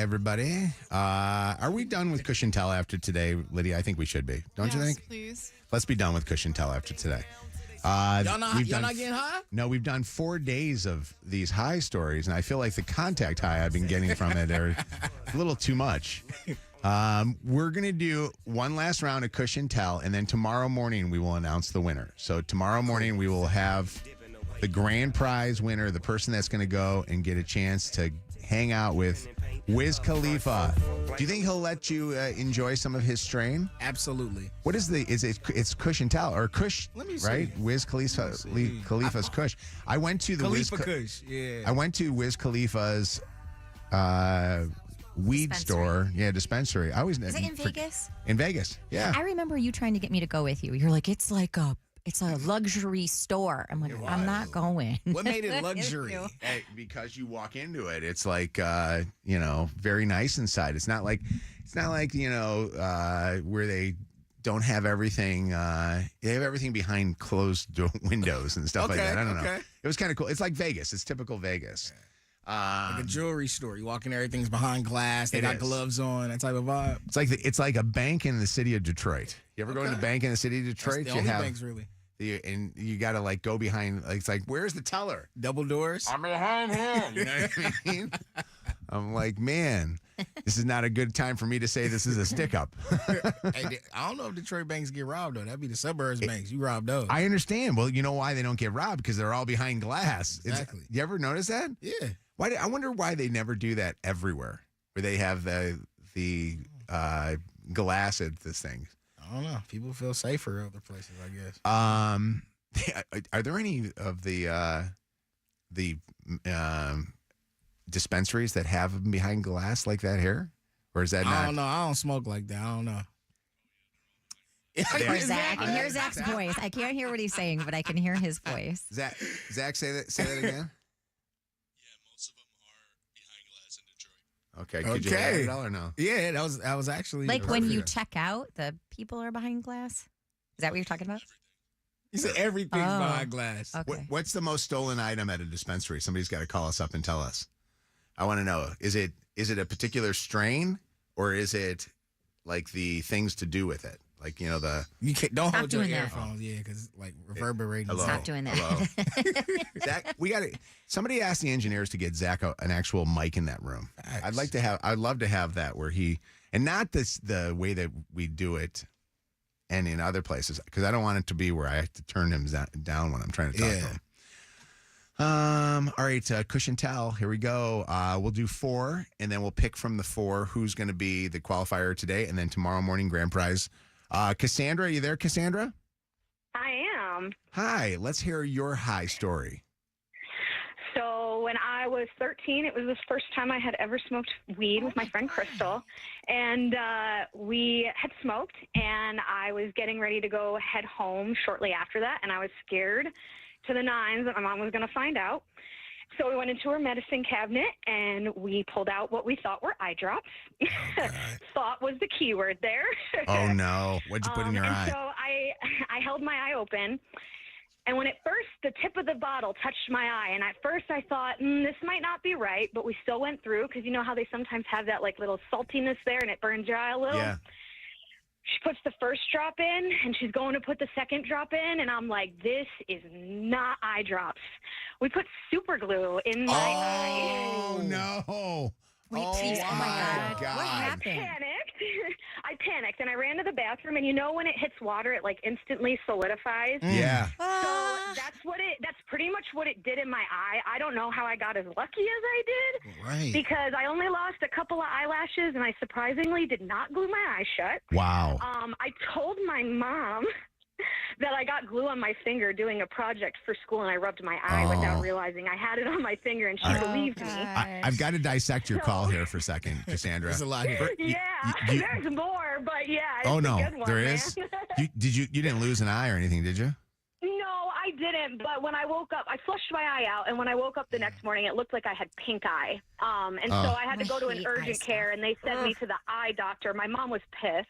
Are we done with Cush and Tell after today, Lydia? I think we should be. Don't you think? Please. Let's be done with Cush and Tell after today. Y'all not getting high? No, we've done 4 days of these high stories, and I feel like the contact high I've been getting from it are a little too much. We're going to do one last round of Cush and Tell, and then tomorrow morning we will announce the winner. So tomorrow morning we will have the grand prize winner, the person that's going to go and get a chance to hang out with Wiz Khalifa. Do you think he'll let you enjoy some of his strain? Absolutely. What is it's Cush and Tell, or Cush, Let me see. right? Wiz Khalifa's Cush. I went to the Khalifa Kush, yeah. I went to Wiz Khalifa's weed store, dispensary. I always Is it in Vegas? In Vegas, yeah. I remember you trying to get me to go with you. You're like, it's a luxury store. I'm like, I'm not going. What made it luxury? Hey, because you walk into it, it's like very nice inside. It's not like where they don't have everything. They have everything behind closed windows and stuff like that. I don't know. It was kind of cool. It's like Vegas. It's typical Vegas. Like a jewelry store. You walk in, everything's behind glass. They got gloves on. That type of vibe. It's like a bank in the city of Detroit. You ever go to a bank in the city of Detroit? That's the only banks, really. And you got to go behind. It's like, where's the teller? Double doors. I'm behind him. You know what I mean? I'm like, man, this is not a good time for me to say this is a stick up. Hey, I don't know if Detroit banks get robbed, though. That'd be the suburbs banks. You rob those. I understand. Well, you know why they don't get robbed? Because they're all behind glass. Exactly. You ever notice that? Yeah. I wonder why they never do that everywhere, where they have the glass at this thing. I don't know. People feel safer other places, I guess. Are there any of the dispensaries that have them behind glass like that here? Or is that not? I don't know. I don't smoke like that. I don't know. Zach. I can hear Zach's voice. I can't hear what he's saying, but I can hear his voice. Zach, say that again. Okay. Could you add it all or no? Yeah, that was actually like when you check out, the people are behind glass. Is that what you're talking about? You said everything's behind glass. Okay. What's the most stolen item at a dispensary? Somebody's got to call us up and tell us. I want to know. Is it a particular strain, or is it like the things to do with it. Like, you know, You can't, don't Stop hold your doing that. earphones, because like reverberating. Hello. Stop doing that. Hello. Zach, we got to. Somebody asked the engineers to get Zach an actual mic in that room. I'd love to have that where he, and not the way that we do it, and in other places, because I don't want it to be where I have to turn him down when I'm trying to talk to him. All right, Cushion Tell. Here we go. We'll do 4, and then we'll pick from the 4 who's going to be the qualifier today, and then tomorrow morning grand prize. Cassandra, are you there, Cassandra? I am. Hi. Let's hear your high story. So when I was 13, it was the first time I had ever smoked weed with my friend Crystal. And we had smoked, and I was getting ready to go head home shortly after that, and I was scared to the nines that my mom was going to find out. So we went into her medicine cabinet, and we pulled out what we thought were eye drops. Thought was the key word there. Oh, no. What'd you put in your eye? So I held my eye open, and when at first the tip of the bottle touched my eye, and at first I thought, this might not be right, but we still went through, because you know how they sometimes have that like little saltiness there, and it burns your eye a little? Yeah. She puts the first drop in, and she's going to put the second drop in, and I'm like, this is not eye drops. We put super glue in my eye. Oh, no. Wait, please. Oh, my God. What happened? I panicked, and I ran to the bathroom, and you know when it hits water, it like instantly solidifies? Yeah. So that's pretty much what it did in my eye. I don't know how I got as lucky as I did. Right. Because I only lost a couple of eyelashes, and I surprisingly did not glue my eye shut. Wow. I told my mom that I got glue on my finger doing a project for school, and I rubbed my eye without realizing I had it on my finger, and she believed me. I've got to dissect your call here for a second, Cassandra. There's a lot here. There's more, but yeah. It's Oh, no. a good one, There man. is? You didn't lose an eye or anything, did you? No, I didn't. But when I woke up, I flushed my eye out, and when I woke up the next morning, it looked like I had pink eye. And so I had to go to an urgent care, and they sent me to the eye doctor. My mom was pissed.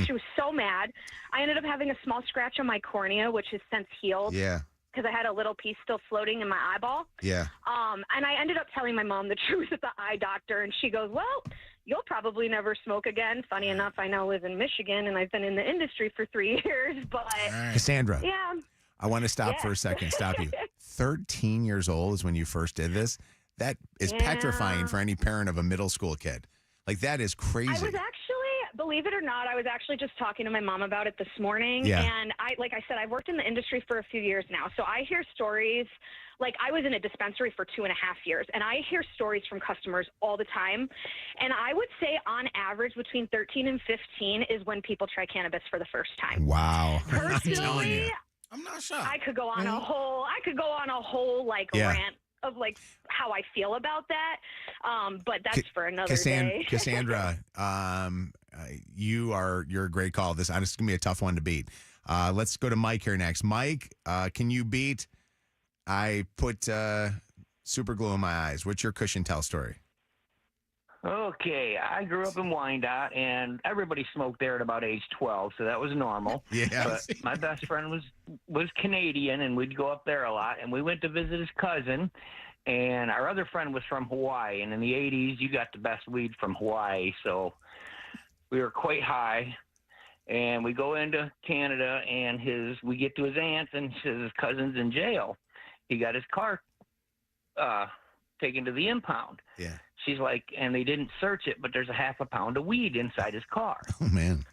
She was so mad. I ended up having a small scratch on my cornea, which has since healed. Yeah. Because I had a little piece still floating in my eyeball. Yeah. And I ended up telling my mom the truth at the eye doctor, and she goes, well, you'll probably never smoke again. Funny enough, I now live in Michigan, and I've been in the industry for 3 years, but... Cassandra. Yeah. I want to stop for a second. Stop you. 13 years old is when you first did this. That is petrifying for any parent of a middle school kid. Like, that is crazy. I was actually, believe it or not, I was actually just talking to my mom about it this morning. Yeah. And like I said, I've worked in the industry for a few years now. So I hear stories, like I was in a dispensary for 2.5 years, and I hear stories from customers all the time. And I would say on average between 13 and 15 is when people try cannabis for the first time. Wow. Personally, I'm not shocked. I could go on a whole like rant of like how I feel about that. But that's for another day. Cassandra, you're a great call. This is gonna be a tough one to beat. Let's go to Mike here next. Mike, can you beat? I put super glue in my eyes. What's your Cushion Tell story? Okay, I grew up in Wyandotte, and everybody smoked there at about age 12, so that was normal. Yeah. But my best friend was Canadian, and we'd go up there a lot, and we went to visit his cousin, and our other friend was from Hawaii, and in the 80s, you got the best weed from Hawaii, so we were quite high. And we go into Canada, and we get to his aunt's, and his cousin's in jail. He got his car taken to the impound. Yeah. She's like, and they didn't search it, but there's a half a pound of weed inside his car. Oh, man.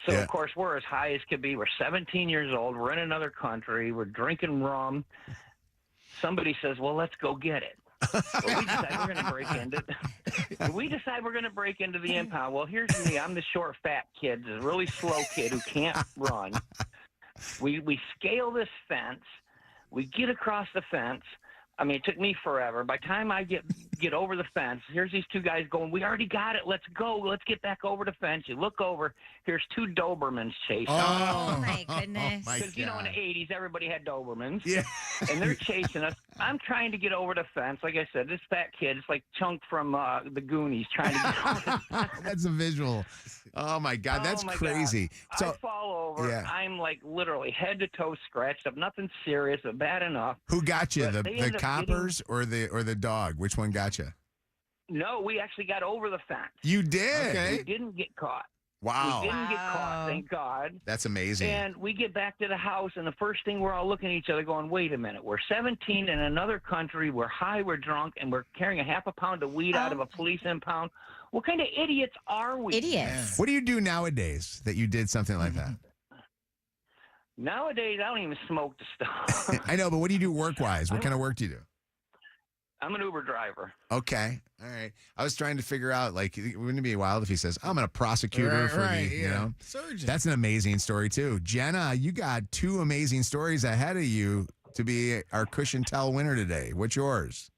So, of course, we're as high as could be. We're 17 years old. We're in another country. We're drinking rum. Somebody says, well, let's go get it. Well, we decide we're going to break into the impound. Well, here's me. I'm the short, fat kid, this really slow kid who can't run. We scale this fence. We get across the fence. I mean, it took me forever. By the time I get over the fence, here's these two guys going, we already got it. Let's go. Let's get back over the fence. You look over. Here's two Dobermans chasing us. Oh, my goodness. Because, you know, in the 80s, everybody had Dobermans. Yeah. And they're chasing us. I'm trying to get over the fence. Like I said, this fat kid is like Chunk from the Goonies trying to get over the fence. That's a visual. Oh, my God. That's crazy. God. So, I fall over. Yeah. I'm like literally head to toe scratched up. Nothing serious, but bad enough. who got you? But The they end up coppers or the dog? Which one got you? No, we actually got over the fence. You did? We didn't get caught. Wow. We didn't get caught, thank God. That's amazing. And we get back to the house, and the first thing we're all looking at each other going, wait a minute, we're 17 in another country, we're high, we're drunk, and we're carrying a half a pound of weed out of a police impound. What kind of idiots are we? Idiots. What do you do nowadays that you did something like that? Nowadays, I don't even smoke the stuff. I know, but what do you do work-wise? What kind of work do you do? I'm an Uber driver. Okay. All right. I was trying to figure out, like, wouldn't it be wild if he says, I'm a prosecutor for the, you know? Surgeon. That's an amazing story, too. Jenna, you got 2 amazing stories ahead of you to be our Cushion Tell winner today. What's yours?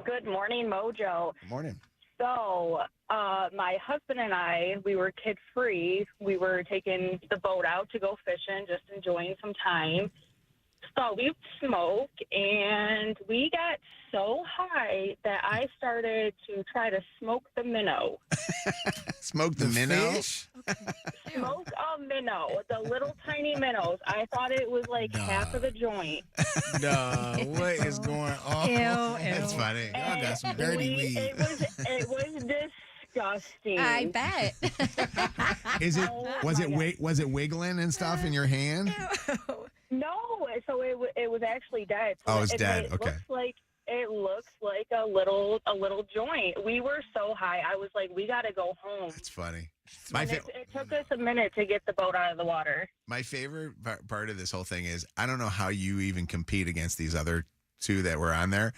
Good morning, Mojo. Morning. So, my husband and I, we were kid-free. We were taking the boat out to go fishing, just enjoying some time. So we smoked, and we got so high that I started to try to smoke the minnow. Smoke the minnow? Fish? Smoke a minnow, the little tiny minnows. I thought it was like half of the joint. Nah, what is going on? Ew, That's funny. Y'all got some dirty weed. It was disgusting. I bet. Was it wiggling and stuff in your hand? No, so it was actually dead. So Oh, it's dead. Okay. It looks like a little joint. We were so high. I was like, we got to go home. It's funny. It took us a minute to get the boat out of the water. My favorite part of this whole thing is I don't know how you even compete against these other 2 that were on there,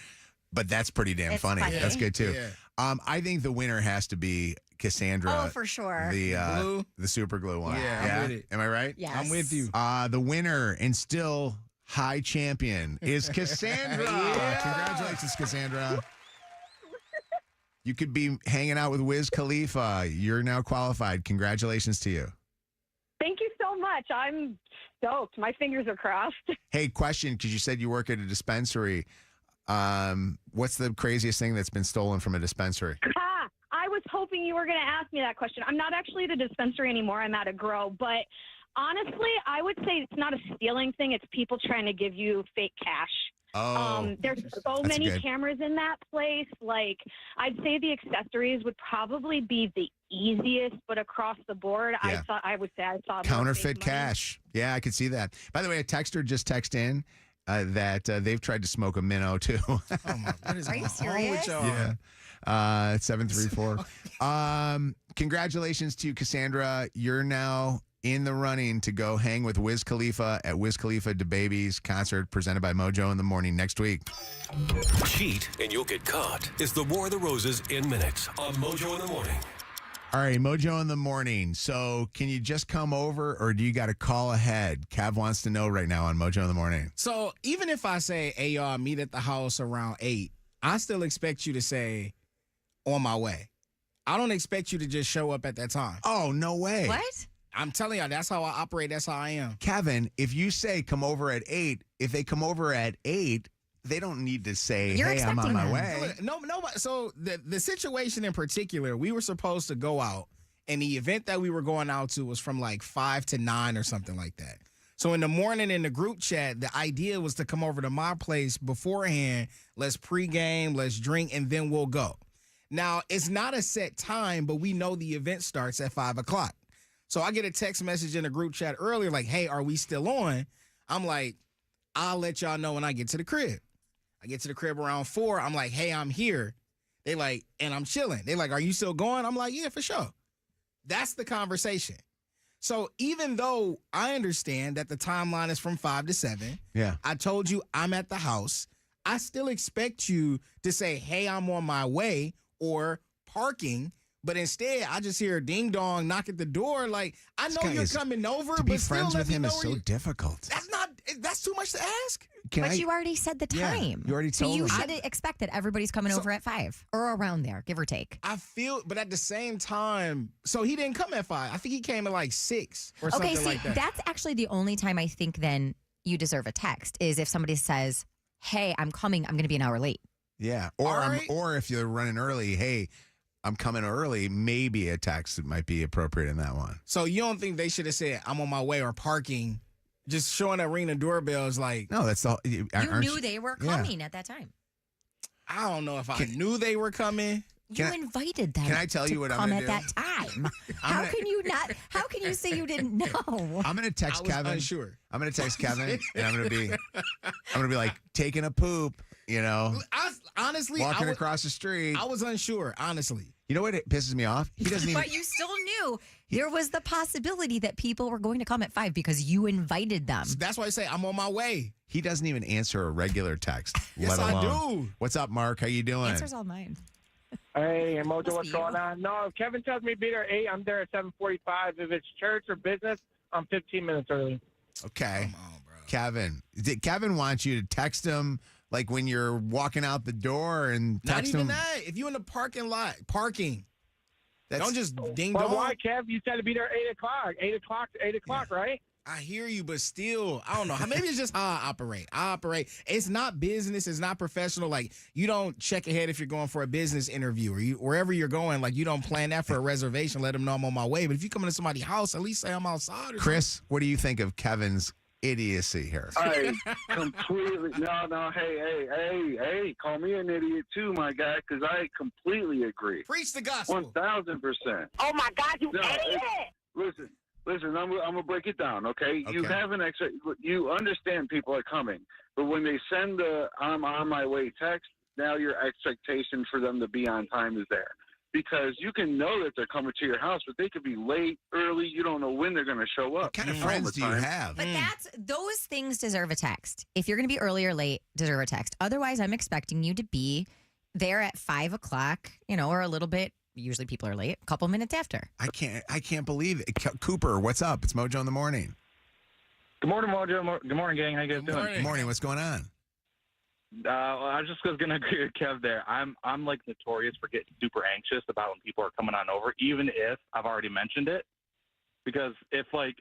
but that's pretty damn funny. That's good too. Yeah. I think the winner has to be Cassandra. Oh, for sure. The super glue one. Yeah, I'm with it. Am I right? Yes. I'm with you. The winner and still high champion is Cassandra. Congratulations, Cassandra. You could be hanging out with Wiz Khalifa. You're now qualified. Congratulations to you. Thank you so much. I'm stoked. My fingers are crossed. Hey, question, because you said you work at a dispensary. What's the craziest thing that's been stolen from a dispensary? I was hoping you were going to ask me that question. I'm not actually at a dispensary anymore. I'm at a grow. But honestly, I would say it's not a stealing thing. It's people trying to give you fake cash. Oh, there's so that's many good. cameras in that place. Like, I'd say the accessories would probably be the easiest, but across the board, Yeah. I would say I saw more Counterfeit fake money. cash. Yeah, I could see that. By the way, a texter just texted in that they've tried to smoke a minnow too. Oh my, what is Are you going on serious? with y'all? Yeah. 734. Congratulations to you, Cassandra. You're now in the running to go hang with Wiz Khalifa at Wiz Khalifa DaBaby's concert presented by Mojo in the Morning next week. Cheat and you'll get caught is the War of the Roses in minutes on Mojo in the Morning. All right, Mojo in the Morning. So can you just come over or do you got to call ahead? Cav wants to know right now on Mojo in the Morning. So even if I say, hey, y'all, meet at the house around 8, I still expect you to say, on my way. I don't expect you to just show up at that time. Oh, no way. What? I'm telling y'all, that's how I operate. That's how I am. Kevin, if you say come over at 8, if they come over at 8, they don't need to say, You're hey, I'm on expecting my them. way. No. So the situation in particular, we were supposed to go out, and the event that we were going out to was from like 5 to 9 or something like that. So in the morning in the group chat, the idea was to come over to my place beforehand. Let's pregame, let's drink, and then we'll go. Now, it's not a set time, but we know the event starts at 5 o'clock. So I get a text message in the group chat earlier like, hey, are we still on? I'm like, I'll let y'all know when I get to the crib. I get to the crib around 4. I'm like, hey, I'm here. They like, and I'm chilling. They like, are you still going? I'm like, yeah, for sure. That's the conversation. So even though I understand that the timeline is from 5 to 7, yeah, I told you I'm at the house. I still expect you to say, hey, I'm on my way or parking. But instead, I just hear a ding dong knock at the door. Like, I know you're coming over, to be but friends still with let me him know is where so you- difficult. That's too much to ask. But you already said the Yeah, time. you already So told you us. should expect that everybody's coming over at 5 or around there, give or take. I feel, but at the same time, so he didn't come at 5. I think he came at like 6 or Okay, something see, like that. that's actually the only time I think then you deserve a text is if somebody says, hey, I'm coming, I'm going to be an hour late. Yeah. Or if you're running early, hey, I'm coming early, maybe a text might be appropriate in that one. So you don't think they should have said, I'm on my way or parking? Just showing that ring the doorbell is like, No, that's the You knew they were coming at that time. I don't know if I knew they were coming, You invited them. Can I tell you what I'm come going to at do? that time. How can you not? How can you say you didn't know? I'm going to text Kevin. Unsure. I'm going to text Kevin, and I'm going to be like taking a poop. You know, Honestly, walking across the street. I was unsure. Honestly, you know what pisses me off? He doesn't even. But you still knew there was the possibility that people were going to come at 5 because you invited them. That's why I say I'm on my way. He doesn't even answer a regular text. Yes, let alone. I do. What's up, Mark? How you doing? Answers all mine. Hey, Mojo, what's going on? No, if Kevin tells me to be there at 8, I'm there at 7:45. If it's church or business, I'm 15 minutes early. Okay. Come on, bro. Kevin. Kevin wants you to text him like when you're walking out the door and Not text even him. that. If you in the parking lot, don't just ding Well, dong. why, Kev? You said to be there at 8 o'clock. 8 o'clock, right? I hear you, but still, I don't know. Maybe it's just how I operate. It's not business. It's not professional. Like, you don't check ahead if you're going for a business interview or wherever you're going. Like, you don't plan that for a reservation. Let them know I'm on my way. But if you come into somebody's house, at least say I'm outside. Or Chris, what do you think of Kevin's idiocy here? Hey, completely. No. Hey. Call me an idiot too, my guy, because I completely agree. Preach the gospel. 1,000%. Oh my God, you idiot! Listen. I'm gonna break it down. Okay, you have you understand people are coming, but when they send the "I'm on my way" text, now your expectation for them to be on time is there. Because you can know that they're coming to your house, but they could be late, early. You don't know when they're going to show up. What kind of friends do you have? But those things deserve a text. If you're going to be early or late, deserve a text. Otherwise, I'm expecting you to be there at 5 o'clock, or a little bit. Usually people are late, a couple minutes after. I can't believe it. Cooper, what's up? It's Mojo in the morning. Good morning, Mojo. Good morning, gang. How you guys doing? Good morning. What's going on? I just was gonna agree with Kev there. I'm like notorious for getting super anxious about when people are coming on over, even if I've already mentioned it. Because if like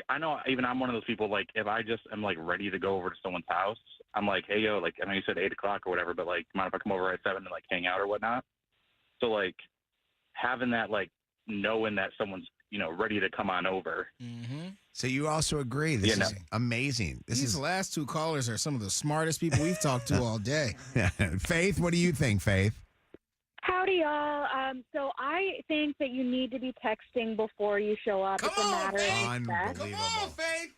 I know even I'm one of those people, like if I just am like ready to go over to someone's house, I'm like, hey yo, like I know you said 8 o'clock or whatever, but like mind if I come over at 7 and like hang out or whatnot? So like having that like knowing that someone's ready to come on over. Mm-hmm. So you also agree. This is amazing. These last two callers are some of the smartest people we've talked to all day. Faith, what do you think, Faith? Howdy, y'all. So I think that you need to be texting before you show up. It's a matter of respect. Unbelievable. Come on, Faith.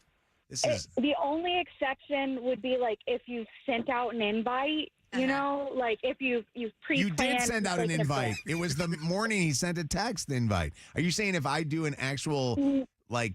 This is The only exception would be like if you sent out an invite. Like if you've pre-planned. You did send out an taken a invite. break. It was the morning he sent a text invite. Are you saying if I do an actual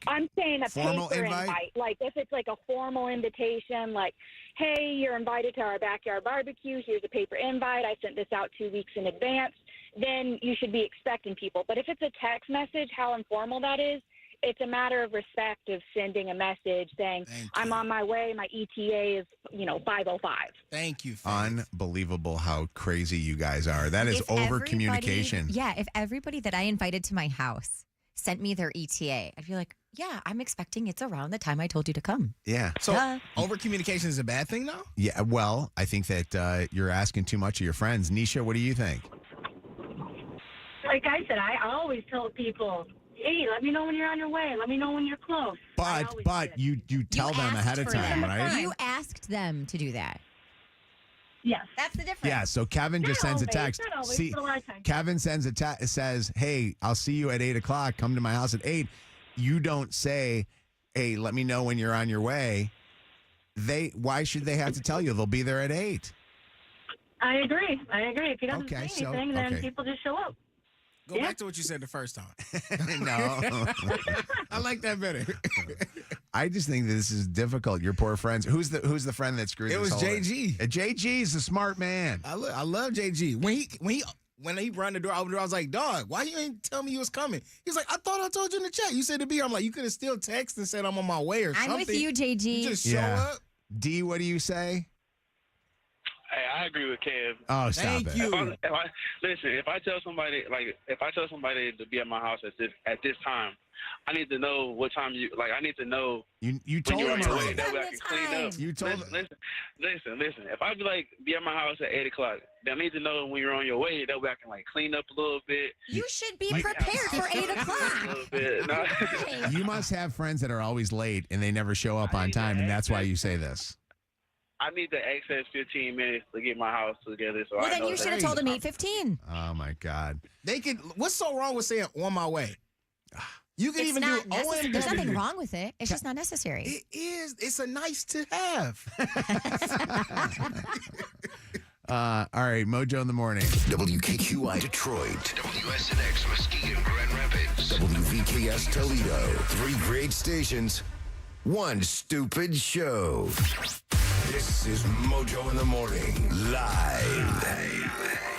I'm saying a formal paper invite? Like if it's like a formal invitation, like, hey, you're invited to our backyard barbecue. Here's a paper invite. I sent this out 2 weeks in advance. Then you should be expecting people. But if it's a text message, how informal that is, it's a matter of respect of sending a message saying, I'm on my way. My ETA is, 5:05. Thank you, Faith. Unbelievable how crazy you guys are. That is over communication. Yeah, if everybody that I invited to my house sent me their ETA, I'd be like, yeah, I'm expecting it's around the time I told you to come. Yeah. So over communication is a bad thing, though? Yeah. Well, I think that you're asking too much of your friends. Nisha, what do you think? Like I said, I always tell people, hey, let me know when you're on your way. Let me know when you're close. But you tell them ahead of time, right? You asked them to do that. Yes. That's the difference. Yeah, so Kevin just sends a text. Not always, See, but a lot of times. Kevin sends a text, says, hey, I'll see you at 8 o'clock. Come to my house at 8. You don't say, hey, let me know when you're on your way. Why should they have to tell you? They'll be there at 8. I agree. If he doesn't say anything, then people just show up. Go back to what you said the first time. No. I like that better. I just think this is difficult. Your poor friends. Who's the friend that screwed It this was whole JG. JG's a smart man. I love JG. When he run the door, I was like, dog, why you ain't tell me you was coming? He's like, I thought I told you in the chat. You said to be. I'm like, you could have still texted and said I'm on my way or something. I'm with you, JG. You just show up. D, what do you say? Hey, I agree with Kev. Oh, stop it. If I tell somebody to be at my house at this time, I need to know what time I need to know. You told him already. already. That way I can clean up. You told Listen. If I be at my house at 8 o'clock, then I need to know when you're on your way. That way I can clean up a little bit. You should be prepared for 8 o'clock. You must have friends that are always late and they never show up on time, and that's why you say this. I need the excess 15 minutes to get my house together. So Well, I then know you that- should have told him 8:15. Oh my God. They could. What's so wrong with saying "on my way"? You can It's even not do necessary. OMW. There's nothing wrong with it. It's just not necessary. It is. It's a nice to have. All right, Mojo in the morning. WKQI Detroit, WSNX Muskegon Grand Rapids, WVKS Toledo. 3 great stations, 1 stupid show. This is Mojo in the Morning, live.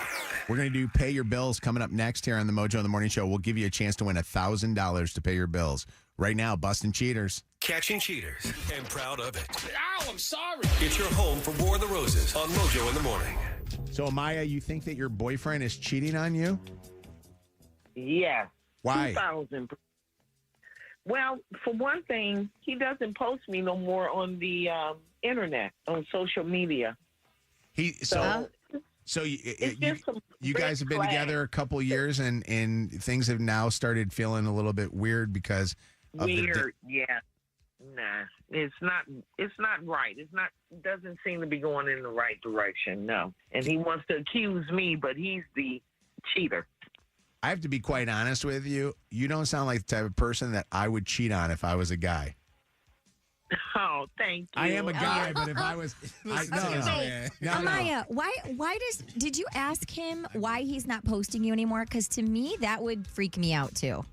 We're going to do Pay Your Bills coming up next here on the Mojo in the Morning Show. We'll give you a chance to win $1,000 to pay your bills. Right now, busting cheaters. Catching cheaters and proud of it. Ow, I'm sorry. It's your home for War of the Roses on Mojo in the Morning. So, Amaya, you think that your boyfriend is cheating on you? Yeah. Why? 2,000. Well, for one thing, he doesn't post me no more on the internet, on social media. So it's just some you red guys have been flags. together a couple years, and things have now started feeling a little bit weird because of Weird, yeah. Nah, it's not right. It doesn't seem to be going in the right direction. No, and he wants to accuse me, but he's the cheater. I have to be quite honest with you. You don't sound like the type of person that I would cheat on if I was a guy. Oh, thank you. I am a guy, but if I was, Amaya, did you ask him why he's not posting you anymore? Because to me, that would freak me out too.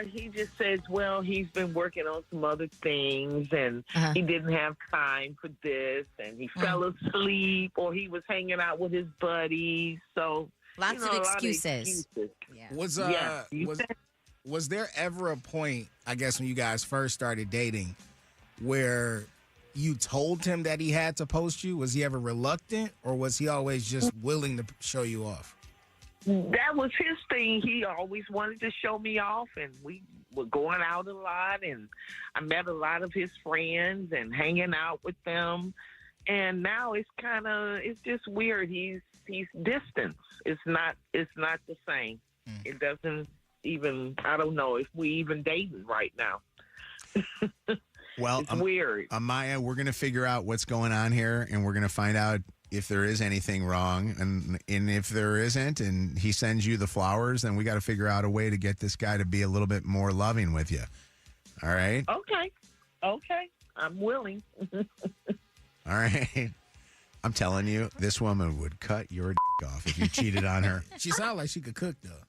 He just says, well, he's been working on some other things, and he didn't have time for this, and he fell asleep, or he was hanging out with his buddies. So Lots of a lot excuses. Was there ever a point, I guess, when you guys first started dating, where you told him that he had to post you? Was he ever reluctant, or was he always just willing to show you off? That was his thing. He always wanted to show me off, and we were going out a lot, and I met a lot of his friends and hanging out with them. And now it's just weird. He's distance. It's not the same. It doesn't even, I don't know if we even dating right now. Well, it's weird. Amaya, we're going to figure out what's going on here, and we're going to find out if there is anything wrong. And if there isn't, and he sends you the flowers, then we got to figure out a way to get this guy to be a little bit more loving with you. All right? Okay. I'm willing. All right. I'm telling you, this woman would cut your off if you cheated on her. She sounded like she could cook, though.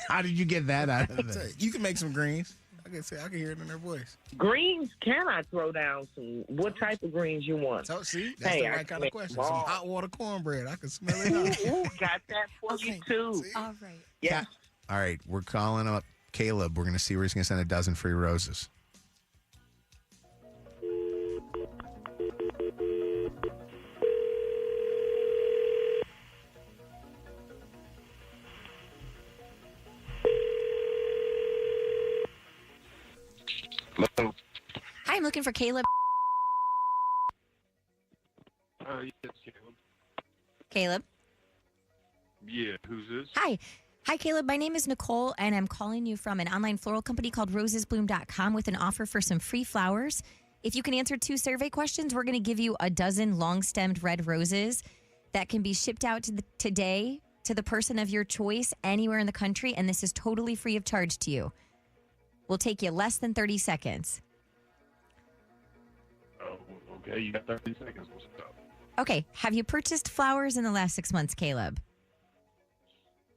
How did you get that out of it? You can make some greens. I can hear it in her voice. Greens, can I throw down some? What type of greens you want? So, see, that's the right kind of question. Some hot water cornbread. I can smell it. Ooh, got that for you, too. All right. Yeah. All right. We're calling up Caleb. We're going to see where he's going to send a dozen free roses. Hello. Hi, I'm looking for Caleb. Yes, Caleb. Caleb. Yeah, who's this? Hi, Caleb. My name is Nicole, and I'm calling you from an online floral company called rosesbloom.com with an offer for some free flowers. If you can answer 2 survey questions, we're going to give you a dozen long-stemmed red roses that can be shipped out today to the person of your choice anywhere in the country, and this is totally free of charge to you. Will take you less than 30 seconds. Oh, okay. You got 30 seconds. What's up? Okay. Have you purchased flowers in the last 6 months, Caleb?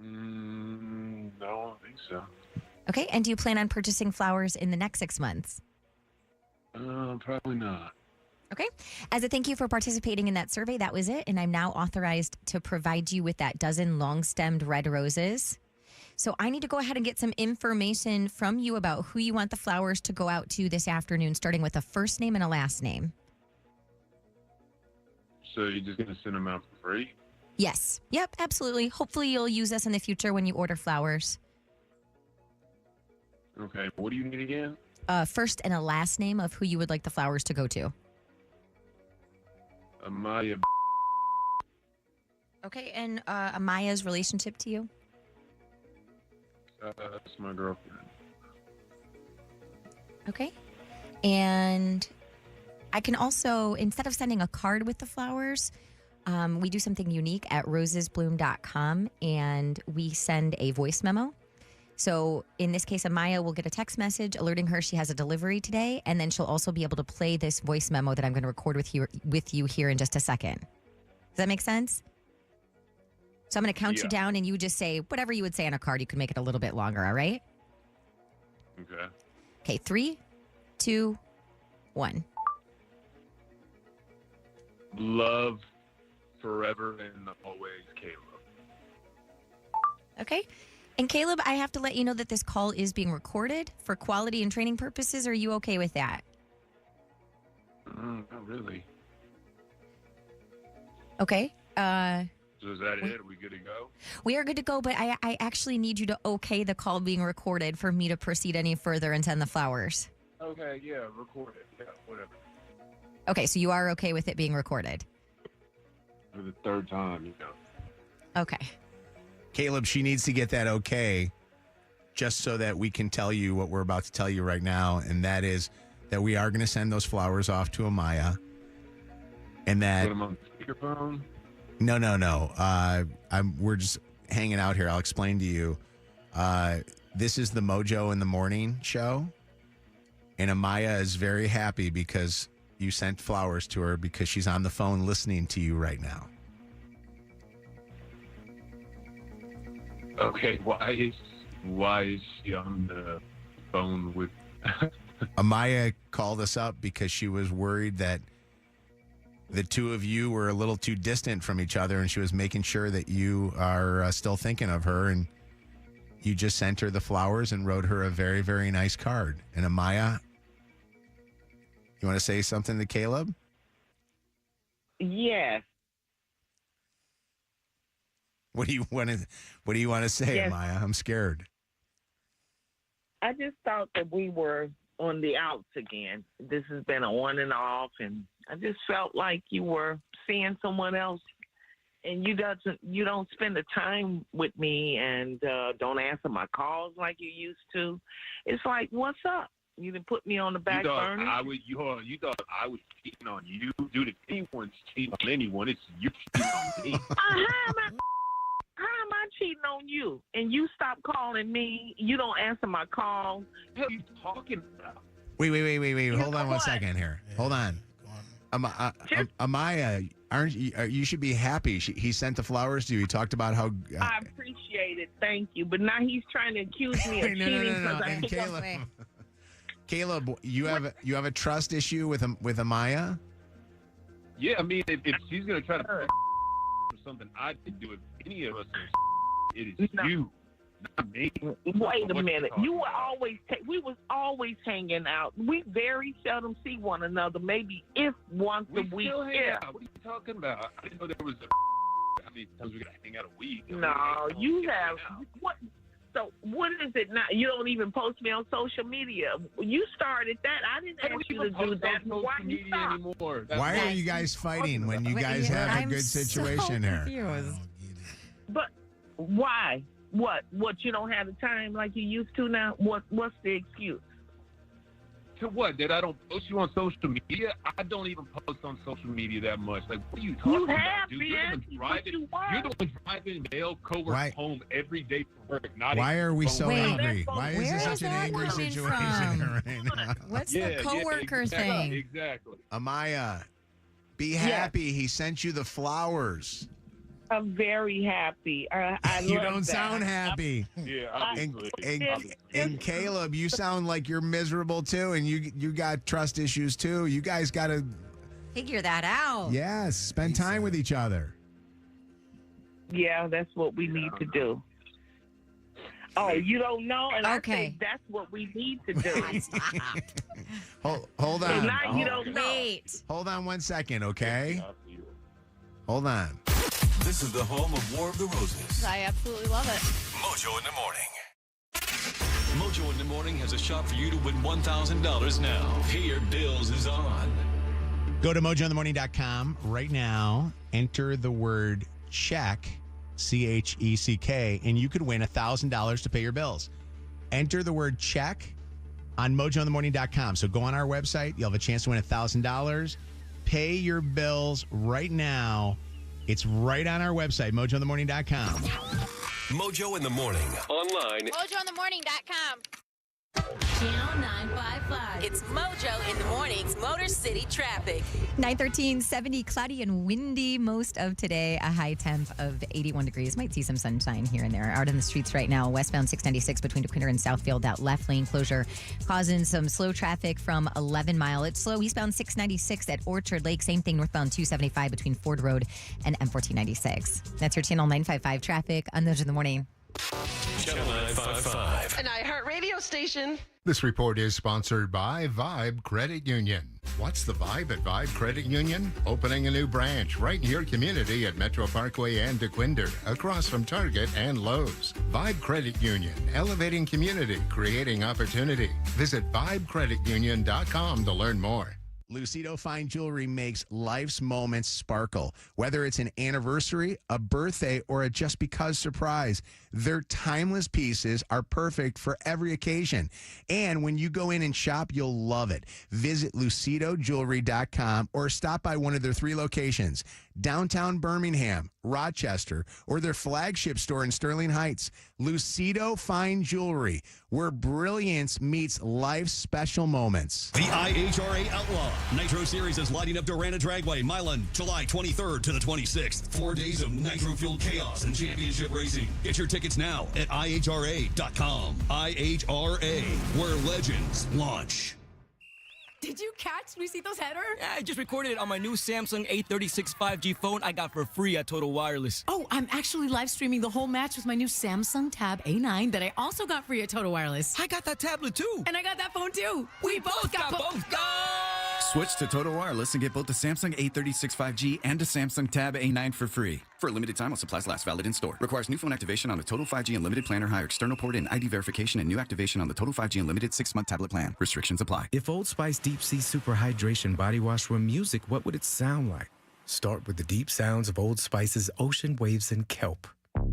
No, I don't think so. Okay. And do you plan on purchasing flowers in the next 6 months? Probably not. Okay. As a thank you for participating in that survey, that was it. And I'm now authorized to provide you with that dozen long-stemmed red roses. So I need to go ahead and get some information from you about who you want the flowers to go out to this afternoon, starting with a first name and a last name. So you're just going to send them out for free? Yes. Yep, absolutely. Hopefully you'll use us in the future when you order flowers. Okay. What do you need again? First and a last name of who you would like the flowers to go to. Amaya. Okay, and Amaya's relationship to you? That's my girlfriend. Okay. And I can also, instead of sending a card with the flowers, we do something unique at rosesbloom.com, and we send a voice memo. So in this case, Amaya will get a text message alerting her she has a delivery today, and then she'll also be able to play this voice memo that I'm going to record with you here in just a second. Does that make sense? So I'm going to count you down, and you just say whatever you would say on a card. You can make it a little bit longer, all right? Okay. Okay, 3, 2, 1. Love forever and always, Caleb. Okay. And Caleb, I have to let you know that this call is being recorded for quality and training purposes. Are you okay with that? Not really. Okay. So is that it? Are we good to go? We are good to go, but I actually need you to okay the call being recorded for me to proceed any further and send the flowers. Okay, yeah, record it. Yeah, whatever. Okay, so you are okay with it being recorded? For the third time, you know. Okay. Caleb, she needs to get that okay just so that we can tell you what we're about to tell you right now, and that is that we are going to send those flowers off to Amaya. And that... Put them on speakerphone? No. We're just hanging out here. I'll explain to you. This is the Mojo in the Morning show, and Amaya is very happy because you sent flowers to her because she's on the phone listening to you right now. Okay, why is she on the phone with... Amaya called us up because she was worried that the two of you were a little too distant from each other, and she was making sure that you are still thinking of her, and you just sent her the flowers and wrote her a very, very nice card. And Amaya, you want to say something to Caleb? Yes. What do you want to say, Yes. Amaya? I'm scared. I just thought that we were on the outs again. This has been a on and off, and I just felt like you were seeing someone else, and you don't spend the time with me, and don't answer my calls like you used to. It's like, what's up? You didn't put me on the back burner. You thought I was cheating on you, dude. If anyone's cheating on anyone, it's you cheating on me. How am I cheating on you? And you stop calling me. You don't answer my calls. What are you talking about? Wait. Hold on one second here. Hold on. Amaya, you should be happy. He sent the flowers to you. He talked about how... I appreciate it. Thank you. But now he's trying to accuse me of cheating. No. And Caleb, you have a trust issue with Amaya? Yeah, I mean, if she's going to try to or something I didn't do, if any of us it is you, not me. Wait a minute. You were always we was always hanging out. We very seldom see one another. Maybe if once a week. Still hang out. What are you talking about? I didn't know there was how many times we gotta hang out a week. No, you have what? So what is it now? You don't even post me on social media. You started that. I didn't ask you to do that. Why you anymore? Why are you guys fighting when you guys have a good situation here? But why? What? You don't have the time like you used to now? What's the excuse? To what? That I don't post you on social media? I don't even post on social media that much. Like, what are you talking about, dude? You're the one driving male coworkers home every day for work. Why are we so angry? Why is this such an angry coming situation from? right now? What's the coworker thing? Exactly. Amaya, be happy. He sent you the flowers. I'm very happy. I You love don't that. sound happy. Yeah, obviously. And Caleb, you sound like you're miserable too, and you got trust issues too. You guys got to figure that out. Yes, spend time with each other. Yeah, that's what we need to do. Oh, you don't know? And I think that's what we need to do. Hold on. And now you don't know. Hold on 1 second, okay? Hold on. This is the home of War of the Roses. I absolutely love it. Mojo in the Morning. Mojo in the Morning has a shot for you to win $1,000 now. Pay Your Bills is on. Go to mojointhemorning.com right now. Enter the word check, CHECK, and you could win $1,000 to pay your bills. Enter the word check on mojointhemorning.com. So go on our website. You'll have a chance to win $1,000. Pay your bills right now. It's right on our website, mojointhemorning.com. Mojo in the Morning. Online. MojoInTheMorning.com. Channel 955. It's Mojo in the Morning's Motor City traffic. 9:13, 70, cloudy and windy most of today. A high temp of 81 degrees. Might see some sunshine here and there. Out in the streets right now, westbound 696 between DeQuinter and Southfield. That left lane closure causing some slow traffic from 11 Mile. It's slow eastbound 696 at Orchard Lake. Same thing northbound 275 between Ford Road and M1496. That's your Channel 955 traffic on Mojo in the Morning. Channel 955. An iHeart radio station. This report is sponsored by Vibe Credit Union. What's the vibe at Vibe Credit Union? Opening a new branch right in your community at Metro Parkway and DeQuinder, across from Target and Lowe's. Vibe Credit Union, elevating community, creating opportunity. Visit vibecreditunion.com to learn more. Lucido Fine Jewelry makes life's moments sparkle. Whether it's an anniversary, a birthday, or a just because surprise, their timeless pieces are perfect for every occasion. And when you go in and shop, you'll love it. Visit lucidojewelry.com or stop by one of their 3 locations, downtown Birmingham, Rochester, or their flagship store in Sterling Heights. Lucido Fine Jewelry, where brilliance meets life's special moments. The IHRA Outlaw Nitro Series is lighting up Durana Dragway, Milan, July 23rd to the 26th. 4 days of nitro-fueled chaos and championship racing. Get your tickets now at IHRA.com. IHRA, where legends launch. Did you catch Luisito's header? Yeah, I just recorded it on my new Samsung A36 5G phone I got for free at Total Wireless. Oh, I'm actually live streaming the whole match with my new Samsung Tab A9 that I also got free at Total Wireless. I got that tablet too. And I got that phone too. We both got both. Go! Switch to Total Wireless and get both the Samsung A36 5G and the Samsung Tab A9 for free. For a limited time while supplies last, valid in store. Requires new phone activation on the Total 5G Unlimited plan or higher external port and ID verification and new activation on the Total 5G Unlimited 6-month tablet plan. Restrictions apply. If Old Spice Deep Sea Super Hydration Body Wash were music, what would it sound like? Start with the deep sounds of Old Spice's ocean waves and kelp.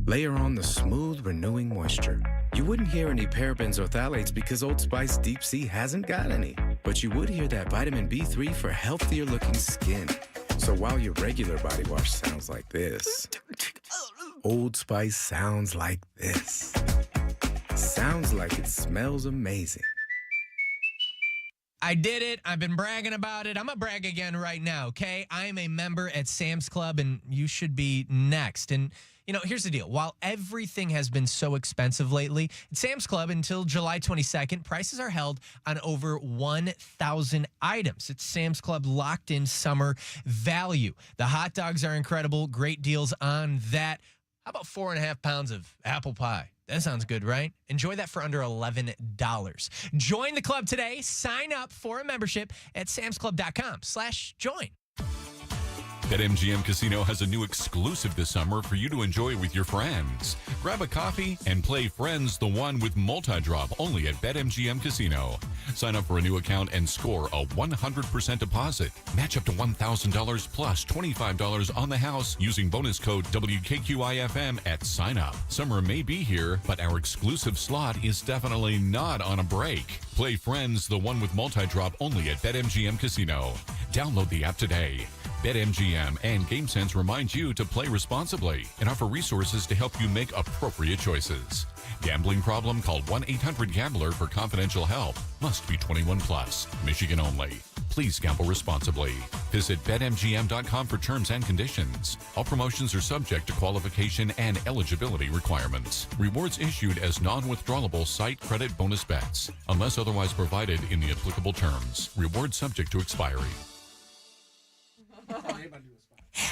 Layer on the smooth, renewing moisture. You wouldn't hear any parabens or phthalates because Old Spice Deep Sea hasn't got any. But you would hear that vitamin B3 for healthier looking skin. So while your regular body wash sounds like this, Old Spice sounds like this. Sounds like it smells amazing. I did it. I've been bragging about it. I'm going to brag again right now, okay? I am a member at Sam's Club, and you should be next. And, you know, here's the deal. While everything has been so expensive lately, at Sam's Club until July 22nd, prices are held on over 1,000 items. It's Sam's Club locked-in summer value. The hot dogs are incredible. Great deals on that. How about 4.5 pounds of apple pie? That sounds good, right? Enjoy that for under $11. Join the club today. Sign up for a membership at samsclub.com/join. BetMGM Casino has a new exclusive this summer for you to enjoy with your friends. Grab a coffee and play Friends the One with multi-drop only at BetMGM Casino. Sign up for a new account and score a 100% deposit. Match up to $1,000 plus $25 on the house using bonus code WKQIFM at sign up. Summer may be here, but our exclusive slot is definitely not on a break. Play Friends the One with multi-drop only at BetMGM Casino. Download the app today. BetMGM and GameSense remind you to play responsibly and offer resources to help you make appropriate choices. Gambling problem? Call 1-800-GAMBLER for confidential help. Must be 21 plus. Michigan only. Please gamble responsibly. Visit BetMGM.com for terms and conditions. All promotions are subject to qualification and eligibility requirements. Rewards issued as non-withdrawable site credit bonus bets, unless otherwise provided in the applicable terms. Rewards subject to expiry.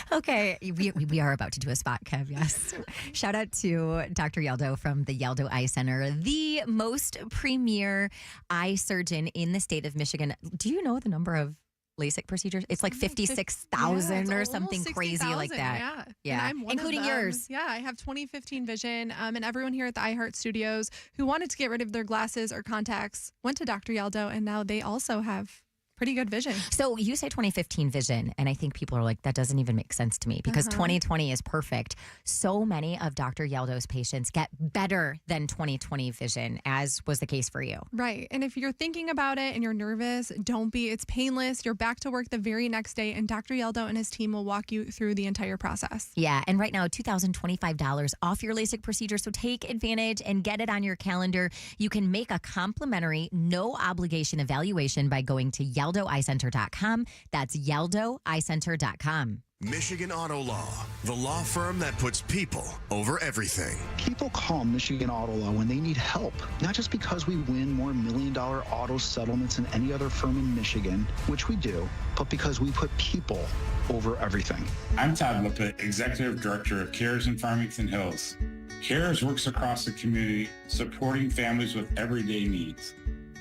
Okay, we are about to do a spot, Kev, yes. Shout out to Dr. Yaldo from the Yaldo Eye Center, the most premier eye surgeon in the state of Michigan. Do you know the number of LASIK procedures? It's like 56,000 or something crazy like that. Yeah. And I'm one including of them. yours. Yeah, I have 20/15 vision. And everyone here at the iHeart Studios who wanted to get rid of their glasses or contacts went to Dr. Yaldo, and now they also have pretty good vision. So you say 2015 vision, and I think people are like, that doesn't even make sense to me because 2020 is perfect. So many of Dr. Yeldo's patients get better than 2020 vision, as was the case for you. Right. And if you're thinking about it and you're nervous, don't be. It's painless. You're back to work the very next day, and Dr. Yeldo and his team will walk you through the entire process. Yeah, and right now, $2,025 off your LASIK procedure, so take advantage and get it on your calendar. You can make a complimentary, no-obligation evaluation by going to YeldoEyeCenter.com. That's YeldoEyeCenter.com. Michigan Auto Law, the law firm that puts people over everything. People call Michigan Auto Law when they need help, not just because we win more million-dollar auto settlements than any other firm in Michigan, which we do, but because we put people over everything. I'm Todd Lippett, Executive Director of CARES in Farmington Hills. CARES works across the community, supporting families with everyday needs.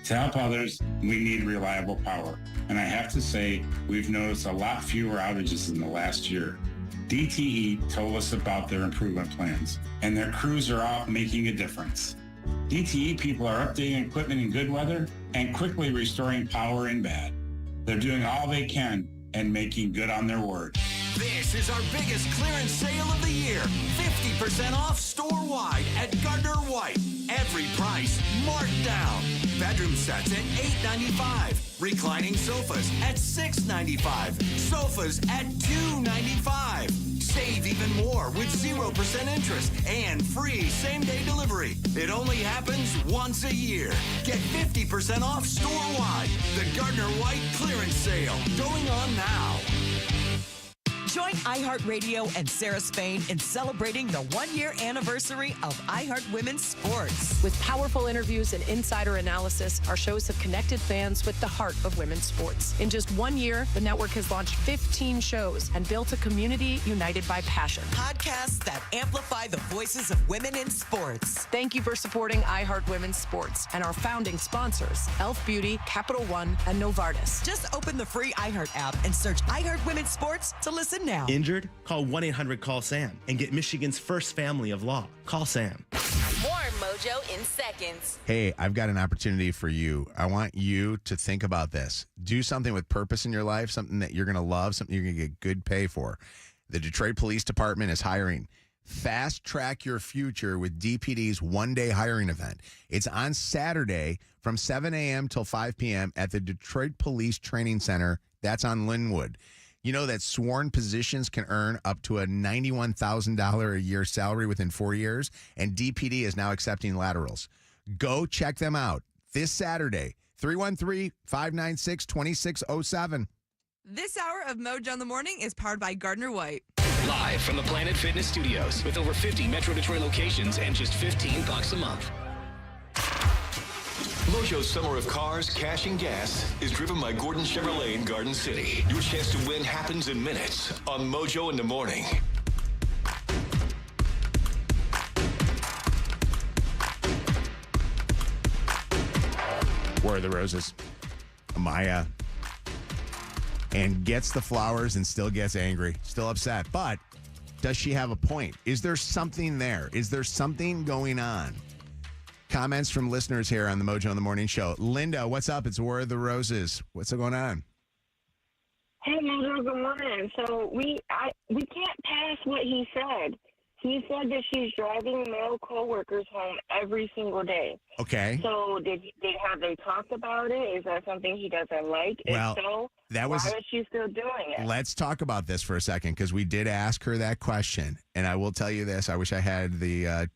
To help others, we need reliable power. And I have to say, we've noticed a lot fewer outages in the last year. DTE told us about their improvement plans, and their crews are out making a difference. DTE people are updating equipment in good weather and quickly restoring power in bad. They're doing all they can and making good on their word. This is our biggest clearance sale of the year. 50% off store-wide at Gardner White. Every price marked down. Bedroom sets at $8.95. Reclining sofas at $6.95. Sofas at $2.95. Save even more with 0% interest and free same-day delivery. It only happens once a year. Get 50% off store-wide. The Gardner White clearance sale going on now. Join iHeartRadio and Sarah Spain in celebrating the one-year anniversary of iHeart Women's Sports. With powerful interviews and insider analysis, our shows have connected fans with the heart of women's sports. In just 1 year, the network has launched 15 shows and built a community united by passion. Podcasts that amplify the voices of women in sports. Thank you for supporting iHeart Women's Sports and our founding sponsors, Elf Beauty, Capital One, and Novartis. Just open the free iHeart app and search iHeart Women's Sports to listen now. Injured? Call 1-800-CALL-SAM and get Michigan's first family of law. Call Sam. More Mojo in seconds. Hey, I've got an opportunity for you. I want you to think about this. Do something with purpose in your life, something that you're going to love, something you're going to get good pay for. The Detroit Police Department is hiring. Fast track your future with DPD's one-day hiring event. It's on Saturday from 7 a.m. till 5 p.m. at the Detroit Police Training Center. That's on Linwood. You know that sworn positions can earn up to a $91,000 a year salary within 4 years, and DPD is now accepting laterals. Go check them out this Saturday, 313-596-2607. This hour of Mojo in the Morning is powered by Gardner White. Live from the Planet Fitness Studios with over 50 Metro Detroit locations and just $15 a month. Mojo's Summer of Cars, Cash, and Gas is driven by Gordon Chevrolet in Garden City. Your chance to win happens in minutes on Mojo in the Morning. Where are the roses? Amaya. And gets the flowers and still gets angry, still upset. But does she have a point? Is there something there? Is there something going on? Comments from listeners here on the Mojo in the Morning Show. Linda, what's up? It's Where Are the Roses? What's going on? Hey, Mojo, good morning. So we can't pass what he said. He said that she's driving male coworkers home every single day. Okay. So have they talked about it? Is that something he doesn't like? Well, if so, that was, why is she still doing it? Let's talk about this for a second because we did ask her that question. And I will tell you this. I wish I had the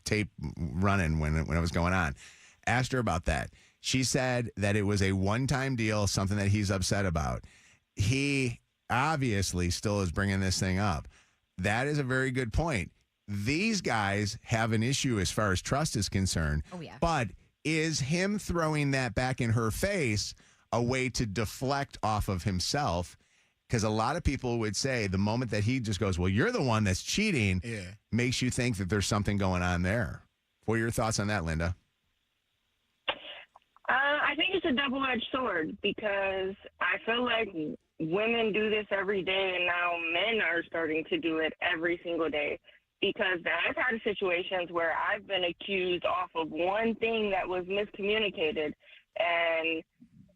tape running when it was going on. Asked her about that. She said that it was a one-time deal, something that he's upset about. He obviously still is bringing this thing up. That is a very good point. These guys have an issue as far as trust is concerned. Oh, yeah. But is him throwing that back in her face a way to deflect off of himself? Because a lot of people would say the moment that he just goes, well, you're the one that's cheating, makes you think that there's something going on there. What are your thoughts on that, Linda? I think it's a double-edged sword because I feel like women do this every day, and now men are starting to do it every single day. Because I've had situations where I've been accused off of one thing that was miscommunicated, and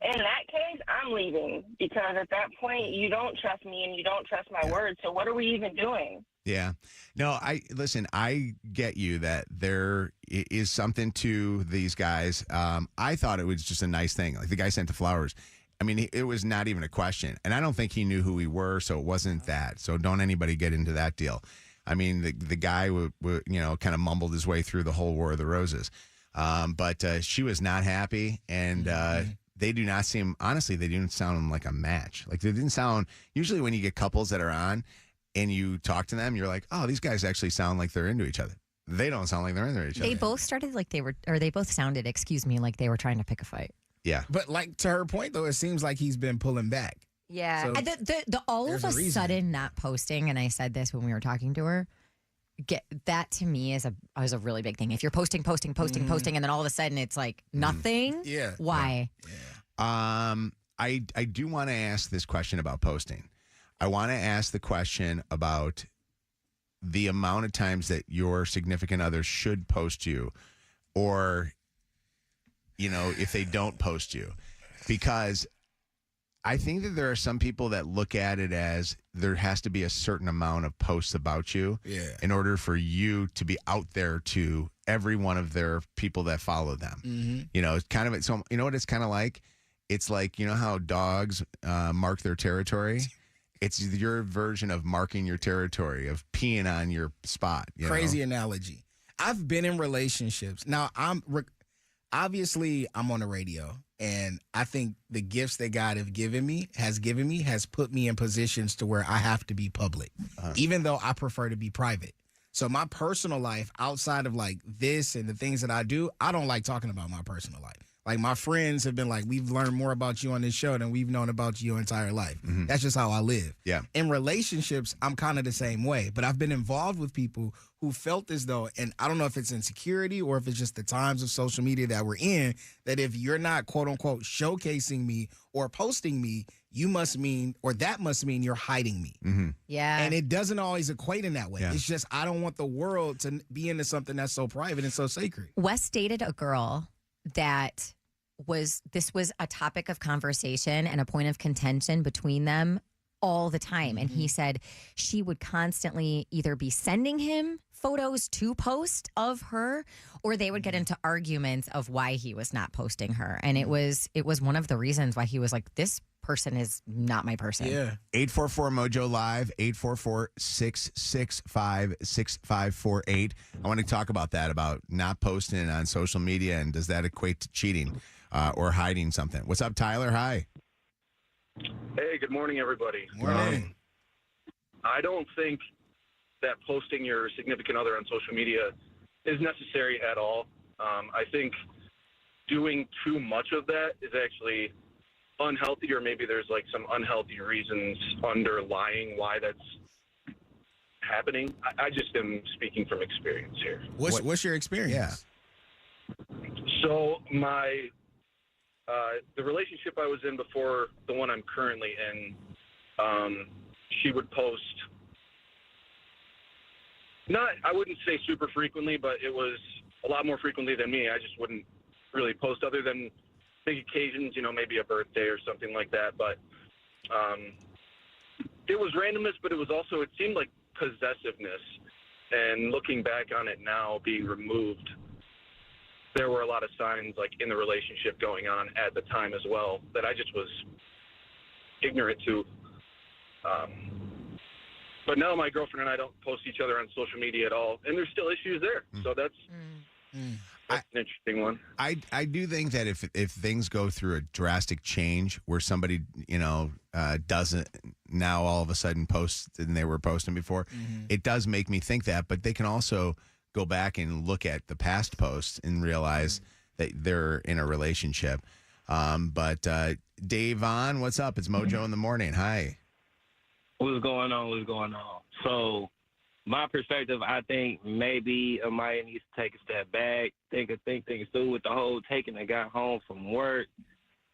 in that case, I'm I'm leaving because at that point you don't trust me and you don't trust my word. So what are we even doing? Yeah. No, I get you that there is something to these guys. I thought it was just a nice thing. Like the guy sent the flowers. I mean, it was not even a question. And I don't think he knew who we were, so it wasn't that. So don't anybody get into that deal. I mean, the guy, kind of mumbled his way through the whole War of the Roses. But she was not happy. And they do not seem, honestly, they didn't sound like a match. Like they didn't sound, usually when you get couples that are on and you talk to them, you're like, oh, these guys actually sound like they're into each other. They don't sound like they're into each other. They both started like they both sounded, like they were trying to pick a fight. Yeah. But like to her point, though, it seems like he's been pulling back. Yeah. So the all of a sudden not posting, and I said this when we were talking to her, that to me is a really big thing. If you're posting, and then all of a sudden it's like nothing. Yeah. Why? Yeah. I do want to ask this question about posting. I want to ask the question about the amount of times that your significant other should post you, or if they don't post you, because I think that there are some people that look at it as there has to be a certain amount of posts about you in order for you to be out there to every one of their people that follow them. It's kind of, so you know what it's kind of like? It's like, how dogs mark their territory? It's your version of marking your territory, of peeing on your spot. Crazy analogy. I've been in relationships. Now, obviously, I'm on the radio, and I think the gifts that God has given me has put me in positions to where I have to be public, even though I prefer to be private. So my personal life, outside of like this and the things that I do, I don't like talking about my personal life. Like my friends have been like, we've learned more about you on this show than we've known about you your entire life. That's just how I live. Yeah. In relationships, I'm kind of the same way, but I've been involved with people who felt as though, and I don't know if it's insecurity or if it's just the times of social media that we're in, that if you're not quote unquote showcasing me or posting me, that must mean you're hiding me. Yeah. And it doesn't always equate in that way. It's just, I don't want the world to be into something that's so private and so sacred. Wes dated a girl that this was a topic of conversation and a point of contention between them all the time. And he said she would constantly either be sending him photos to post of her, or they would get into arguments of why he was not posting her. And it was one of the reasons why he was like, this person is not my person. Yeah. 844 Mojo Live, 844-665-6548. I want to talk about that, about not posting on social media, and does that equate to cheating or hiding something? What's up, Tyler? Hi. Hey, good morning, everybody. Morning. I don't think that posting your significant other on social media is necessary at all. I think doing too much of that is actually unhealthy, or maybe there's like some unhealthy reasons underlying why that's happening. I just am speaking from experience here. What's your experience? Yeah. So the relationship I was in before the one I'm currently in, she would post, I wouldn't say super frequently, but it was a lot more frequently than me. I just wouldn't really post other than big occasions, maybe a birthday or something like that. But it was randomness, but it seemed like possessiveness. And looking back on it now, being removed, there were a lot of signs like in the relationship going on at the time as well that I just was ignorant to. But now my girlfriend and I don't post each other on social media at all, and there's still issues there. So that's an interesting one. I do think that if things go through a drastic change where somebody doesn't now all of a sudden post than they were posting before, it does make me think that. But they can also go back and look at the past posts and realize that they're in a relationship. But Dave on, what's up? It's Mojo in the morning. Hi. What's going on? So my perspective, I think maybe Amaya needs to take a step back, think things through with the whole taking the guy home from work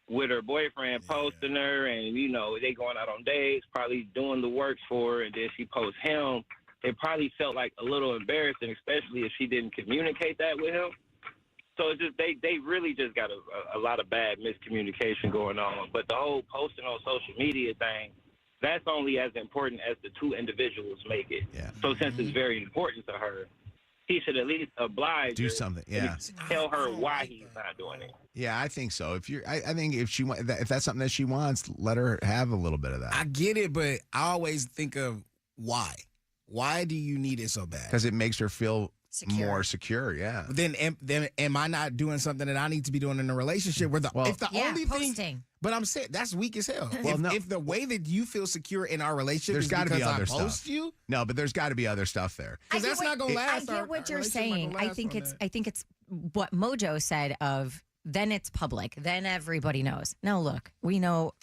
with her boyfriend posting her, and, they going out on dates, probably doing the works for her, and then she posts him. It probably felt like a little embarrassing, especially if she didn't communicate that with him. So it's just they really just got a lot of bad miscommunication going on. But the whole posting on social media thing, that's only as important as the two individuals make it. Yeah. So since it's very important to her, he should at least oblige Do her something, and yeah. tell her why he's not doing it. Yeah, I think so. I think if if that's something that she wants, let her have a little bit of that. I get it, but I always think of why. Why do you need it so bad? Because it makes her feel more secure. Yeah. Then am I not doing something that I need to be doing in a relationship? Where if the only thing, but I'm saying that's weak as hell. Well, if the way that you feel secure in our relationship There's is got to be because other I post stuff. you, No, but there's got to be other stuff there. because that's not gonna last. I get what you're saying. I think it's what Mojo said of then it's public, then everybody knows. Now look, we all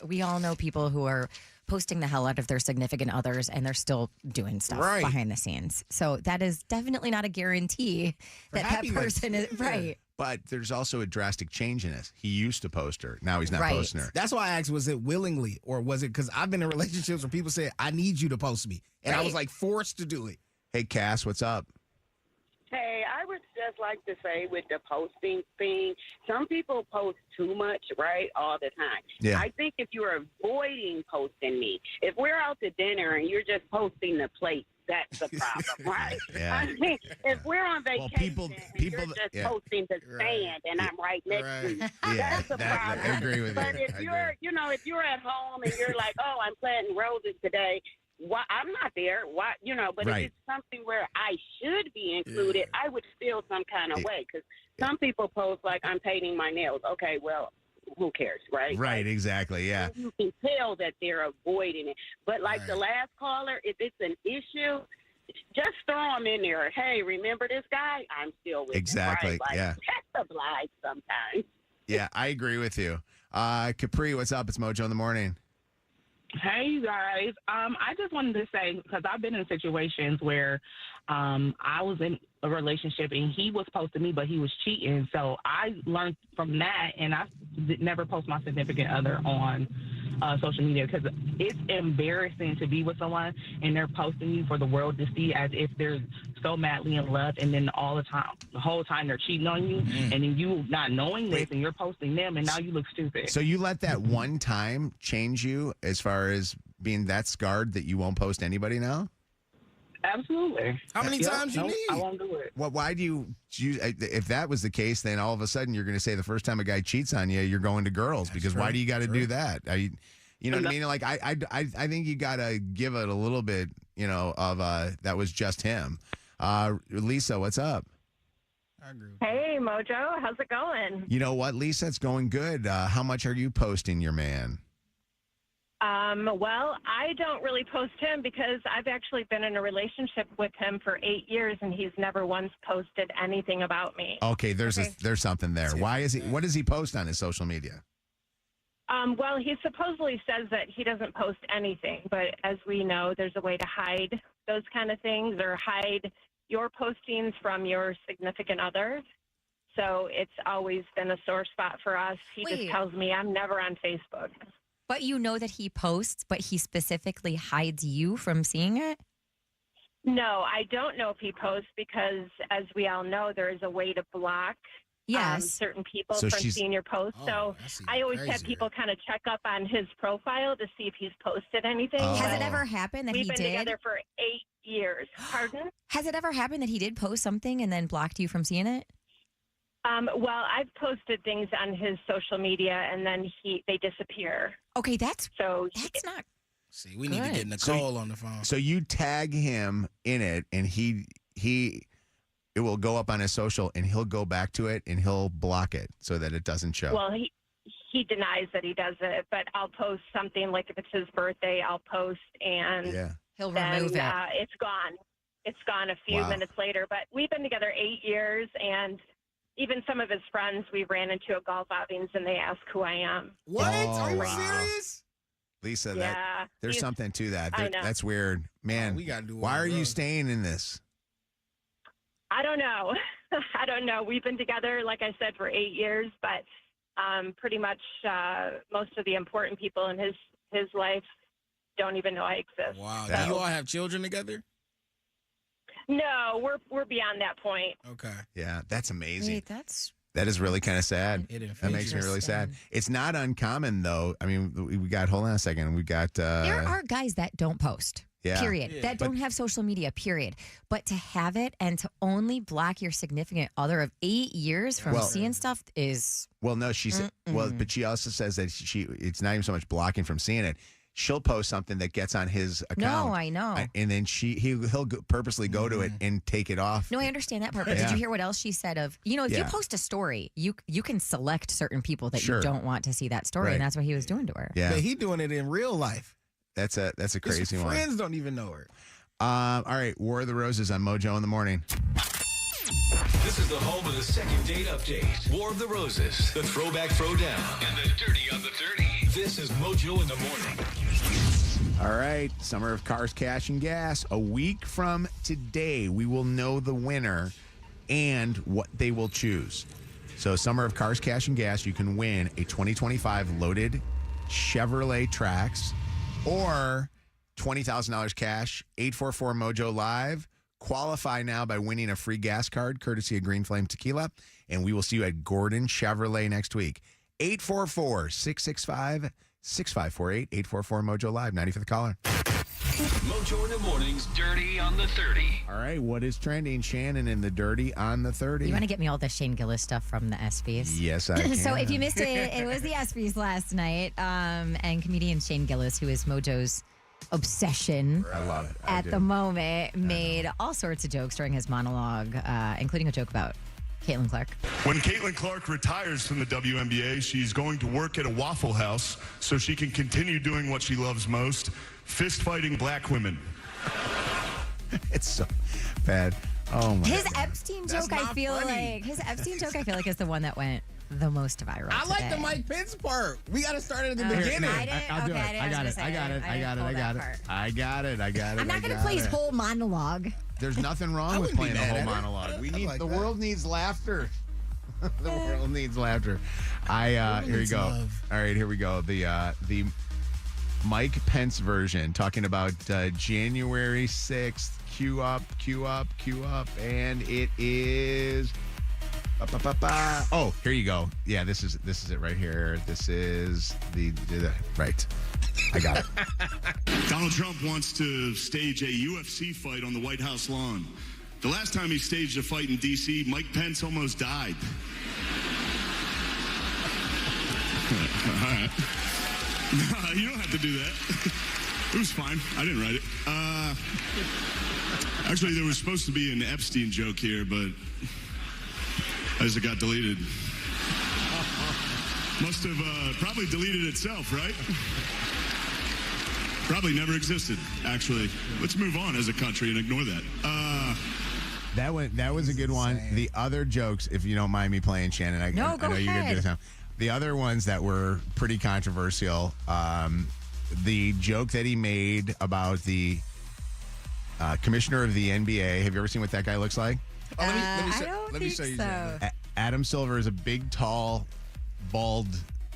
know people who are posting the hell out of their significant others and they're still doing stuff behind the scenes. So that is definitely not a guarantee that person is right. But there's also a drastic change in this. He used to post her. Now he's not Right. posting her. That's why I asked, was it willingly or was it because I've been in relationships where people say, I need you to post me. And I was like forced to do it. Hey, Cass, what's up? Hey, I would just like to say with the posting thing, some people post too much, right, all the time. Yeah. I think if you're avoiding posting me, if we're out to dinner and you're just posting the plate, that's the problem, right? Yeah. I mean, if we're on vacation people and you're just yeah. posting the sand and I'm right next to you, Yeah, that's the I problem. agree with But you. if you're, if you're at home and you're like, oh, I'm planting roses today, why I'm not there. Why, but Right. if it's something where I should be included, I would feel some kind of way because some people post like I'm painting my nails. Okay, well, who cares, right? Right, exactly, yeah. You can tell that they're avoiding it. But like the last caller, if it's an issue, just throw them in there. Hey, remember this guy? I'm still with Exactly, him. Right? Like, yeah. That's obliged sometimes. Yeah, I agree with you. Capri, what's up? It's Mojo in the morning. Hey, you guys. I just wanted to say, because I've been in situations where I was in a relationship and he was posting me, but he was cheating. So I learned from that, and I never post my significant other on social media because it's embarrassing to be with someone and they're posting you for the world to see as if they're so madly in love, and then the whole time they're cheating on you, and then you not knowing this, and you're posting them, and now you look stupid. So you let that one time change you as far as being that scarred that you won't post anybody now? Absolutely. How many times you need? I won't do it. Well, why do you, if that was the case, then all of a sudden you're going to say the first time a guy cheats on you, you're going to girls because why do you got to do that? You know what I mean? Like, I think you got to give it a little bit, of that was just him. Lisa, what's up? Hey, Mojo. How's it going? You know what, Lisa? It's going good. How much are you posting your man? Well, I don't really post him because I've actually been in a relationship with him for 8 years, and he's never once posted anything about me. Okay, there's something there. What does he post on his social media? Well, he supposedly says that he doesn't post anything, but as we know, there's a way to hide those kind of things or hide your postings from your significant other. So it's always been a sore spot for us. He just tells me I'm never on Facebook. But you know that he posts, but he specifically hides you from seeing it? No, I don't know if he posts because, as we all know, there is a way to block certain people So from she's- seeing your posts. So I always have people kind of check up on his profile to see if he's posted anything. Has it ever happened that We've he been did? together for 8 years. Pardon? Has it ever happened that he did post something and then blocked you from seeing it? Well, I've posted things on his social media, and then they disappear. Okay, that's not. See, we need to get Nicole on the phone. So you tag him in it, and it will go up on his social, and he'll go back to it, and he'll block it so that it doesn't show. Well, he denies that he does it, but I'll post something like if it's his birthday, I'll post, and he'll then, remove it. It's gone. It's gone a few Wow. minutes later. But we've been together 8 years, and even some of his friends we ran into at golf outings, and they ask who I am. What? Are you wow. serious? Lisa, Yeah, there's he's- something to that. I know. That's weird. Man, we gotta do why one are of you those. staying in this? I don't know. I don't know. We've been together, like I said, for 8 years, but pretty much most of the important people in his life don't even know I exist. Wow. So- Do you all have children together? No, we're beyond that point. Okay. Yeah, that's amazing. Wait, that's That is really kind of sad. That makes me really sad. It's not uncommon, though. I mean, we got, hold on a second. We got. There are guys that don't post. Yeah. Period. Yeah. That don't have social media, period. But to have it and to only block your significant other of 8 years from seeing stuff is. Well, no, she said. Well, but she also says that it's not even so much blocking from seeing it. She'll post something that gets on his account. No, I know. And then he'll purposely go to it and take it off. No, I understand that part. But did you hear what else she said of, if you post a story, you can select certain people that you don't want to see that story. Right. And that's what he was doing to her. Yeah. But he doing it in real life. That's a crazy His one. friends don't even know her. All right, War of the Roses on Mojo in the morning. This is the home of the second date update. War of the Roses, the Throwback Throwdown, and the Dirty on the 30. This is Mojo in the morning. All right, Summer of Cars, Cash, and Gas. A week from today, we will know the winner and what they will choose. So, Summer of Cars, Cash, and Gas, you can win a 2025 loaded Chevrolet Trax or $20,000 cash. 844 Mojo Live. Qualify now by winning a free gas card courtesy of Green Flame Tequila. And we will see you at Gordon Chevrolet next week. 844-665-6548. 844 Mojo Live. 95th caller. Mojo in the morning's Dirty on the 30. All right, what is trending, Shannon, in the Dirty on the 30? You want to get me all the Shane Gillis stuff from the ESPYs? Yes, I can. So if you missed it, it was the ESPYs last night. And comedian Shane Gillis, who is Mojo's obsession I love it. at the moment, made all sorts of jokes during his monologue, including a joke about Caitlin Clark. When Caitlin Clark retires from the WNBA, she's going to work at a Waffle House so she can continue doing what she loves most, fist fighting black women. It's so bad. Oh my His God. Epstein joke, I feel like is the one that went the most viral. I like the today. Mike Pence part. We got to start it at the Okay. beginning. I'll do it. I got it. I'm not going to play his whole monologue. There's nothing wrong with playing the whole monologue. We need the world needs laughter. The world needs laughter. Here we go. love. All right, here we go. The Mike Pence version talking about January 6th. Cue up, and it is. Oh, here you go. Yeah, this is it right here. This is the right. I got it. Donald Trump wants to stage a UFC fight on the White House lawn. The last time he staged a fight in D.C., Mike Pence almost died. All right. You don't have to do that. It was fine. I didn't write it. Actually, there was supposed to be an Epstein joke here, but as it got deleted. Must have probably deleted itself, right? Probably never existed, actually. Let's move on as a country and ignore that. That was a good one. The other jokes, if you don't mind me playing, Shannon, I know you're going to do this now. The other ones that were pretty controversial, the joke that he made about the commissioner of the NBA. Have you ever seen what that guy looks like? Let me show you. So. Adam Silver is a big, tall, bald,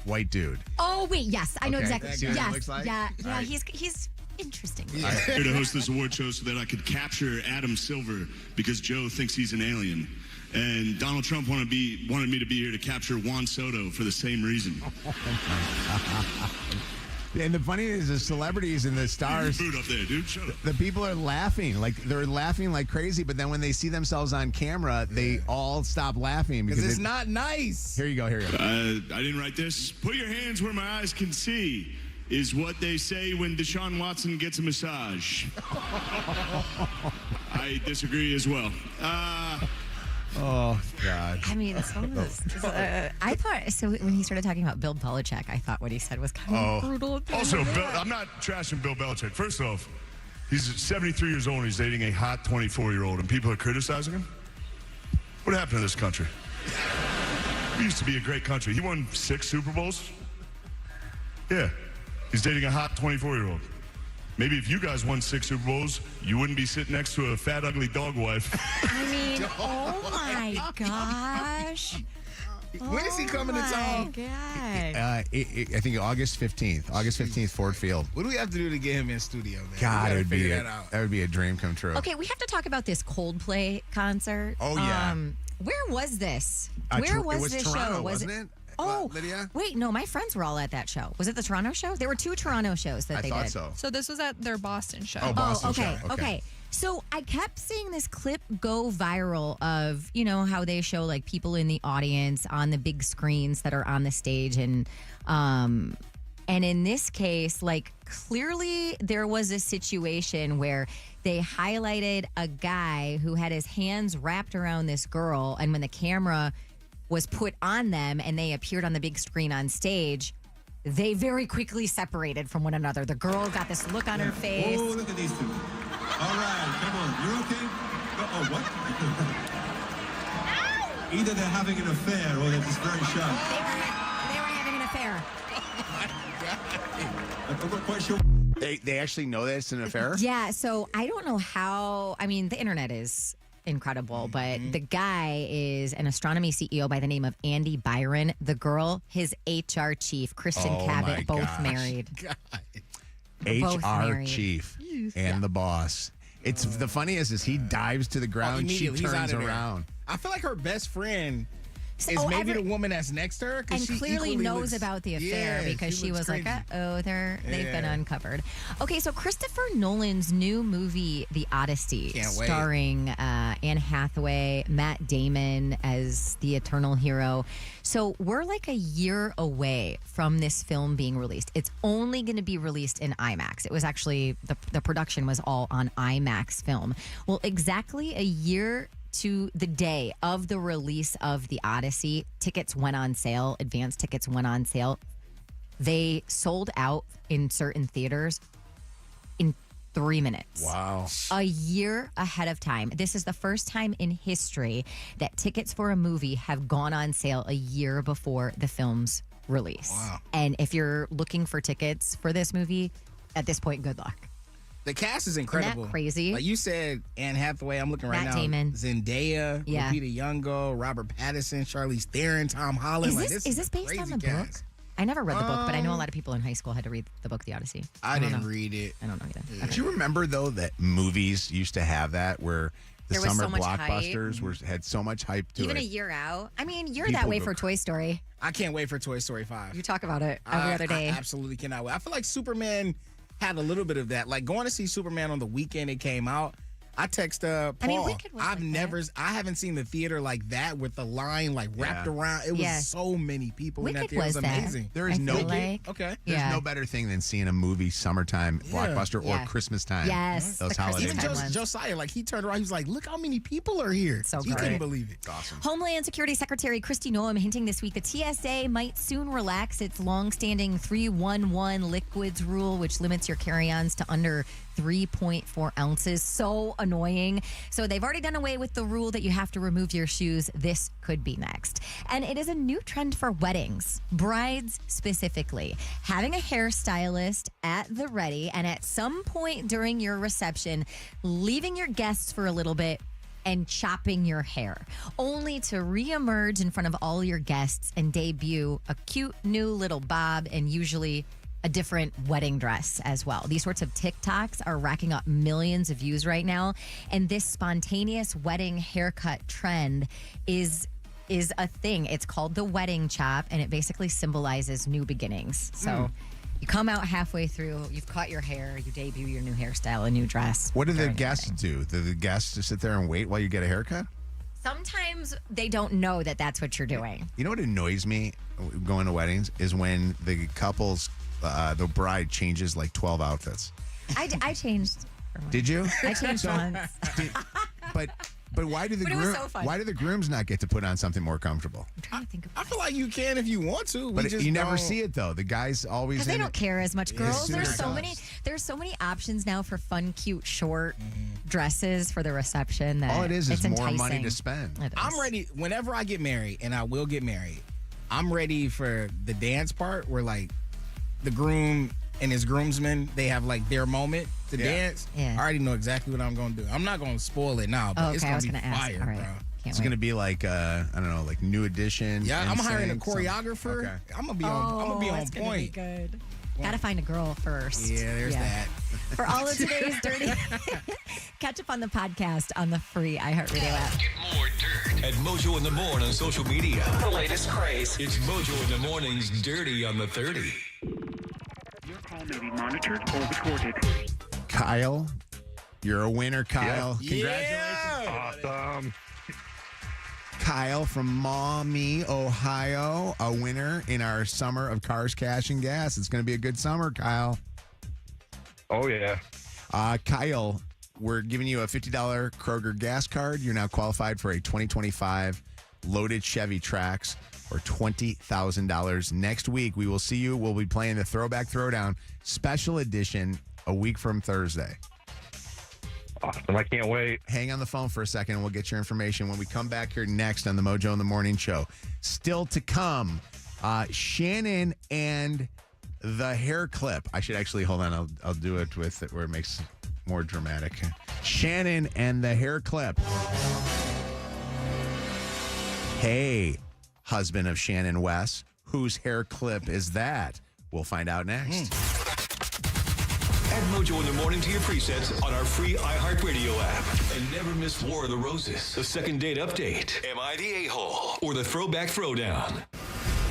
white dude. Oh wait, yes, I know Okay. exactly. See what he Yes, looks like? yeah. All right. He's interesting. Here to host this award show so that I could capture Adam Silver because Joe thinks he's an alien. And Donald Trump wanted me to be here to capture Juan Soto for the same reason. And the funny thing is, the celebrities and the stars, Boot up there, dude. Shut up. the people are laughing. They're laughing like crazy, but then when they see themselves on camera, they all stop laughing Because it's not nice. Here you go. I didn't write this. Put your hands where my eyes can see is what they say when Deshaun Watson gets a massage. I disagree as well. Oh, God. I mean, some of this. I thought so when he started talking about Bill Belichick. I thought what he said was kind of brutal. Also, I'm not trashing Bill Belichick. First off, he's 73 years old and he's dating a hot 24-year-old, and people are criticizing him. What happened to this country? We used to be a great country. He won 6 Super Bowls. Yeah, he's dating a hot 24-year-old. Maybe if you guys won 6 Super Bowls, you wouldn't be sitting next to a fat, ugly dog wife. I mean, oh my gosh. When is he coming to town? God. I think August 15th, Ford Field. What do we have to do to get him in studio, man? God, we it figure that out. would be a dream come true. Okay, we have to talk about this Coldplay concert. Oh, yeah. Where was this? It Where was was this Toronto, show? wasn't it? Oh, Lydia? wait, no, my friends were all at that show. Was it the Toronto show? There were 2 Toronto shows that I they thought did. so. So this was at their Boston show. Oh, Boston okay, show. okay. So I kept seeing this clip go viral of, how they show like people in the audience on the big screens that are on the stage. And in this case, like clearly there was a situation where they highlighted a guy who had his hands wrapped around this girl. And when the camera was put on them and they appeared on the big screen on stage, they very quickly separated from one another. The girl got this look on her face. Oh, look at these two. All right, come on. You're okay? Oh, what? Either they're having an affair or they're just very shy. They were having an affair. I'm not quite sure. They actually know that it's an affair? Yeah, so I don't know how. I mean, the internet is incredible, but the guy is an astronomy CEO by the name of Andy Byron. The girl, his HR chief, Kristen Cabot, both married. Both HR married. chief and the boss. It's the funniest is he dives to the ground, she immediately he's turns out of there. around. I feel like her best friend is maybe the woman that's next to her. 'Cause And she clearly equally knows looks- about the affair Yeah, because she looks was like, crazy. they've been Yeah. uncovered. Okay, so Christopher Nolan's new movie, The Odyssey, Can't wait. starring Anne Hathaway, Matt Damon as the eternal hero. So we're like a year away from this film being released. It's only going to be released in IMAX. It was actually, the production was all on IMAX film. Well, exactly a year to the day of the release of The Odyssey, tickets went on sale. Advance tickets went on sale. They sold out in certain theaters in 3 minutes. Wow. A year ahead of time. This is the first time in history that tickets for a movie have gone on sale a year before the film's release. Wow. And if you're looking for tickets for this movie, at this point, good luck. The cast is incredible. Isn't that crazy? Like you said, Anne Hathaway. I'm looking right Matt now. Damon. Zendaya, Yeah. Lupita Nyong'o, Robert Pattinson, Charlize Theron, Tom Holland. Is this based on the book? I never read the book, but I know a lot of people in high school had to read the book, The Odyssey. I don't didn't know. read it. I don't know either. Do you remember though that movies used to have that where the There was summer so much blockbusters had so much hype to Even it? a year out. I mean, you're People that way go for Toy Story. I can't wait for Toy Story 5. You talk about it every other day. I absolutely cannot wait. I feel like Superman had a little bit of that. Like going to see Superman on the weekend it came out. I text Paul. I mean, Wicked was I've like never. I haven't seen the theater like that with the line like wrapped around. It was Yeah. so many people in that Wicked theater. It was was that. amazing. There is I no feel like- Okay. There's Yeah. no better thing than seeing a movie summertime blockbuster Yeah. or Christmas time. Yes, Those the holidays. Christmas Even time ones. Josiah, like he turned around, he was like, "Look how many people are here." So he great. couldn't believe it. Awesome. Homeland Security Secretary Kristi Noem hinting this week the TSA might soon relax its longstanding 311 liquids rule, which limits your carry-ons to under 3.4 ounces. So annoying. So they've already done away with the rule that you have to remove your shoes. This could be next. And it is a new trend for weddings, brides specifically, having a hairstylist at the ready and at some point during your reception, leaving your guests for a little bit and chopping your hair, only to reemerge in front of all your guests and debut a cute new little bob and usually a different wedding dress as well. These sorts of TikToks are racking up millions of views right now, and this spontaneous wedding haircut trend is a thing. It's called the wedding chop, and it basically symbolizes new beginnings. So you come out halfway through, you've cut your hair, you debut your new hairstyle, a new dress. What do the during your guests do? Do the guests just sit there and wait while you get a haircut? Sometimes they don't know that that's what you're doing. You know what annoys me going to weddings is when the couples, the bride changes like 12 outfits. I changed. Did you? I changed So- once. But why do the But it was so fun. why do the grooms not get to put on something more comfortable? I'm trying to think of I feel like you can if you want to. But you never see it though. The guys always because they in don't it. care as much. Yeah, Girls, suit or there's so many options now for fun, cute, short dresses for the reception. That All it is it's more enticing. money to spend. It is. I'm ready. Whenever I get married, and I will get married, I'm ready for the dance part where like the groom and his groomsmen, they have like their moment to dance. Yeah. I already know exactly what I'm going to do. I'm not going to spoil it now, but it's Okay, I going was to be gonna ask. fire, All right. bro. Can't It's wait. going to be like I don't know, like New Edition. Yeah, I'm hiring a NSYNC, something. choreographer. Okay. I'm gonna be on. I'm gonna be on it's gonna point. be good. Gotta find a girl first. Yeah, there's that. For all of today's dirty, catch up on the podcast on the free iHeartRadio app. Get more dirt at Mojo in the Morning on social media. The latest craze. It's Mojo in the Morning's Dirty on the 30. Your call may be monitored or recorded. Kyle, you're a winner, Kyle. Yeah. Congratulations. Awesome. Kyle from Maumee, Ohio, a winner in our summer of Cars, Cash, and Gas. It's going to be a good summer, Kyle. Oh, yeah. Kyle, we're giving you a $50 Kroger gas card. You're now qualified for a 2025 loaded Chevy Trax for $20,000. Next week, we will see you. We'll be playing the Throwback Throwdown special edition a week from Thursday. Awesome. I can't wait. Hang on the phone for a second and we'll get your information when we come back here next on the Mojo in the Morning Show. Still to come, Shannon and the hair clip. I should actually, hold on, I'll do it with it where it makes it more dramatic. Shannon and the hair clip. Hey, husband of Shannon West, whose hair clip is that? We'll find out next. Add Mojo in the Morning to your presets on our free iHeartRadio app. And never miss War of the Roses, the second date update, Am I the A-Hole, or the Throwback Throwdown.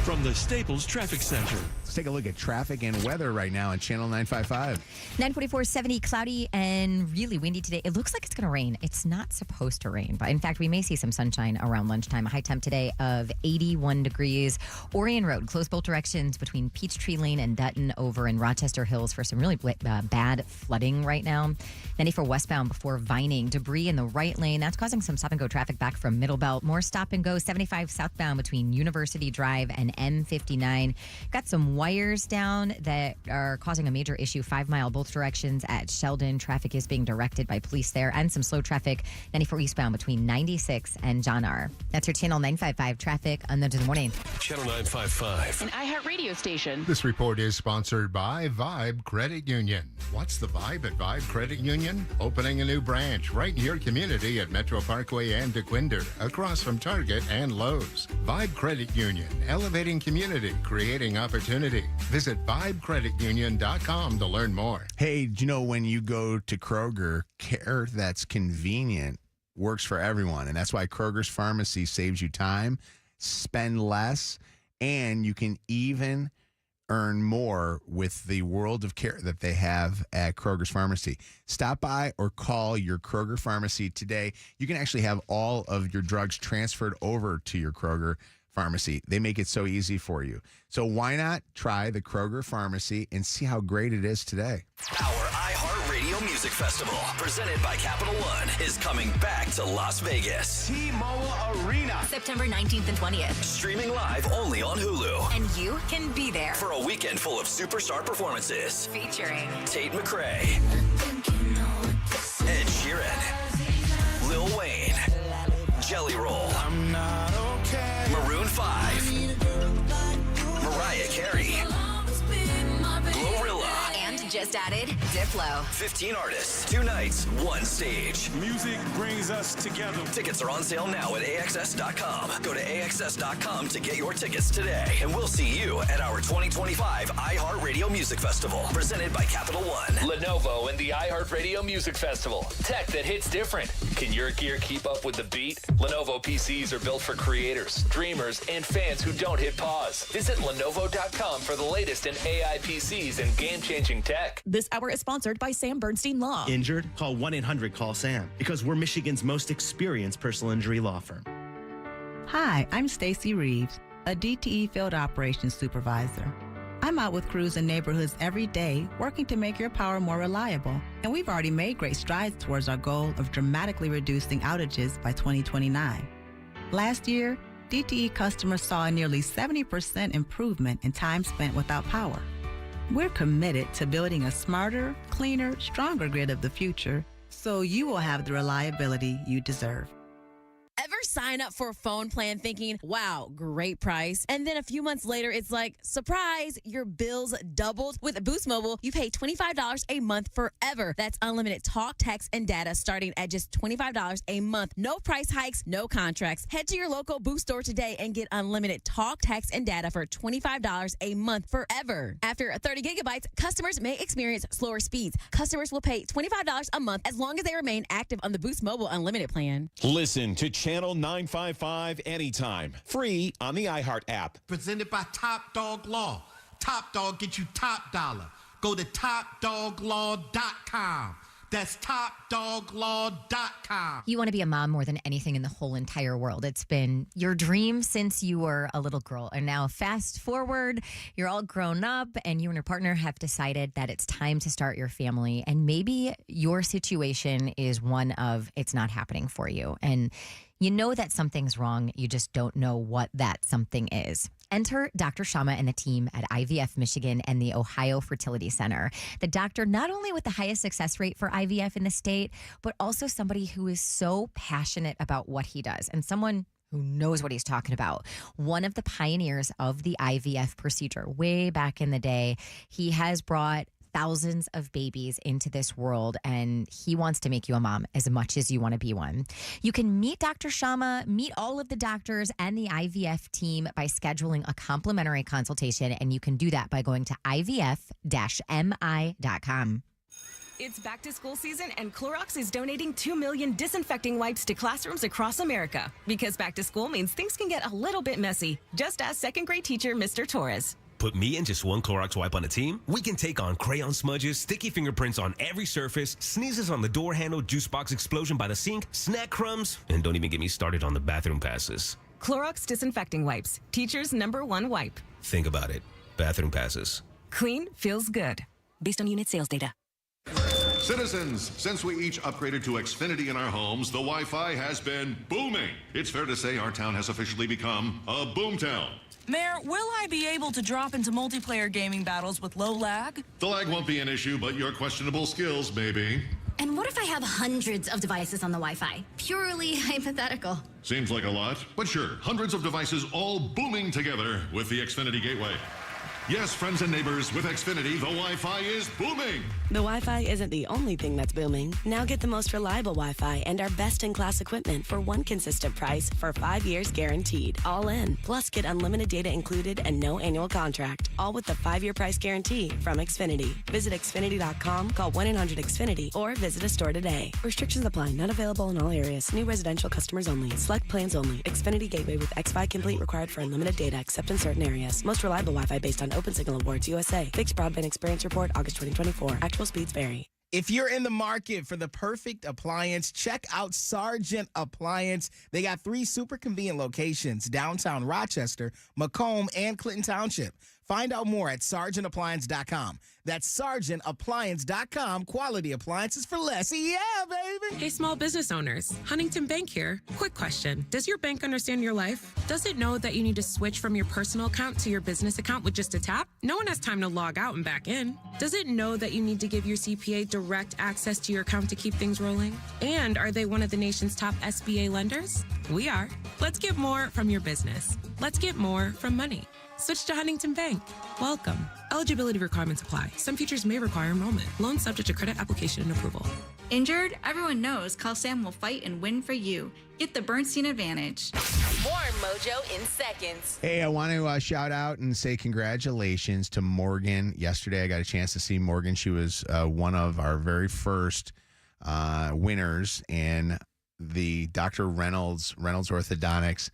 From the Staples Traffic Center. Let's take a look at traffic and weather right now on Channel 955. 944, 70, cloudy and really windy today. It looks like it's going to rain. It's not supposed to rain, but in fact, we may see some sunshine around lunchtime. A high temp today of 81 degrees. Orion Road, closed both directions between Peachtree Lane and Dutton over in Rochester Hills for some really bad flooding right now. 94 westbound before Vining. Debris in the right lane. That's causing some stop and go traffic back from Middle Belt. More stop and go. 75 southbound between University Drive and M59. Got some wires down that are causing a major issue. 5 Mile both directions at Sheldon. Traffic is being directed by police there, and some slow traffic 94 eastbound between 96 and John R. That's your Channel 955 traffic on the morning. Channel 955. An iHeartRadio station. This report is sponsored by Vibe Credit Union. What's the vibe at Vibe Credit Union? Opening a new branch right in your community at Metro Parkway and DeQuinder, across from Target and Lowe's. Vibe Credit Union, elevating community, creating opportunity. Visit vibecreditunion.com to learn more. Hey, do you know when you go to Kroger, care that's convenient works for everyone. And that's why Kroger's Pharmacy saves you time, spend less, and you can even earn more with the world of care that they have at Kroger's Pharmacy. Stop by or call your Kroger Pharmacy today. You can actually have all of your drugs transferred over to your Kroger Pharmacy. They make it so easy for you. So why not try the Kroger Pharmacy and see how great it is today? Our iHeartRadio Music Festival, presented by Capital One, is coming back to Las Vegas. T-Mobile Arena. September 19th and 20th. Streaming live only on Hulu. And you can be there. For a weekend full of superstar performances. Featuring Tate McRae, Ed Sheeran, Lil Wayne, Jelly Roll, I'm not okay. Maroon 5, Mariah Carey, Glorilla, and just added Diplo. 15 artists, 2 nights, 1 stage. Music brings us together. Tickets are on sale now at AXS.com. Go to AXS.com to get your tickets today. And we'll see you at our 2025 iHeartRadio Music Festival, presented by Capital One. Lenovo and the iHeartRadio Music Festival. Tech that hits different. Can your gear keep up with the beat? Lenovo PCs are built for creators, dreamers, and fans who don't hit pause. Visit Lenovo.com for the latest in AI PCs and game-changing tech. This hour is sponsored by Sam Bernstein Law. Injured? Call 1-800-CALL-SAM, because we're Michigan's most experienced personal injury law firm. Hi, I'm Stacy Reeves, a DTE Field Operations Supervisor. I'm out with crews in neighborhoods every day working to make your power more reliable. And we've already made great strides towards our goal of dramatically reducing outages by 2029. Last year, DTE customers saw a nearly 70% improvement in time spent without power. We're committed to building a smarter, cleaner, stronger grid of the future so you will have the reliability you deserve. Ever sign up for a phone plan thinking, wow, great price, and then a few months later, it's like, surprise, your bills doubled? With Boost Mobile, you pay $25 a month forever. That's unlimited talk, text, and data starting at just $25 a month. No price hikes, no contracts. Head to your local Boost store today and get unlimited talk, text, and data for $25 a month forever. After 30 gigabytes, customers may experience slower speeds. Customers will pay $25 a month as long as they remain active on the Boost Mobile Unlimited plan. Listen to Channel 955 anytime. Free on the iHeart app. Presented by Top Dog Law. Top Dog get you top dollar. Go to TopDogLaw.com. That's TopDogLaw.com. You want to be a mom more than anything in the whole entire world. It's been your dream since you were a little girl. And now fast forward, you're all grown up and you and your partner have decided that it's time to start your family. And maybe your situation is one of it's not happening for you. And you know that something's wrong. You just don't know what that something is. Enter Dr. Shama and the team at IVF Michigan and the Ohio Fertility Center. The doctor, not only with the highest success rate for IVF in the state, but also somebody who is so passionate about what he does and someone who knows what he's talking about. One of the pioneers of the IVF procedure way back in the day. He has brought thousands of babies into this world, and he wants to make you a mom as much as you want to be one. You can meet Dr. Shama, meet all of the doctors and the IVF team by scheduling a complimentary consultation, and you can do that by going to ivf-mi.com. It's back to school season, and Clorox is donating 2 million disinfecting wipes to classrooms across America. Because back to school means things can get a little bit messy. Just ask second grade teacher Mr. Torres. Put me and just one Clorox wipe on a team, we can take on crayon smudges, sticky fingerprints on every surface, sneezes on the door handle, juice box explosion by the sink, snack crumbs, and don't even get me started on the bathroom passes. Clorox disinfecting wipes, teacher's #1 wipe. Think about it. Bathroom passes. Clean feels good. Based on unit sales data. Citizens, since we each upgraded to Xfinity in our homes, the Wi-Fi has been booming. It's fair to say our town has officially become a boomtown. Mayor, will I be able to drop into multiplayer gaming battles with low lag? The lag won't be an issue, but your questionable skills, maybe. And what if I have hundreds of devices on the Wi-Fi? Purely hypothetical. Seems like a lot, but sure, hundreds of devices all booming together with the Xfinity Gateway. Yes, friends and neighbors, with Xfinity, the Wi-Fi is booming. The Wi-Fi isn't the only thing that's booming. Now get the most reliable Wi-Fi and our best-in-class equipment for one consistent price for 5 years guaranteed. All in. Plus, get unlimited data included and no annual contract. All with the 5-year price guarantee from Xfinity. Visit Xfinity.com, call 1-800-XFINITY, or visit a store today. Restrictions apply. Not available in all areas. New residential customers only. Select plans only. Xfinity Gateway with Xfi Complete required for unlimited data except in certain areas. Most reliable Wi-Fi based on Open Signal Awards USA. Fixed Broadband Experience Report, August 2024. Actual speeds vary. If you're in the market for the perfect appliance, check out Sargent Appliance. They got 3 super convenient locations, downtown Rochester, Macomb, and Clinton Township. Find out more at sargentappliance.com. That's sargentappliance.com. Quality appliances for less. Yeah, baby. Hey, small business owners. Huntington Bank here. Quick question. Does your bank understand your life? Does it know that you need to switch from your personal account to your business account with just a tap? No one has time to log out and back in. Does it know that you need to give your CPA direct access to your account to keep things rolling? And are they one of the nation's top SBA lenders? We are. Let's get more from your business. Let's get more from money. Switch to Huntington Bank. Welcome. Eligibility requirements apply. Some features may require enrollment. Loan subject to credit application and approval. Injured? Everyone knows Call Sam will fight and win for you. Get the Bernstein advantage. More Mojo in seconds. Hey, I want to shout out and say congratulations to Morgan. Yesterday, I got a chance to see Morgan. She was one of our very first winners in the Dr. Reynolds Orthodontics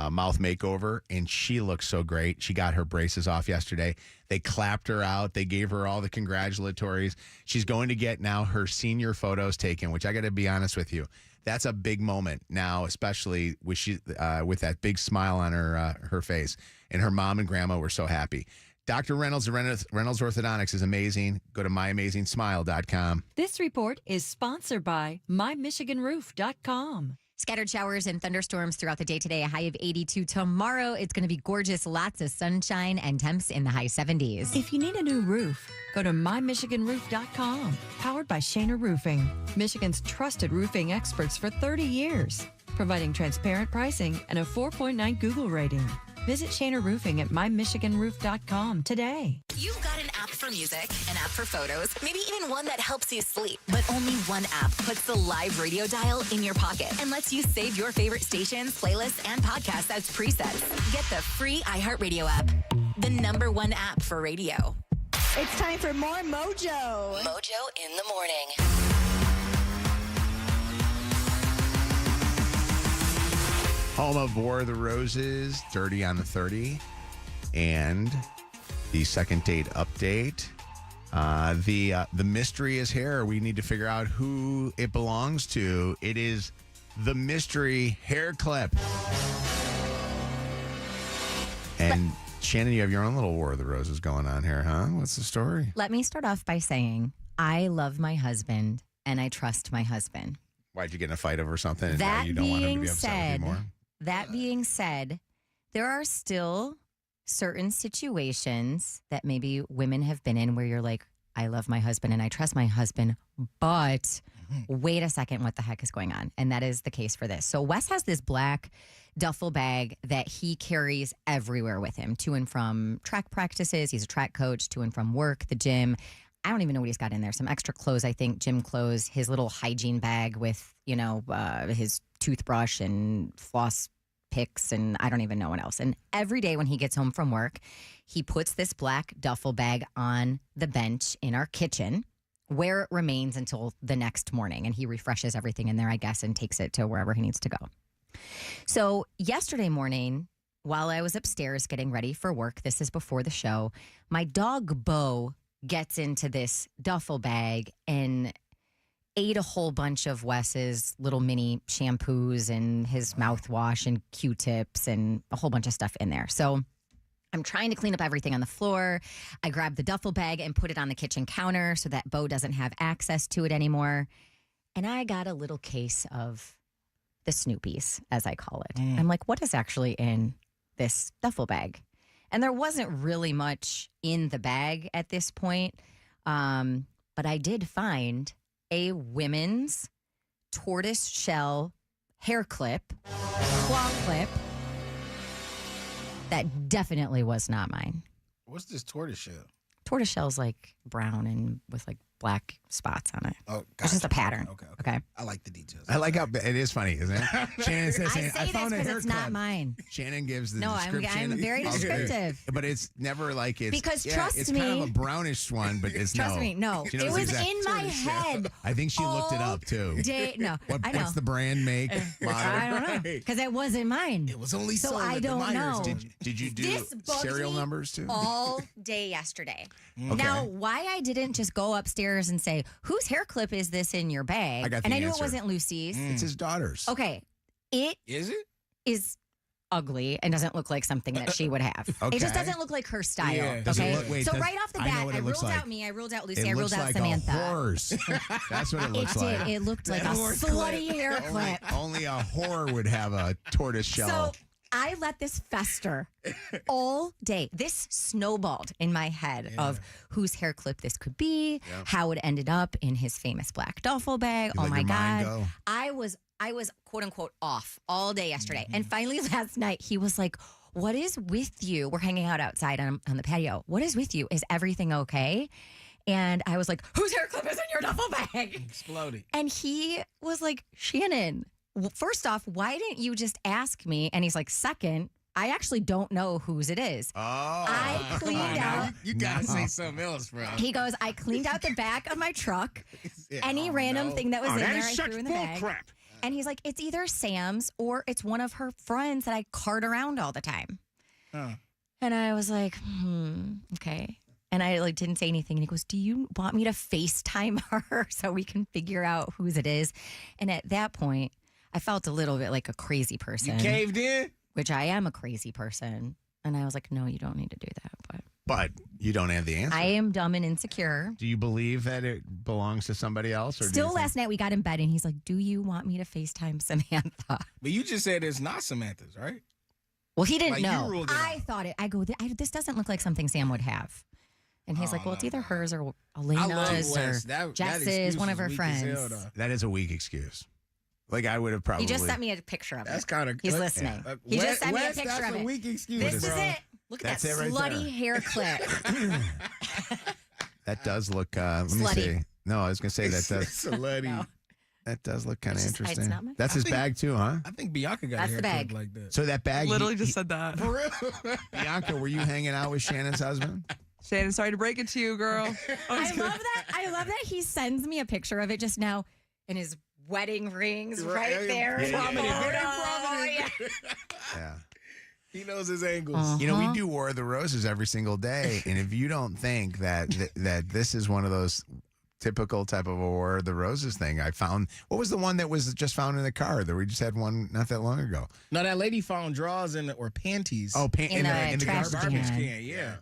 mouth makeover, and she looks so great. She got her braces off yesterday. They clapped her out. They gave her all the congratulatories. She's going to get now her senior photos taken, which I got to be honest with you, that's a big moment now, especially with that big smile on her face. And her mom and grandma were so happy. Dr. Reynolds Orthodontics is amazing. Go to myamazingsmile.com. This report is sponsored by mymichiganroof.com. Scattered showers and thunderstorms throughout the day today, a high of 82. Tomorrow, it's going to be gorgeous. Lots of sunshine and temps in the high 70s. If you need a new roof, go to mymichiganroof.com. Powered by Shaner Roofing, Michigan's trusted roofing experts for 30 years, providing transparent pricing and a 4.9 Google rating. Visit Shaner Roofing at mymichiganroof.com today. You've got an app for music, an app for photos, maybe even one that helps you sleep. But only one app puts the live radio dial in your pocket and lets you save your favorite stations, playlists, and podcasts as presets. Get the free iHeartRadio app, the #1 app for radio. It's time for more Mojo. Mojo in the morning. Home of War of the Roses, Dirty on the 30, and the second date update. The mystery is here. We need to figure out who it belongs to. It is the mystery hair clip. And Shannon, you have your own little War of the Roses going on here, huh? What's the story? Let me start off by saying I love my husband and I trust my husband. Why'd you get in a fight over something and now That you don't want him to being be upset with you said, more? that being said, there are still certain situations that maybe women have been in where you're like, I love my husband and I trust my husband, but wait a second, what the heck is going on? And that is the case for this. So Wes has this black duffel bag that he carries everywhere with him, to and from track practices. He's a track coach, to and from work, the gym. I don't even know what he's got in there. Some extra clothes, I think, gym clothes, his little hygiene bag with, his toothbrush and floss picks, and I don't even know what else. And every day when he gets home from work, he puts this black duffel bag on the bench in our kitchen where it remains until the next morning. And he refreshes everything in there, I guess, and takes it to wherever he needs to go. So yesterday morning, while I was upstairs getting ready for work, this is before the show, my dog Bo gets into this duffel bag and ate a whole bunch of Wes's little mini shampoos and his mouthwash and Q-tips and a whole bunch of stuff in there. So I'm trying to clean up everything on the floor. I grabbed the duffel bag and put it on the kitchen counter so that Bo doesn't have access to it anymore. And I got a little case of the Snoopies, as I call it. I'm like, what is actually in this duffel bag? And there wasn't really much in the bag at this point. But I did find a women's tortoise shell hair clip, claw clip, that definitely was not mine. What's this tortoise shell? Tortoise shell's like brown and with like black spots on it. Oh, gotcha. It's just a pattern. Okay. I like the details. I like how it is funny, isn't it? Shannon says, I say found this a because hair it's clip. not mine. Shannon gives the No, description. I'm very descriptive. But it's never like it's... Because yeah, trust it's me... kind of a brownish one, but it's Trust me, no. She It knows was exact- in my head. I think she looked it up, too. No, I know. What's the brand, make, model? I don't know. Because it wasn't mine. It was only so sold I at the don't Myers. know. Did you do This bugs serial me numbers, too? all day yesterday. Okay. Now, why I didn't just go upstairs and say, whose hair clip is this in your bag? I got the and I knew answer. it wasn't Lucy's. It's his daughter's. Okay. It Is it? is ugly and doesn't look like something that she would have. Okay. It just doesn't look like her style. Yeah. Does it Okay. look- wait, So does- right off the I know bat, what I it looks ruled like. out me, I ruled out Lucy, It I looks ruled out like Samantha. a horse. That's what it looks It like. did. It looked like a horse slutty clip. hair clip. Only a whore would have a tortoise shell. So I let this fester all day. This snowballed in my head of whose hair clip this could be, how it ended up in his famous black duffel bag. You Oh let my your mind God. go. I was quote unquote off all day yesterday. And finally last night he was like, what is with you? We're hanging out outside on the patio. What is with you? Is everything okay? And I was like, whose hair clip is in your duffel bag? Exploded. And he was like, Shannon, first off, why didn't you just ask me? And he's like, second, I actually don't know whose it is. Oh. I cleaned out. You gotta say something else, bro. He goes, I cleaned out the back of my truck. Any random thing that was in there, I threw in the bag. And he's like, it's either Sam's or it's one of her friends that I cart around all the time. And I was like, okay. And I didn't say anything. And he goes, do you want me to FaceTime her so we can figure out whose it is? And at that point, I felt a little bit like a crazy person. You caved in? Which I am a crazy person. And I was like, no, you don't need to do that. But you don't have the answer. I am dumb and insecure. Do you believe that it belongs to somebody else? Or Still last night we got in bed and he's like, do you want me to FaceTime Samantha? But you just said it's not Samantha's, right? Well, he didn't Like, you know. ruled it I thought it. I go, this doesn't look like something Sam would have. And he's like, well, it's either hers or Elena's or Jess's, one of her friends. That is a weak excuse. Like, I would have probably... He just sent me a picture of it. That's kind of... He's listening. He just sent me a picture that's of it. a weak excuse, This bro. is it. Look at That's that it right slutty hair clip. That does look... let me Slutty. see. No, I was going to say that does... Slutty. No. That does look kind of It's just- it's interesting. not my- That's his bag, too, huh? I think Bianca got That's a the haircut bag. like that. So that bag... Literally just said that. For real? Bianca, were you hanging out with Shannon's husband? Shannon, sorry to break it to you, girl. I love that he sends me a picture of it just now and his wedding rings right there. Yeah, yeah, yeah. Photo. Very prominent, Yeah. He knows his angles. You know, we do War of the Roses every single day, and if you don't think that that this is one of those typical type of a War of the Roses thing, I found. What was the one that was just found in the car? That we just had one not that long ago. No, that lady found drawers or panties. Oh, in the garbage can. can. Yeah.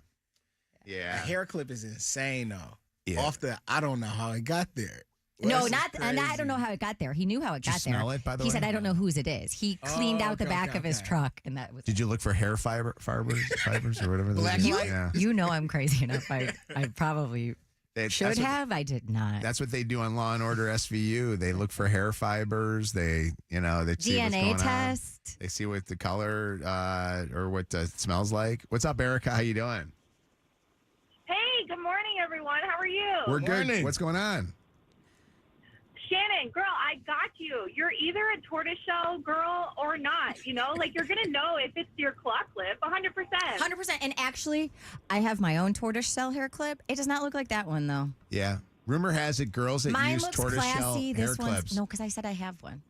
Yeah. The hair clip is insane, though. Yeah. I don't know how it got there. No, and I don't know how it got there. He knew how it got there. Smell it, by the he way? said, "I don't know whose it is." He cleaned out the back of his truck, and that was. Did you look for hair fibers or whatever? Black those are? light? Yeah. You know I'm crazy enough. I probably That's should what- have. I did not. That's what they do on Law and Order SVU. They look for hair fibers. They see what's DNA going test. on. They see what the color or what it smells like. What's up, Erica? How you doing? Hey, good morning, everyone. How are you? We're good. What's going on? Shannon, girl, I got you. You're either a tortoiseshell girl or not. You know, like you're going to know if it's your claw clip 100%. 100%. And actually, I have my own tortoiseshell hair clip. It does not look like that one, though. Yeah. Rumor has it girls that Mine use looks tortoiseshell classy. hair This clips. one's no, because I said I have one.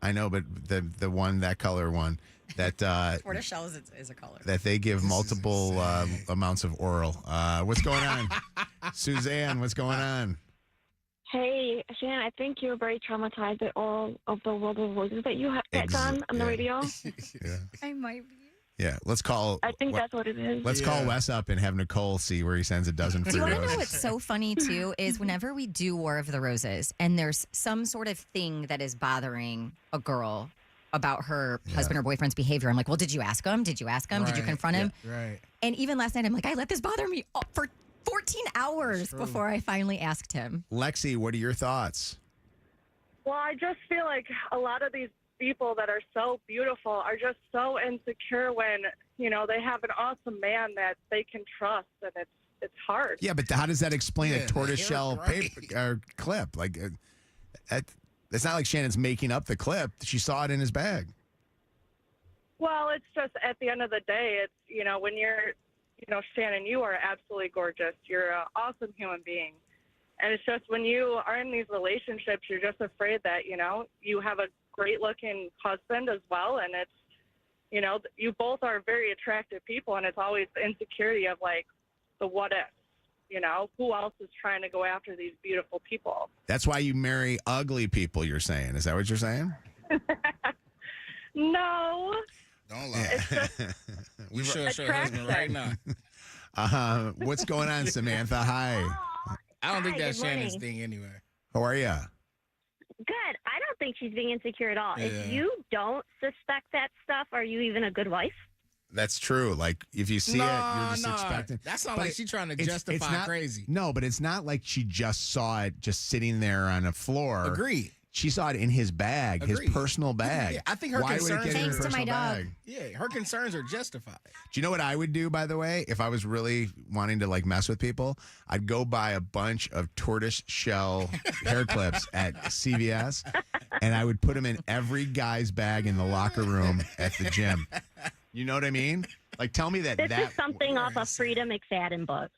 I know, but that color one that Tortoiseshell is a color. that they give multiple amounts of oral. What's going on? Suzanne, what's going on? Hey, Shan, I think you're very traumatized by all of the World of Roses that you have done on the radio. Yeah. I might be. Yeah, let's call. I think that's what it is. Let's call Wes up and have Nicole see where he sends a dozen free Do you want to roses. know what's so funny, too, is whenever we do War of the Roses and there's some sort of thing that is bothering a girl about her husband or boyfriend's behavior, I'm like, well, did you ask him? Did you ask him? Did you Right. confront him? Yeah, right. And even last night, I'm like, I let this bother me for 14 hours before I finally asked him. Lexi, what are your thoughts? Well, I just feel like a lot of these people that are so beautiful are just so insecure when, you know, they have an awesome man that they can trust, and it's hard. Yeah, but how does that explain Yeah, a tortoiseshell paper clip? Like, it's not like Shannon's making up the clip. She saw it in his bag. Well, it's just at the end of the day, it's, you know, when you're, you know, Shannon, you are absolutely gorgeous. You're an awesome human being. And it's just when you are in these relationships, you're just afraid that, you know, you have a great looking husband as well. And it's, you know, you both are very attractive people. And it's always the insecurity of like the what if, you know, who else is trying to go after these beautiful people? That's why you marry ugly people, you're saying. Is that what you're saying? No. Don't lie. We show her husband right now. What's going on, Samantha? Hi. I don't think Hi, that's good morning. Shannon's thing anyway. How are you? Good. I don't think she's being insecure at all. Yeah. If you don't suspect that stuff, are you even a good wife? That's true. Like, if you see it, you're just expecting. That's not But like she's trying to it's justify not- crazy. No, but it's not like she just saw it just sitting there on a floor. Agreed. She saw it in his bag, his Agreed. personal bag. Yeah, I think her Why would it concerns get in are her personal bag? Yeah, her concerns are justified. Do you know what I would do, by the way, if I was really wanting to like mess with people? I'd go buy a bunch of tortoise shell hair clips at CVS, and I would put them in every guy's bag in the locker room at the gym. You know what I mean? Like, tell me that This that. is something off a Frida McFadden book.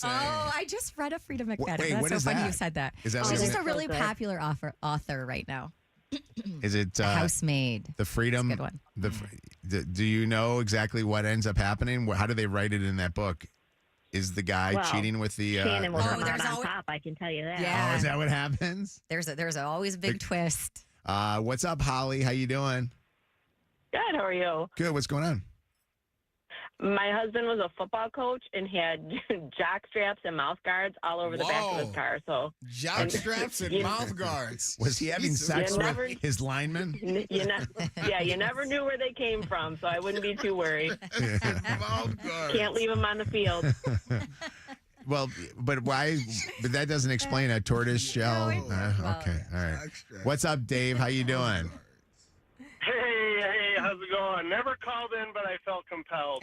Oh, I just read a Frida McFadden. Wait, That's what so is funny that? you said that. Is that what She's it just is? a really So good. popular author right now. Is it Housemaid? The freedom. That's a good one. Do you know exactly what ends up happening? How do they write it in that book? Is the guy Well, cheating with the? Shannon will come there's out on always- top, I can tell you that. Yeah. Oh, is that what happens? There's always a big twist. What's up, Holly? How you doing? Good. How are you? Good. What's going on? My husband was a football coach and had jock straps and mouth guards all over the back of his Whoa. car. So Jock straps and You- mouth guards. Was he having Jesus. sex You with never- his lineman? You never knew where they came from, so I wouldn't be too worried. Mouth guards. Can't leave them on the field. Well, but why? But that doesn't explain a tortoise shell. Okay, all right. What's up, Dave? How you doing? Hey, how's it going? Never called in, but I felt compelled.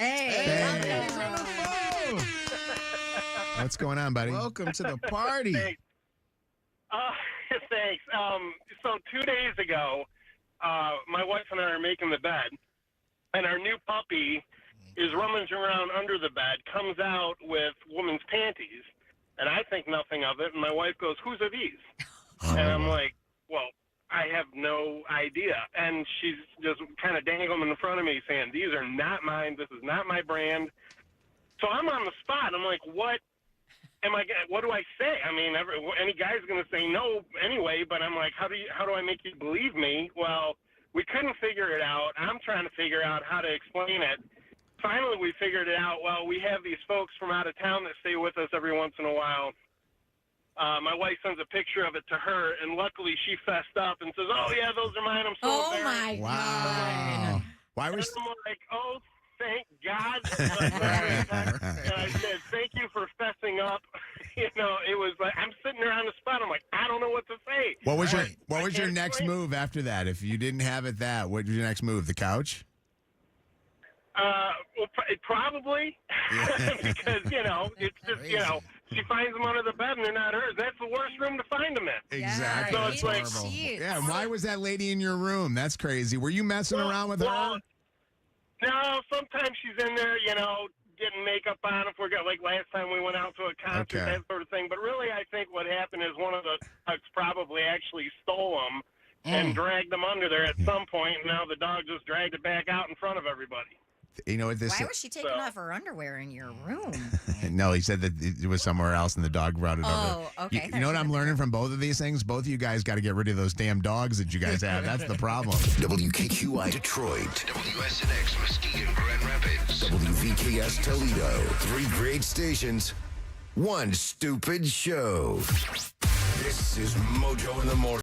What's going on, buddy? Welcome to the party. Thanks. Thanks. So 2 days ago, my wife and I are making the bed, and our new puppy is rummaging around under the bed, comes out with woman's panties, and I think nothing of it, and my wife goes, "Whose are these?" And I'm like, well, I have no idea. And she's just kind of dangling them in front of me saying, these are not mine. This is not my brand. So I'm on the spot. I'm like, what do I say? I mean, any guy's going to say no anyway, but I'm like, how do I make you believe me? Well, we couldn't figure it out. I'm trying to figure out how to explain it. Finally, we figured it out. Well, we have these folks from out of town that stay with us every once in a while. My wife sends a picture of it to her, and luckily she fessed up and says, oh, yeah, those are mine. I'm so embarrassed. Wow. Why was... I'm like, oh, thank God. And I said, thank you for fessing up. You know, it was like, I'm sitting there on the spot. I'm like, I don't know what to say. What was your next move after that? If you didn't have it what was your next move? The couch? Well, probably. Because, you know, it's just, you know, she finds them under the bed and they're not hers. That's the worst room to find them in. Exactly. So it's like, yeah, why was that lady in your room? That's crazy. Were you messing around with her? No, sometimes she's in there, you know, getting makeup on if we're like last time we went out to a concert, that sort of thing. But really, I think what happened is one of the dogs probably actually stole them and dragged them under there at some point, and now the dog just dragged it back out in front of everybody. You know what this? Why was she taking off her underwear in your room? No, he said that it was somewhere else, and the dog brought it over. Oh, okay. You know what I'm learning from both of these things? Both of you guys got to get rid of those damn dogs that you guys have. That's the problem. WKQI Detroit, WSNX Muskegon, Grand Rapids, WVKS Toledo. 3 great stations, 1 stupid show. This is Mojo in the Morning.